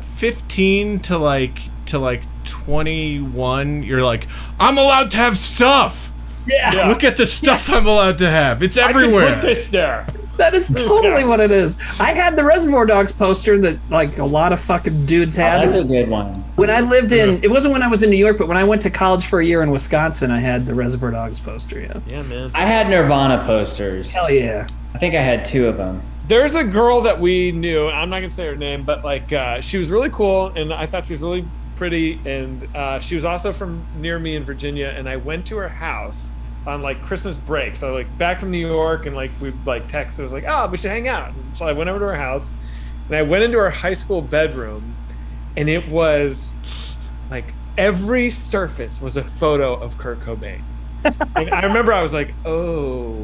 15 to like 21. You're like, I'm allowed to have stuff. Yeah. Look at the stuff I'm allowed to have. It's I can everywhere. put this there. That is totally what it is. I had the Reservoir Dogs poster that like a lot of fucking dudes had. That's a good one. When I lived in, it wasn't when I was in New York, but when I went to college for a year in Wisconsin, I had the Reservoir Dogs poster. Yeah. Yeah, man. I had Nirvana posters. Hell yeah. I think I had 2 of them. There's a girl that we knew. I'm not gonna say her name, but like she was really cool, and I thought she was really pretty, and she was also from near me in Virginia. And I went to her house on like Christmas break, so like back from New York, and like we like texted. It was like, oh, we should hang out. So I went over to her house, and I went into her high school bedroom, and it was like every surface was a photo of Kurt Cobain. And I remember I was like, oh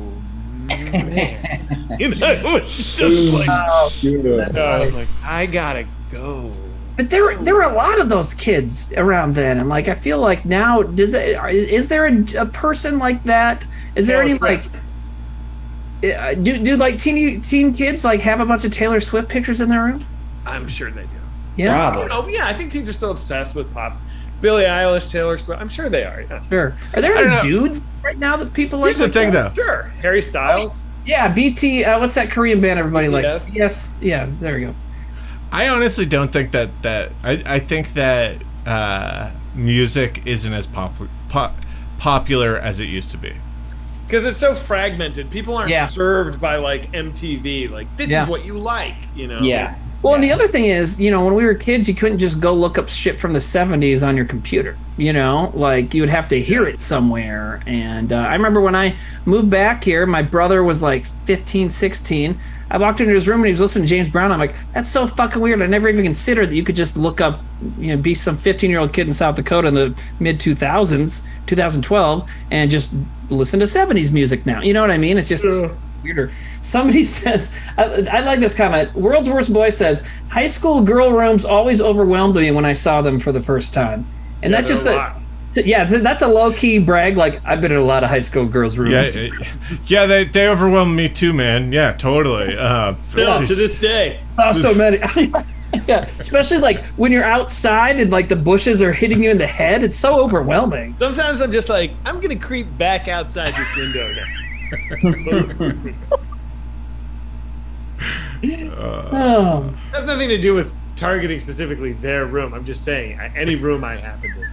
man, you know, it was just like. I was like, I gotta go. But there were a lot of those kids around then, and like I feel like now, is there a person like that? Is there any like do like teen kids like have a bunch of Taylor Swift pictures in their room? I'm sure they do. Yeah, Probably. Oh yeah, I think teens are still obsessed with pop. Billie Eilish, Taylor Swift. I'm sure they are. Yeah. sure. Are there I don't any know. dudes right now that people like? Here's the thing, though. Sure. Harry Styles. Yeah, BT. What's that Korean band everybody like? BTS? Yes. Yeah. There you go. I honestly don't think that I think that music isn't as popular as it used to be. Because it's so fragmented. People aren't Yeah. served by like MTV. Like this Yeah. is what you like, you know. Yeah. Well, and the other thing is, when we were kids, you couldn't just go look up shit from the 70s on your computer. Like you would have to hear it somewhere. And I remember when I moved back here, my brother was like 15, 16. I walked into his room and he was listening to James Brown. I'm like, that's so fucking weird. I never even considered that you could just look up, be some 15-year-old kid in South Dakota in the mid 2000s, 2012, and just listen to 70s music now. You know what I mean? It's just weirder. Somebody says, I like this comment. World's Worst Boy says, high school girl rooms always overwhelmed me when I saw them for the first time. And that's just that's a low-key brag. Like, I've been in a lot of high school girls' rooms. Yeah, they overwhelmed me too, man. Yeah, totally. Still, to this day. Oh, so many. Yeah, especially like when you're outside and like the bushes are hitting you in the head. It's so overwhelming. Sometimes I'm just like, I'm going to creep back outside this window now. Has nothing to do with targeting specifically their room. I'm just saying, any room I happen to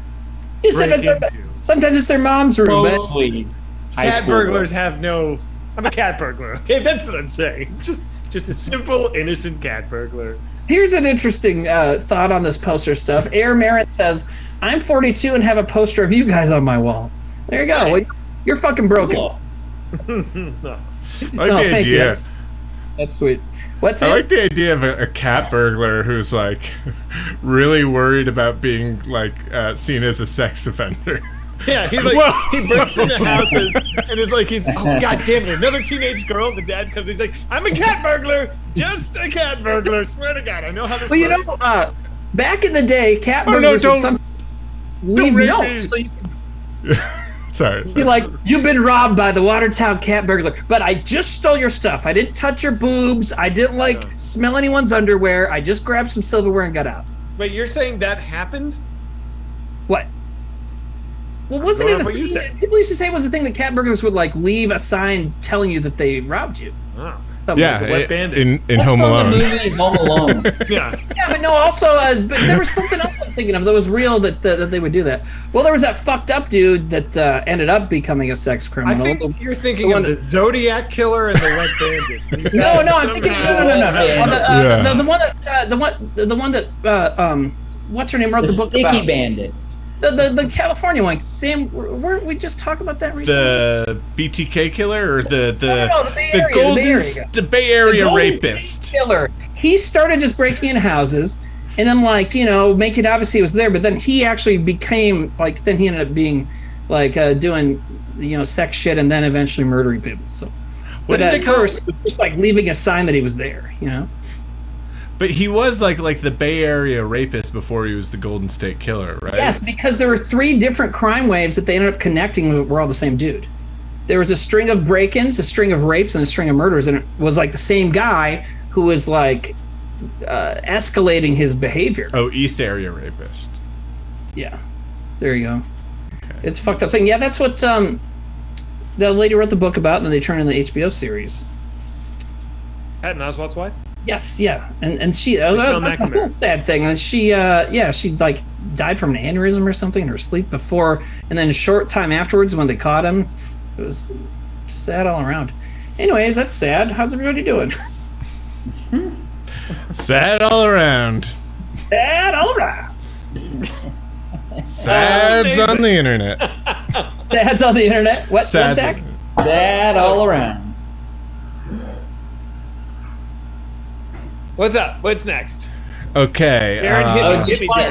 sometimes it's their mom's room. Mostly cat burglars have no. I'm a cat burglar. Okay, that's what I'm saying. Just a simple, innocent cat burglar. Here's an interesting thought on this poster stuff. Air Merritt says, I'm 42 and have a poster of you guys on my wall. There you go. Well, you're fucking broken. No. I like the idea. That's sweet. I like the idea of a cat burglar who's like really worried about being like seen as a sex offender. Yeah, he's like he breaks into houses and is like oh god damn it, another teenage girl. The dad comes, he's like, I'm a cat burglar, just a cat burglar. Swear to God, I know how this works. You know, back in the day, cat burglars would leave notes. So you Sorry. Be like, you've been robbed by the Watertown cat burglar, but I just stole your stuff. I didn't touch your boobs. I didn't smell anyone's underwear. I just grabbed some silverware and got out. Wait, you're saying that happened? What? Well, wasn't it a thing? People used to say it was a thing that cat burglars would leave a sign telling you that they robbed you. Oh. Yeah, like in Home Alone. Home Alone. Yeah, but no. Also, but there was something else I'm thinking of that was real that they would do that. Well, there was that fucked up dude that ended up becoming a sex criminal. I think you're thinking of the Zodiac Killer and the Wet Bandit. No, I'm thinking no. The one that what's her name wrote the book Sticky about? Bandit. The California one. Sam, we just talked about that recently. The BTK killer or the Bay Area rapist killer. He started just breaking in houses, and then make it obvious he was there. But then he actually became then he ended up being doing sex shit, and then eventually murdering people. So, what did they call it? It was just leaving a sign that he was there. But he was like the Bay Area rapist before he was the Golden State Killer, right? Yes, because there were 3 different crime waves that they ended up connecting were all the same dude. There was a string of break-ins, a string of rapes, and a string of murders, and it was the same guy who was escalating his behavior. Oh, East Area rapist. Yeah, there you go. Okay. It's a fucked up thing. Yeah, that's what the lady wrote the book about, and then they turned in the HBO series. Patton Oswalt's wife? Yes, yeah, and she that's a whole sad thing. And she died from an aneurysm or something in her sleep before, and then a short time afterwards when they caught him, it was sad all around. Anyways, that's sad. How's everybody doing? Sad all around. Sad all around. Sad's on the internet. Sad's on the internet. What, Zach? Sad all around. What's up? What's next? Okay.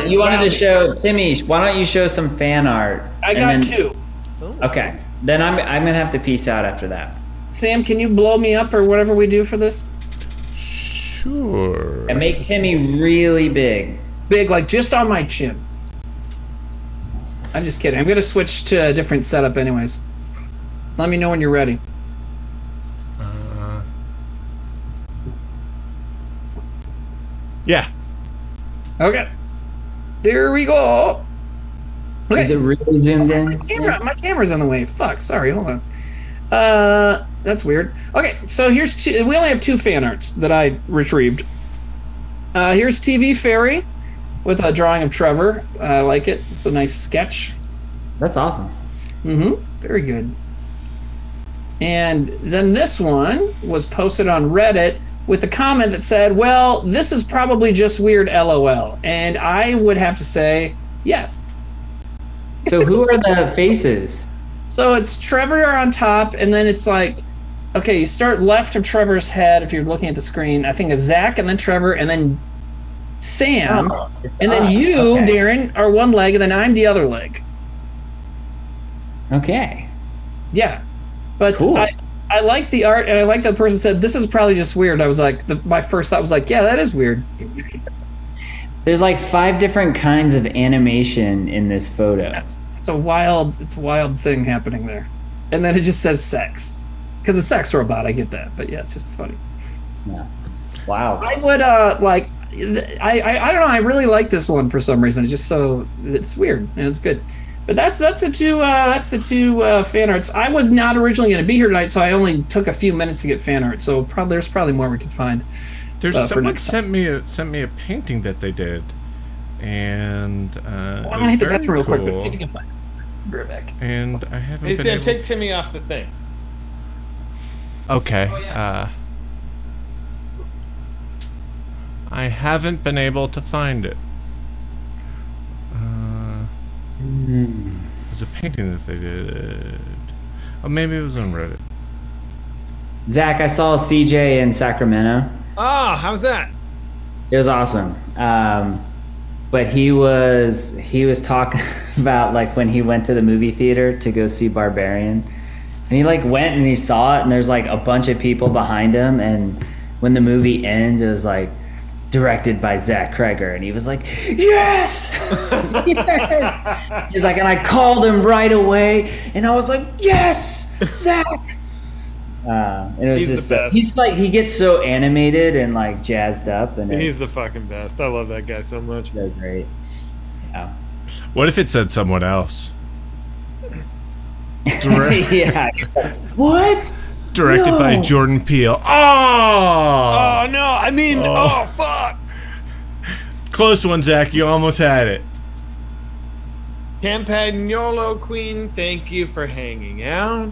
You wanted to show Timmy. Why don't you show some fan art? I got 2. Okay. Then I'm gonna have to peace out after that. Sam, can you blow me up or whatever we do for this? Sure. And make Timmy really big. Big, just on my chin. I'm just kidding. I'm gonna switch to a different setup anyways. Let me know when you're ready. Yeah. Okay. There we go. Okay. Is it really zoomed in? My camera's on the way. Fuck. Sorry. Hold on. That's weird. Okay. So here's 2. We only have 2 fan arts that I retrieved. Here's TV Fairy with a drawing of Trevor. I like it. It's a nice sketch. That's awesome. Very good. And then this one was posted on Reddit with a comment that said, well, this is probably just weird, LOL. And I would have to say, yes. So who are the faces? So it's Trevor on top, and then it's Okay, you start left of Trevor's head if you're looking at the screen. I think it's Zach and then Trevor and then Sam. And then you, okay. Darren, are one leg and then I'm the other leg. Okay. Yeah. But cool. I like the art and I like that the person said, this is probably just weird. I was like, my first thought was like, yeah, that is weird. There's like 5 different kinds of animation in this photo. It's a wild thing happening there. And then it just says sex. Because a sex robot, I get that. But yeah, it's just funny. Yeah. Wow. I would I don't know, I really like this one for some reason. It's weird and it's good. But that's the two fan arts. I was not originally going to be here tonight, so I only took a few minutes to get fan art. So there's probably more we could find. There's someone sent me a painting that they did, and I'm gonna hit the bathroom real quick, but see if you can find it. Be right back. And I haven't. Hey Sam, take Timmy off the thing. Okay. Oh, yeah. I haven't been able to find it. There's a painting that they did. Oh, maybe it was on Reddit. Zach, I saw CJ in Sacramento. Oh, how's that? It was awesome. But he was talking about like when he went to the movie theater to go see Barbarian, and he like went and he saw it, and there's like a bunch of people behind him, and when the movie ends, it was like directed by Zach Kreger, and he was like, yes, yes. He's like, and I called him right away, and I was like, yes, Zach. And it was he's the best. He gets so animated and like jazzed up, and he's the fucking best. I love that guy so much. They're great. Yeah. What if it said someone else? Yeah. What? Directed by Jordan Peele. Oh no! I mean, oh fuck! Close one, Zach. You almost had it. Campagnolo Queen, thank you for hanging out.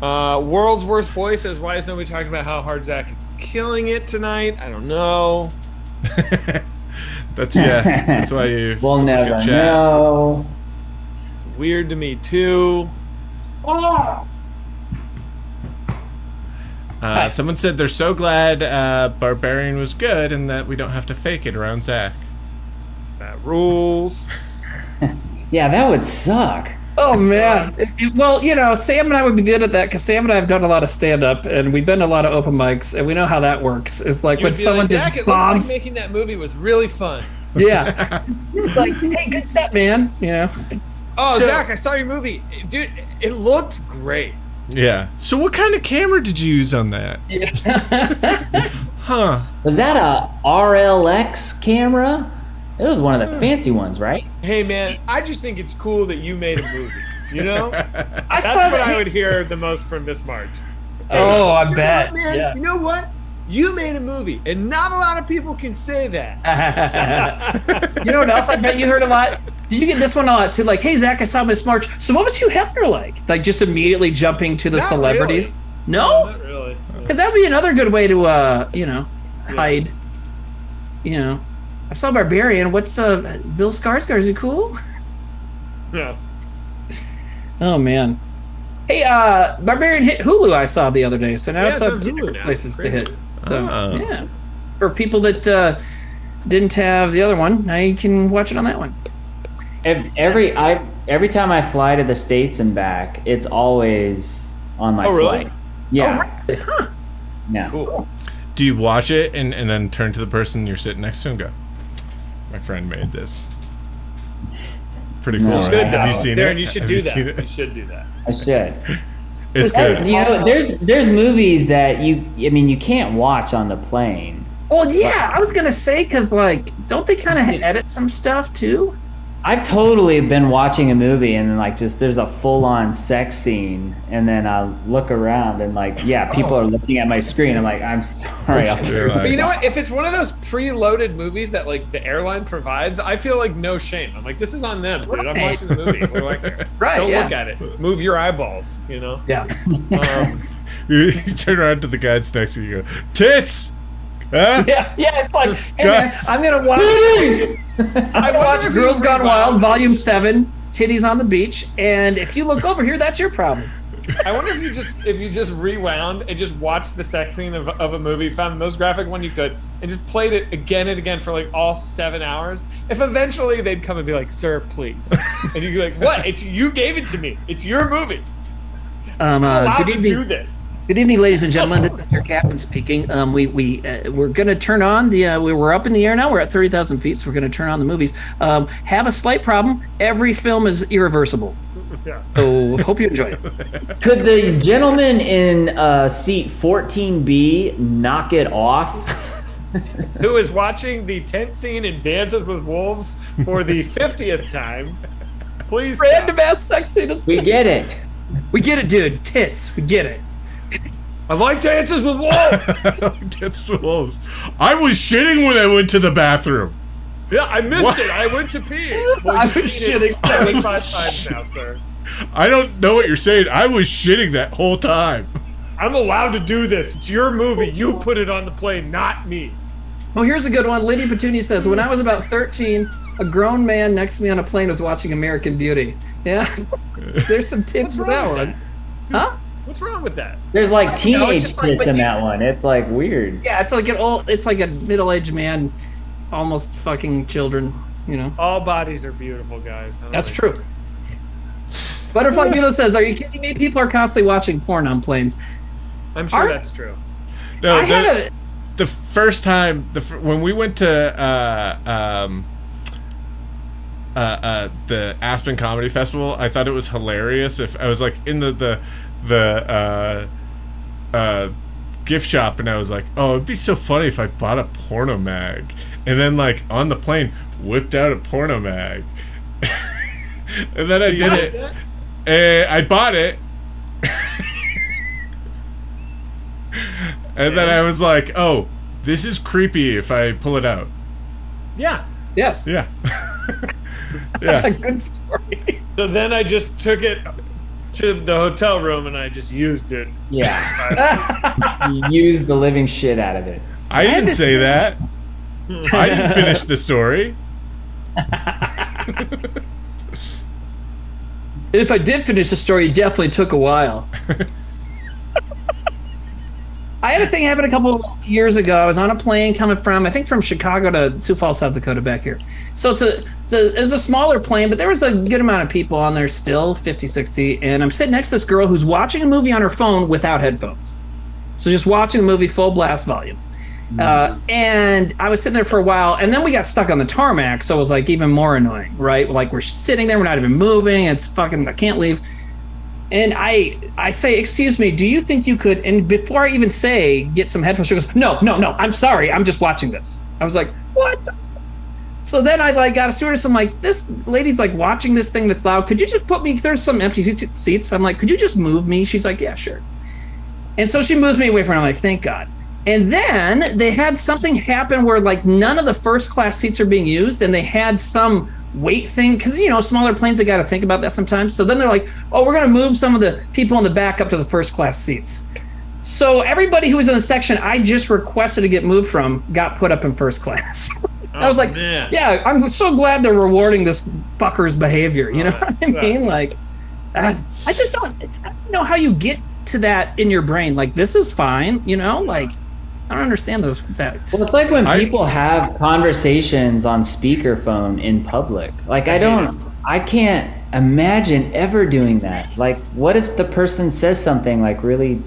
World's Worst Boy says, why is nobody talking about how hard Zach is killing it tonight? I don't know. That's why you. We'll never know. It's weird to me too. Someone said they're so glad Barbarian was good and that we don't have to fake it around Zach. That rules. Yeah, that would suck. Oh man! Well, you know, Sam and I would be good at that because Sam and I have done a lot of stand-up and we've been to a lot of open mics and we know how that works. It's like when someone just Zach, it bombs. looks like making that movie was really fun. Yeah, like, hey, good set, man. You know. Oh, so, Zach, I saw your movie, dude. It looked great. Yeah. So, what kind of camera did you use on that? Yeah. Huh? Was that a RLX camera? It was one of the fancy ones, right? Hey, man, I just think it's cool that you made a movie. You know, that's what I would hear the most from Miss March. Oh, I bet. What, man? Yeah. You know what? You made a movie, and not a lot of people can say that. You know what else I bet you heard a lot? Did you get this one a lot too? Like, hey, Zach, I saw Miss March. So what was Hugh Hefner like? Like, just immediately jumping to the Not celebrities? Really. No? Not really. Because that would be another good way to, you know, hide. You know, I saw Barbarian. What's Bill Skarsgård? Is he cool? Yeah. Oh man. Hey, Barbarian hit Hulu. I saw the other day, so now it's up to different places to hit. So yeah, for people that didn't have the other one, now you can watch it on that one. Every time I fly to the States and back, it's always on my flight. Yeah. Oh, really? Huh. Yeah. Cool. Do you watch it and then turn to the person you're sitting next to and go, my friend made this? Pretty cool, No, right? Have you seen Darren, it? you should Have do you that. seen it? You should do that. I should. It's good. You know, there's movies that you can't watch on the plane. Well, yeah, I was gonna say because like, don't they kind of edit some stuff too? I've totally been watching a movie and like just there's a full-on sex scene and then I look around and like people are looking at my screen. I'm like, I'm sorry. But you know what? If it's one of those preloaded movies that like the airline provides, I feel like no shame. I'm like, this is on them, dude. I'm watching the movie. What do I care? Right? Don't look at it. Move your eyeballs. You know. Yeah. You turn around to the guy that's next to you and go, tits! Huh? Yeah, it's like, hey man, I'm gonna watch Girls Gone Wild, Volume 7, Titties on the Beach, and if you look over here, that's your problem. I wonder if you just rewound and just watched the sex scene of a movie, found the most graphic one you could, and just played it again and again for like all 7 hours. If eventually they'd come and be like, "Sir, please," and you'd be like, "What? You gave it to me. It's your movie. I'm allowed to do this." Good evening, ladies and gentlemen. This is your captain speaking. We're going to turn on the. We're up in the air now. We're at 30,000 feet, so we're going to turn on the movies. Have a slight problem. Every film is irreversible. Yeah. So hope you enjoy it. Could the gentleman in seat 14B knock it off? Who is watching the tent scene in Dances with Wolves for the 50th time? Please. Random ass sex scene. We get it. We get it, dude. Tits. We get it. I like Dances with Wolves. Dances with Wolves. I was shitting when I went to the bathroom. Yeah, I missed it. I went to pee. Well, I was shitting 75 times now, sir. I don't know what you're saying. I was shitting that whole time. I'm allowed to do this. It's your movie. You put it on the plane, not me. Well, here's a good one. Lydia Petunia says, when I was about 13, a grown man next to me on a plane was watching American Beauty. Yeah. There's some tips for that one. Huh? What's wrong with that? There's like teenage just kids like- in that one. It's like weird. Yeah, it's like a middle-aged man, almost fucking children, you know. All bodies are beautiful, guys. That's true. Butterfly Mila says, are you kidding me? People are constantly watching porn on planes. I'm sure that's true. No, the first time, when we went to the Aspen Comedy Festival, I thought it was hilarious if I was like in the gift shop and I was like, oh, it'd be so funny if I bought a porno mag, and then like on the plane whipped out a porno mag, and then I did it, and I bought it. And then I was like, oh, this is creepy if I pull it out. Yeah. Yes. Yeah. That's a good story. So then I just took it to the hotel room and I just used it. Yeah. You used the living shit out of it. I didn't say that. I didn't finish the story. If I did finish the story, it definitely took a while. I had a thing happen a couple of years ago. I was on a plane coming from Chicago to Sioux Falls, South Dakota, back here. So it was a smaller plane, but there was a good amount of people on there still, 50, 60. And I'm sitting next to this girl who's watching a movie on her phone without headphones. So just watching the movie full blast volume. And I was sitting there for a while, and then we got stuck on the tarmac, so it was like even more annoying, right? Like we're sitting there, we're not even moving. It's fucking, I can't leave. And I say, excuse me, do you think you could, and before I even say, get some headphones, she goes, no, I'm sorry, I'm just watching this. I was like, what the? So then I like got a stewardess, I'm like, this lady's like watching this thing that's loud. Could you just put me, there's some empty seats. I'm like, could you just move me? She's like, yeah, sure. And so she moves me away from her, I'm like, thank God. And then they had something happen where like none of the first class seats are being used, and they had some weight thing, because you know, smaller planes, they got to think about that sometimes. So then they're like, oh, we're going to move some of the people in the back up to the first class seats. So everybody who was in the section I just requested to get moved from got put up in first class. I was like, man. yeah, I'm so glad they're rewarding this fucker's behavior. You know what I mean? Like, I just don't know how you get to that in your brain. Like, this is fine, you know? Like, I don't understand those facts. Well, it's like when people have conversations on speakerphone in public. Like, I can't imagine ever doing that. Like, what if the person says something like really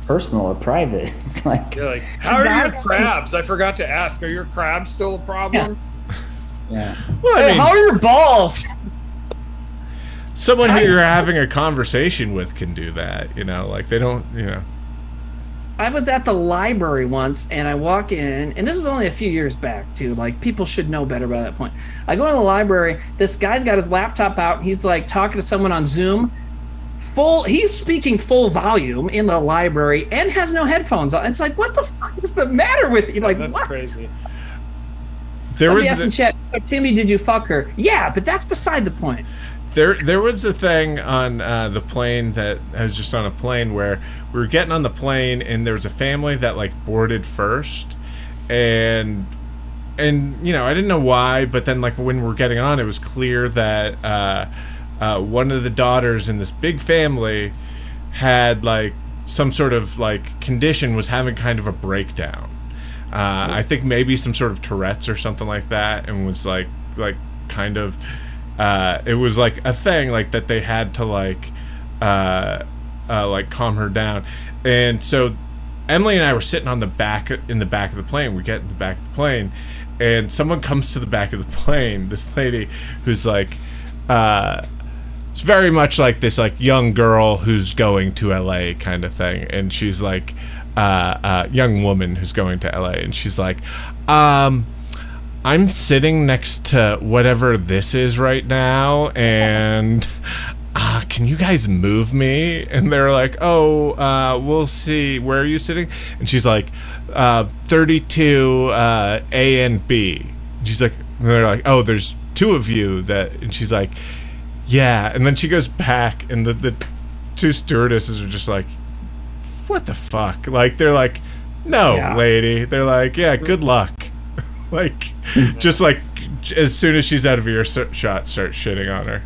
personal or private? It's like, you're like, how are your crabs? I forgot to ask. Are your crabs still a problem? yeah. Well, I mean, how are your balls? someone who you're having a conversation with can do that, you know, like they don't, you know. I was at the library once, and I walk in, and this is only a few years back, too. Like, people should know better by that point. I go in the library, this guy's got his laptop out, he's, like, talking to someone on Zoom. He's speaking full volume in the library and has no headphones on. It's like, what the fuck is the matter with you? Like, That's what? crazy. Somebody asked in chat, so Timmy, did you fuck her? Yeah, but that's beside the point. There was a thing on the plane that I was just on a plane where we were getting on the plane and there was a family that like boarded first, and you know, I didn't know why, but then like when we were getting on, it was clear that one of the daughters in this big family had like some sort of like condition, was having kind of a breakdown. I think maybe some sort of Tourette's or something like that, and was like kind of it was like a thing like that they had to like calm her down. And so Emily and I were sitting in the back of the plane. We get in the back of the plane, and someone comes to the back of the plane. This lady who's like, it's very much like this like young girl who's going to LA kind of thing, and she's like, young woman who's going to LA, and she's like, I'm sitting next to whatever this is right now, and can you guys move me? And they're like, oh, we'll see. Where are you sitting? And she's like, 32 A and B. And she's like, and they're like, oh, there's two of you that. And she's like, yeah. And then she goes back, and the two stewardesses are just like, what the fuck? Like, they're like, no, lady. They're like, yeah, good luck. Like, just like as soon as she's out of earshot, start shitting on her.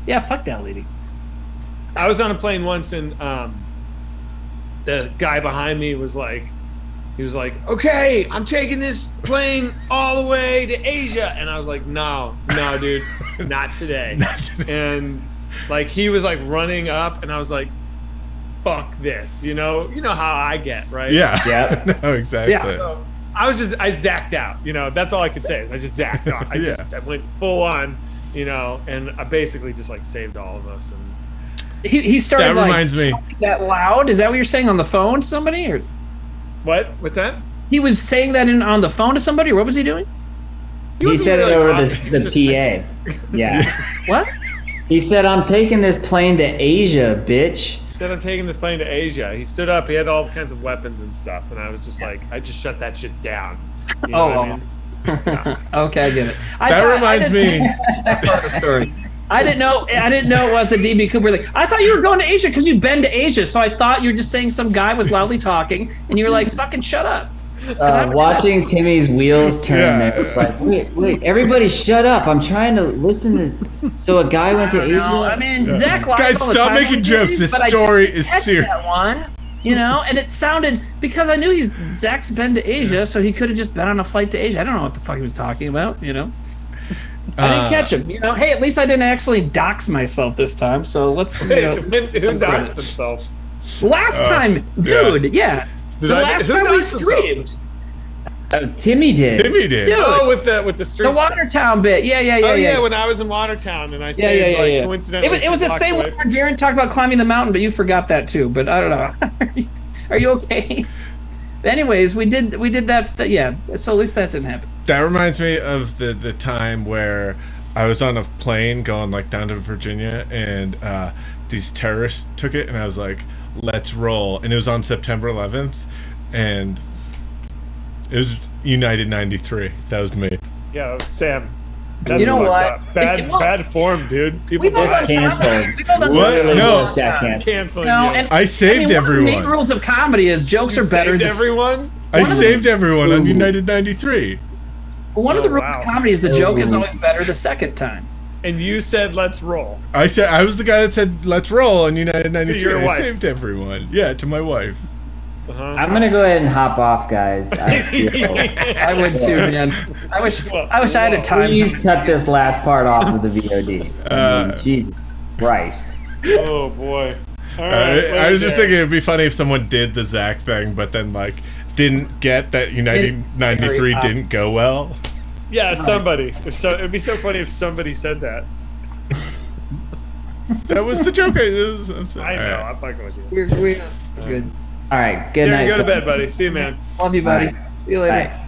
Yeah, fuck that lady. I was on a plane once, and the guy behind me was like, okay, I'm taking this plane all the way to Asia. And I was like, no, dude, not today. Not today. And like, he was like running up, and I was like, fuck this, you know how I get, right? Yeah. No, exactly. Yeah. So I zacked out, that's all I could say. I just zacked out. I went full on, and I basically just like saved all of us. And he started that reminds me that loud. Is that what you're saying on the phone to somebody, or what? What's that? He was saying that on the phone to somebody, or what was he doing? He said it over the PA. Yeah. What? He said, I'm taking this plane to Asia, bitch. He said, I'm taking this plane to Asia. He stood up. He had all kinds of weapons and stuff. And I was just like, I just shut that shit down. You know what I mean? Yeah. Okay, I get it. That reminds me. That part of the story. I didn't know it was a DB Cooper thing. I thought you were going to Asia because you've been to Asia. So I thought you were just saying some guy was loudly talking, and you were like, fucking shut up. Watching Timmy's wheels turn, there, like, wait, everybody shut up! I'm trying to listen to. So a guy went to Asia. I mean, Zach. Guys, stop making jokes. This story is serious. That one, and it sounded, because I knew Zach's been to Asia, so he could have just been on a flight to Asia. I don't know what the fuck he was talking about. I didn't catch him. Hey, at least I didn't actually dox myself this time. So let's. Who doxed themselves? Last time, dude. Yeah. The last time we streamed. Timmy did. Dude, with the street. The Watertown bit. Yeah. When I was in Watertown, and I stayed coincidentally. It was the same one where Darren talked about climbing the mountain, but you forgot that too. But I don't know. Are you okay? Anyways, we did that. Yeah. So at least that didn't happen. That reminds me of the time where I was on a plane going like down to Virginia, and these terrorists took it, and I was like, let's roll. And it was on September 11th, and it was United 93. That was me. Yeah, Sam. That's you know what? Bad form, dude. People just canceled. What? No. Canceling. No, you. and I saved everyone. One of the main rules of comedy is jokes are better. Everyone. I saved everyone on United 93. One of the rules of comedy is the joke is always better the second time. And you said, let's roll. I was the guy that said, let's roll on United 93. To your wife. I saved everyone. Yeah, to my wife. I'm going to go ahead and hop off, guys. I would too, man. I wish I had a time. Please cut this last part off of the VOD. I mean, Jesus Christ. Oh, boy. All right, I was just thinking it'd be funny if someone did the Zach thing, but then, like, didn't get that United 93 didn't go well. Yeah, somebody. It'd be so funny if somebody said that. That was the joke. I know. I'm fucking with you. It's good. All right. Good night. Go to bed, buddy. See you, man. Love you, buddy. Right. See you later. Bye.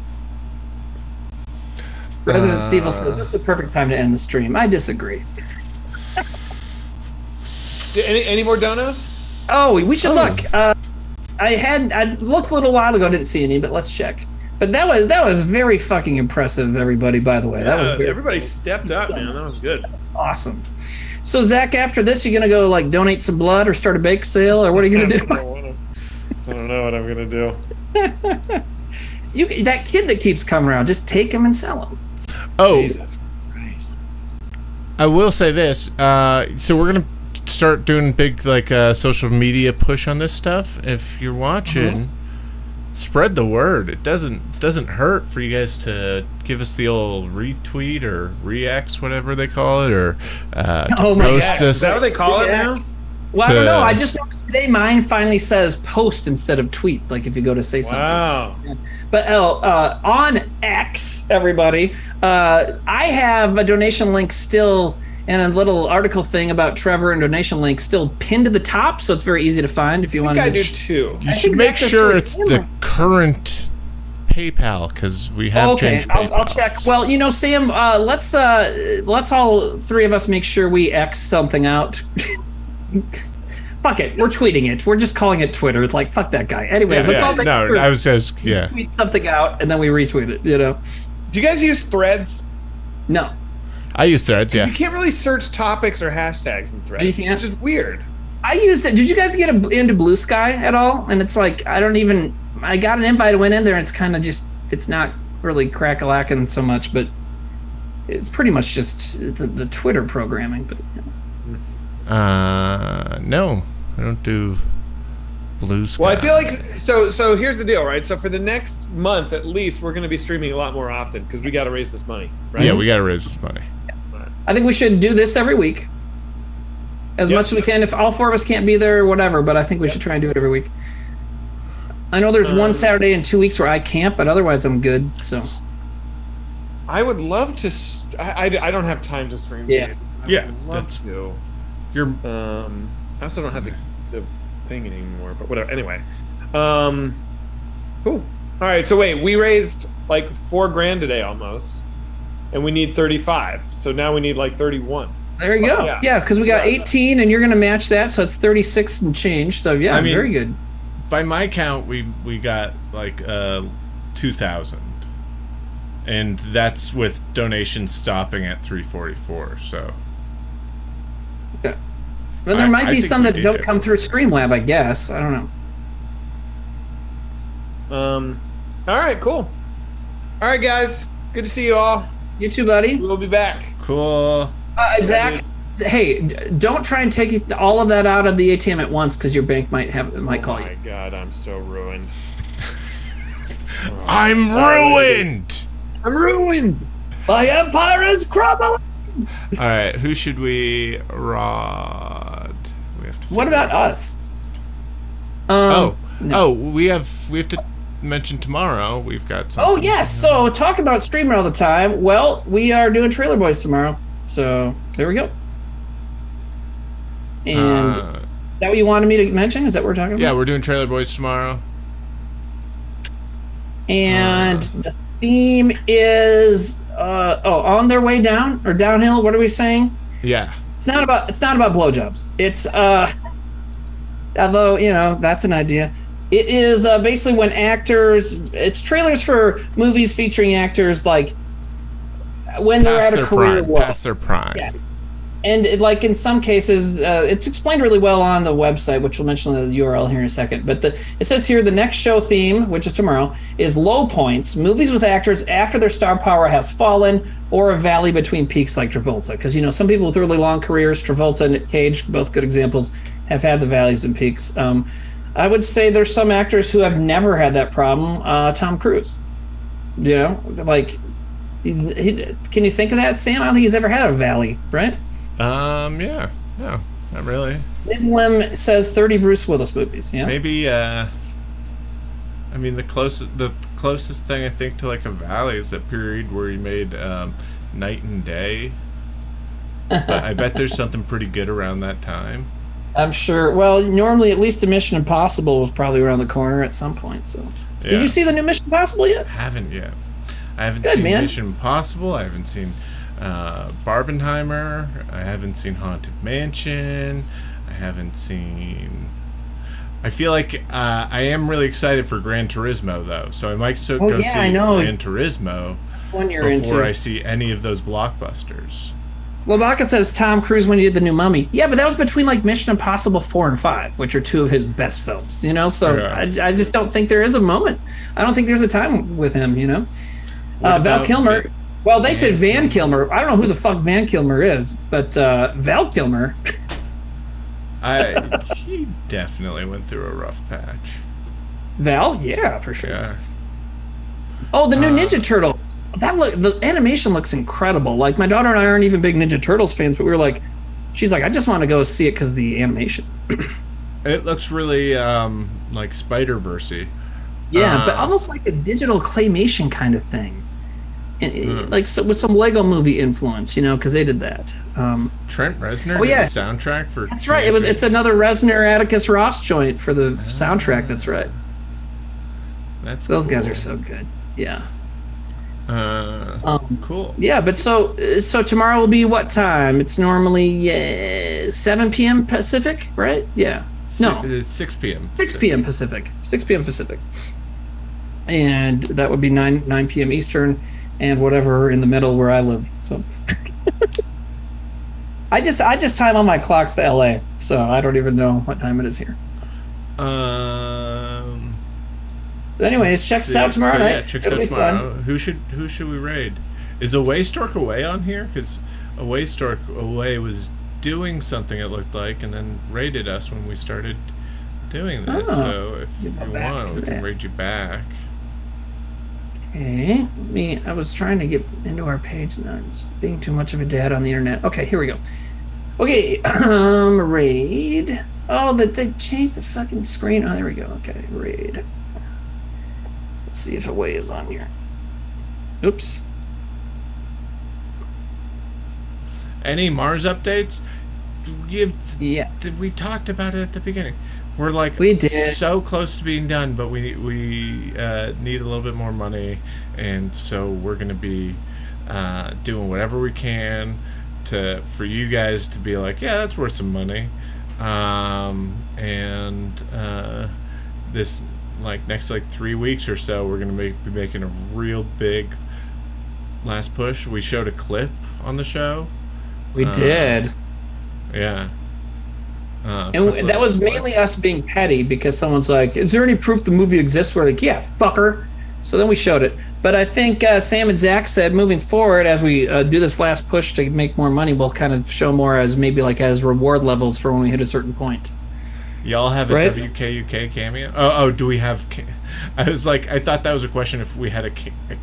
President Steve says this is the perfect time to end the stream. I disagree. Any more donos? Oh, we should look. I looked a little while ago, didn't see any, but let's check. But that was very fucking impressive, everybody. By the way, that was everybody stepped up, man. That was good. Awesome. So Zach, after this, you're gonna go like donate some blood or start a bake sale, or what are you gonna do? I don't know what I'm gonna do. That kid that keeps coming around, just take him and sell him. Oh, Jesus Christ. I will say this. So we're gonna start doing big like social media push on this stuff. If you're watching, spread the word. It doesn't hurt for you guys to give us the old retweet or re-X, whatever they call it, or to post us. Is that what they call it now? Well, I don't know. I just noticed today mine finally says post instead of tweet, like if you go to say something. Wow. But on X, everybody, I have a donation link still and a little article thing about Trevor and donation link still pinned to the top, so it's very easy to find if you want to. I do too. You should make sure it's the current PayPal, because we have changed PayPal. I'll check. Well, you know, Sam, let's all three of us make sure we X something out. Fuck it, we're tweeting it. We're just calling it Twitter. It's like, fuck that guy. Anyways, let's all make sure I was tweet something out and then we retweet it. You know. Do you guys use Threads? No. I use Threads. Yeah. You can't really search topics or hashtags in Threads. You can't? Which is weird. I used it. Did you guys get into Blue Sky at all? And it's like I got an invite. I went in there, and it's kind of just. It's not really crack-a-lacking so much, but it's pretty much just the Twitter programming. But. No, I don't do Blue Sky. Well, I feel like so here's the deal, right? So for the next month at least, we're going to be streaming a lot more often because we got to raise this money, right? Yeah, we got to raise this money. I think we should do this every week, as much as we can. If all four of us can't be there, whatever. But I think we should try and do it every week. I know there's one Saturday in 2 weeks where I can't, but otherwise I'm good. So I would love to. I don't have time to stream. Yeah. That's to. I also don't have the thing anymore, but whatever. Anyway, cool. All right, so wait, we raised like $4,000 today almost, and we need 35. So now we need like 31. There you go. Yeah, because we got 18, and you're going to match that, so it's 36 and change. So yeah, very good. By my count, we got like 2,000, and that's with donations stopping at 344. So. Okay. Well, there might be some that don't come through Streamlab, I guess. I don't know. All right, cool. All right, guys. Good to see you all. You too, buddy. We'll be back. Cool. Zach, hey, don't try and take all of that out of the ATM at once, because your bank might call you. Oh my God, I'm so ruined. I'm ruined. I'm ruined. My empire is crumbling. All right, who should we rod? We have to. What about us? We have to mention tomorrow. We've got something. Oh yes, so talk about streamer all the time. Well, we are doing Trailer Boys tomorrow, so there we go. And is that what you wanted me to mention? Is that what we're talking about? Yeah, we're doing Trailer Boys tomorrow. And the theme is on their way down or downhill. What are we saying? Yeah. It's not about blowjobs. It's although that's an idea. It is basically when actors. It's trailers for movies featuring actors like when they're at a career low, past their prime. Yes. And in some cases, it's explained really well on the website, which we'll mention the URL here in a second. But it says here the next show theme, which is tomorrow, is low points, movies with actors after their star power has fallen, or a valley between peaks like Travolta. Because some people with really long careers, Travolta and Cage, both good examples, have had the valleys and peaks. I would say there's some actors who have never had that problem. Tom Cruise, can you think of that, Sam? I don't think he's ever had a valley, right? Yeah. No, not really. Midlam says 30 Bruce Willis movies. Yeah. Maybe. The closest thing I think to like a valley is that period where he made Night and Day. But I bet there's something pretty good around that time. I'm sure. Well, normally at least the Mission Impossible was probably around the corner at some point. So, yeah. Did you see the new Mission Impossible yet? I haven't yet. I haven't seen Mission Impossible. I haven't seen Barbenheimer. I haven't seen Haunted Mansion. I haven't seen. I feel like I am really excited for Gran Turismo though, so I might go see Gran Turismo before I see any of those blockbusters. Labaka says Tom Cruise when he did the new Mummy. Yeah, but that was between Mission Impossible 4 and 5, which are two of his best films. So yeah. I just don't think there is a moment. I don't think there's a time with him. Val Kilmer. Well, they said Van Kilmer. I don't know who the fuck Van Kilmer is, but Val Kilmer. He definitely went through a rough patch. Val, yeah, for sure. Yeah. Oh, the new Ninja Turtles. The animation looks incredible. Like, my daughter and I aren't even big Ninja Turtles fans, but we were like, she's like, I just want to go see it because of the animation. It looks really like Spider-Verse-y. Yeah, but almost like a digital claymation kind of thing. Like so, with some Lego movie influence, because they did that. Trent Reznor did the soundtrack for. That's right. It's another Reznor Atticus Ross joint for the soundtrack. That's right. Those cool. guys are so good. Yeah. Cool. Yeah, but so tomorrow will be what time? It's normally 7 p.m. Pacific, right? Yeah. No, it's 6 p.m. 6 p.m. Pacific. 6 p.m. Pacific. And that would be 9 p.m. Eastern, and whatever in the middle where I live. So I just time on my clocks to LA, so I don't even know what time it is here. Anyways, check us out tomorrow night. Yeah, check us out tomorrow. Who should we raid? Is Away Stork Away on here? Because Away Stork Away was doing something, it looked like, and then raided us when we started doing this. So if you want, we can raid you back. Okay, I was trying to get into our page, and I was being too much of a dad on the internet. Okay, here we go. Okay, raid. Oh, they changed the fucking screen. Oh, there we go. Okay, raid. Let's see if Away is on here. Oops. Any Mars updates? Yes. We talked about it at the beginning. We're like so close to being done, but we need a little bit more money, and so we're gonna be doing whatever we can for you guys to be like, yeah, that's worth some money, and this next 3 weeks or so, we're gonna be making a real big last push. We showed a clip on the show. We did. Yeah. And that was mainly us being petty because someone's like, is there any proof the movie exists? We're like, yeah, fucker. So then we showed it. But I think Sam and Zach said moving forward, as we do this last push to make more money, we'll kind of show more as maybe as reward levels for when we hit a certain point. Y'all have a WKUK cameo? Oh, do we have... I was like, I thought that was a question if we had a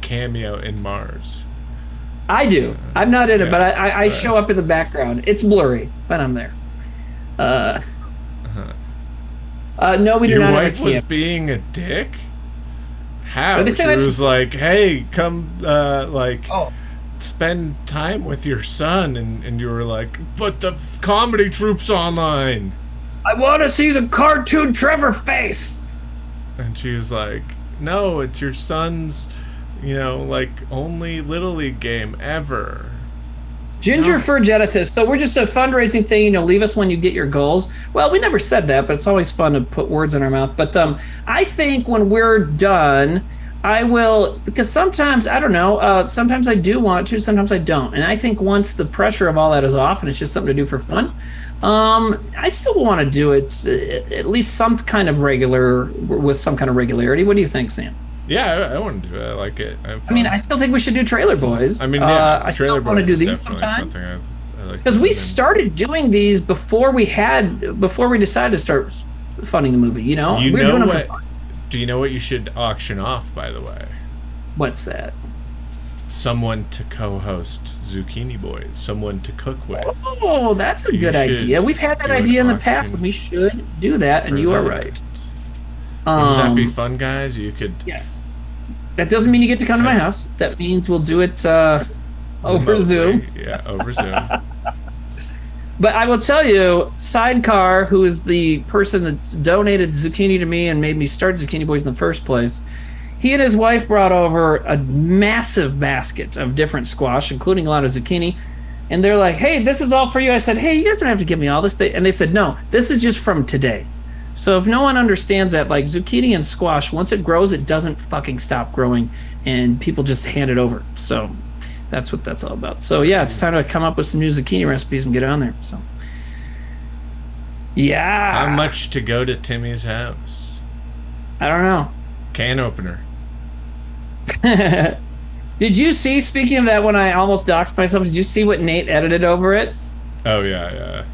cameo in Mars. I do. I'm not in it, but I show up in the background. It's blurry, but I'm there. No, we do not have a cameo. Your wife was being a dick? How? She was like, hey, come, spend time with your son, and you were like, but the comedy troupe's online. I want to see the cartoon Trevor face. And she was like, no, it's your son's, only Little League game ever. Ginger Furgetta says, so we're just a fundraising thing, leave us when you get your goals. Well, we never said that, but it's always fun to put words in our mouth. But I think when we're done, I will, because sometimes, I don't know, sometimes I do want to, sometimes I don't. And I think once the pressure of all that is off and it's just something to do for fun, I still want to do it at least with some kind of regularity. What do you think, Sam? Yeah, I want to do it. I like it. I still think we should do Trailer Boys. I still want to do these sometimes. Because we started doing these before we decided to start funding the movie. We were doing it for fun. Do you know what you should auction off, by the way? What's that? Someone to co-host Zucchini Boys. Someone to cook with. Oh, that's a good idea. We've had that idea in the past, and we should do that. And you are right. Wouldn't that be fun, guys? You could. Yes. That doesn't mean you get to come to my house. That means we'll do it over Zoom. Yeah, over Zoom. But I will tell you, Sidecar, who is the person that donated zucchini to me and made me start Zucchini Boys in the first place, he and his wife brought over a massive basket of different squash, including a lot of zucchini. And they're like, hey, this is all for you. I said, hey, you guys don't have to give me all this. And they said, no, this is just from today. So if no one understands that, zucchini and squash, once it grows, it doesn't fucking stop growing, and people just hand it over. So that's what that's all about. So yeah, it's time to come up with some new zucchini recipes and get on there. So yeah. How much to go to Timmy's house? I don't know. Can opener. Did you see, speaking of that, when I almost doxed myself, did you see what Nate edited over it? Oh, yeah.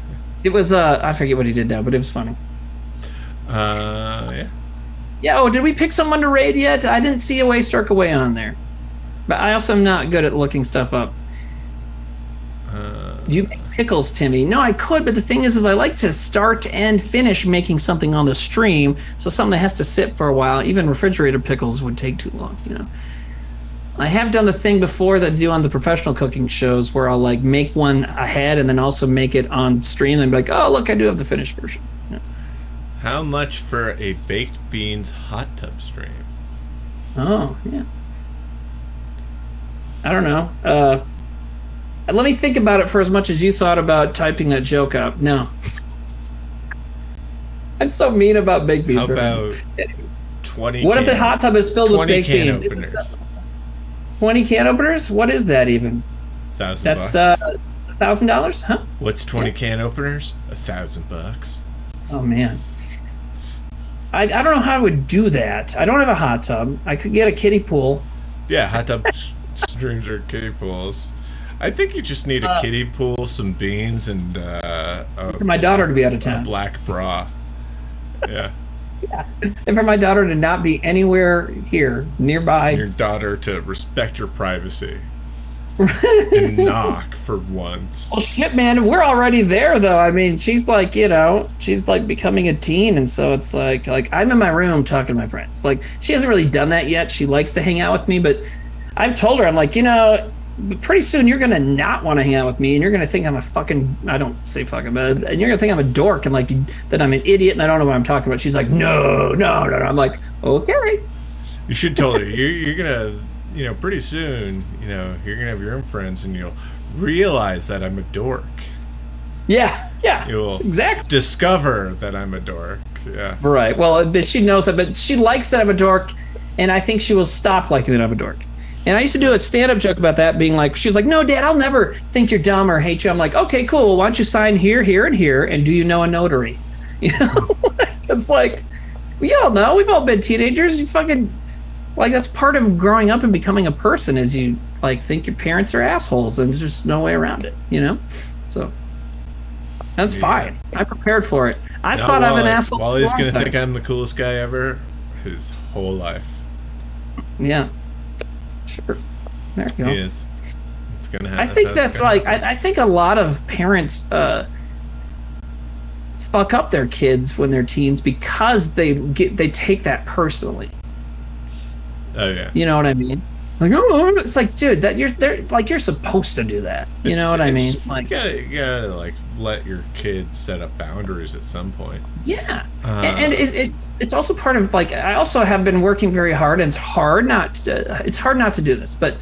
It was I forget what he did now, but it was funny. Yeah. Yeah. Oh, did we pick someone to raid yet? I didn't see Away Struck Away on there, but I also am not good at looking stuff up. Do you make pickles, Timmy? No, I could, but the thing is I like to start and finish making something on the stream, so something that has to sit for a while. Even refrigerated pickles would take too long, you know. I have done the thing before that I do on the professional cooking shows where I'll like make one ahead and then also make it on stream and be like, oh, look, I do have the finished version. Yeah. How much for a baked beans hot tub stream? Oh, yeah. I don't know. Let me think about it for as much as you thought about typing that joke up. No. I'm so mean about baked beans. How about 20 What if the hot tub is filled with baked beans? 20 can openers. 20 can openers? What is that even? $1,000. That's $1,000? Huh? What's 20 can openers? $1,000. Oh, man. I don't know how I would do that. I don't have a hot tub. I could get a kiddie pool. Yeah, hot tub streams are kiddie pools. I think you just need a kiddie pool, some beans, and for my daughter to be out of town. A black bra. Yeah. Yeah. And for my daughter to not be anywhere here, nearby. Your daughter to respect your privacy. And knock for once. Well, shit, man. We're already there, though. I mean, she's like, you know, she's like becoming a teen. And so it's like I'm in my room talking to my friends. Like, she hasn't really done that yet. She likes to hang out with me. But I've told her, I'm like, you know, pretty soon you're going to not want to hang out with me. And you're going to think I'm a fucking, I don't say fucking, but and you're going to think I'm a dork and like that I'm an idiot and I don't know what I'm talking about. She's like, no. I'm like, okay. You should tell her you're going to, you know, pretty soon, you know, you're going to have your own friends and you'll realize that I'm a dork. Yeah. You'll exactly discover that I'm a dork. Yeah. Right. Well, but she knows that, but she likes that I'm a dork, and I think she will stop liking that I'm a dork. And I used to do a stand-up joke about that, being like, she's like, no, Dad, I'll never think you're dumb or hate you. I'm like, okay, cool. Well, why don't you sign here, here, and here, and do you know a notary? You know? It's like, we all know. We've all been teenagers. You fucking, like, that's part of growing up and becoming a person is you, like, think your parents are assholes, and there's just no way around it, you know? So, that's fine. I prepared for it. I thought I'm an asshole. Wally's going to think I'm the coolest guy ever his whole life. Yeah. Sure. There you go. He is. It's gonna happen. I think that's like I think a lot of parents fuck up their kids when they're teens because they take that personally. Oh yeah. You know what I mean? Like, oh, it's like, dude, that you're supposed to do that. You know what I mean? Like, you gotta like let your kids set up boundaries at some point. Yeah, and it's also part of like I also have been working very hard, and it's hard not to do this, but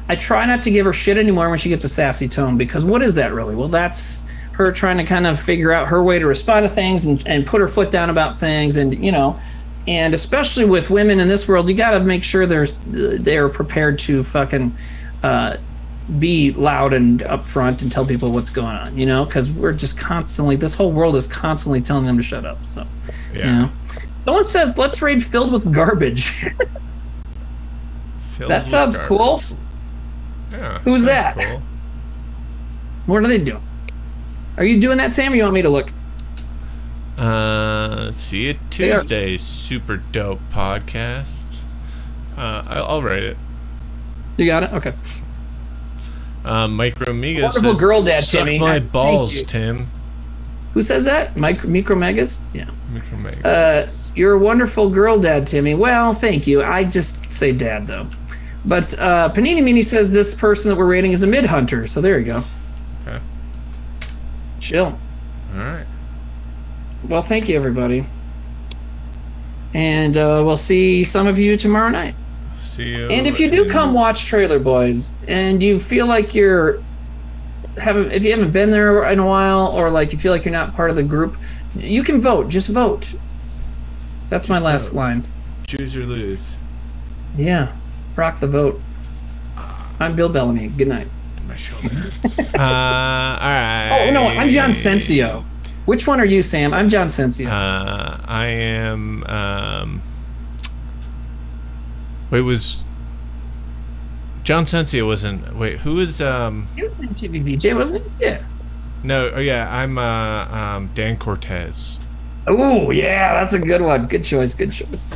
I try not to give her shit anymore when she gets a sassy tone, because what is that really? Well, that's her trying to kind of figure out her way to respond to things and put her foot down about things, and you know. And especially with women in this world, you got to make sure they're prepared to fucking be loud and upfront and tell people what's going on, you know, because we're just constantly, this whole world is constantly telling them to shut up. So, yeah. You know, someone says, let's raid filled with garbage. That sounds cool. Yeah. Who's that? Cool. What are they doing? Are you doing that, Sam, or you want me to look? See you Tuesday, super dope podcast. I'll write it. You got it? Okay. Micro Mega wonderful said, girl dad, suck Timmy. my balls, Tim. Who says that? Micro Megas? Yeah. Micro Megas. You're a wonderful girl dad, Timmy. Well, thank you. I just say dad, though. But Panini Mini says this person that we're rating is a mid-hunter, so there you go. Okay. Chill. All right. Well, thank you, everybody. And we'll see some of you tomorrow night. See you. And if you do come watch Trailer Boys and you feel like if you haven't been there in a while, or like you feel like you're not part of the group, you can vote. Just vote. That's my last line. Choose or lose. Yeah. Rock the vote. I'm Bill Bellamy. Good night. My shoulder hurts. All right. Oh, no, I'm John Sensio. Which one are you, Sam? I'm John Sensio. I am. Wait, was John Sensio wasn't? Wait, who was? He was an MTV VJ, wasn't he? Yeah. No, oh yeah, I'm Dan Cortez. Oh yeah, that's a good one. Good choice. Good choice.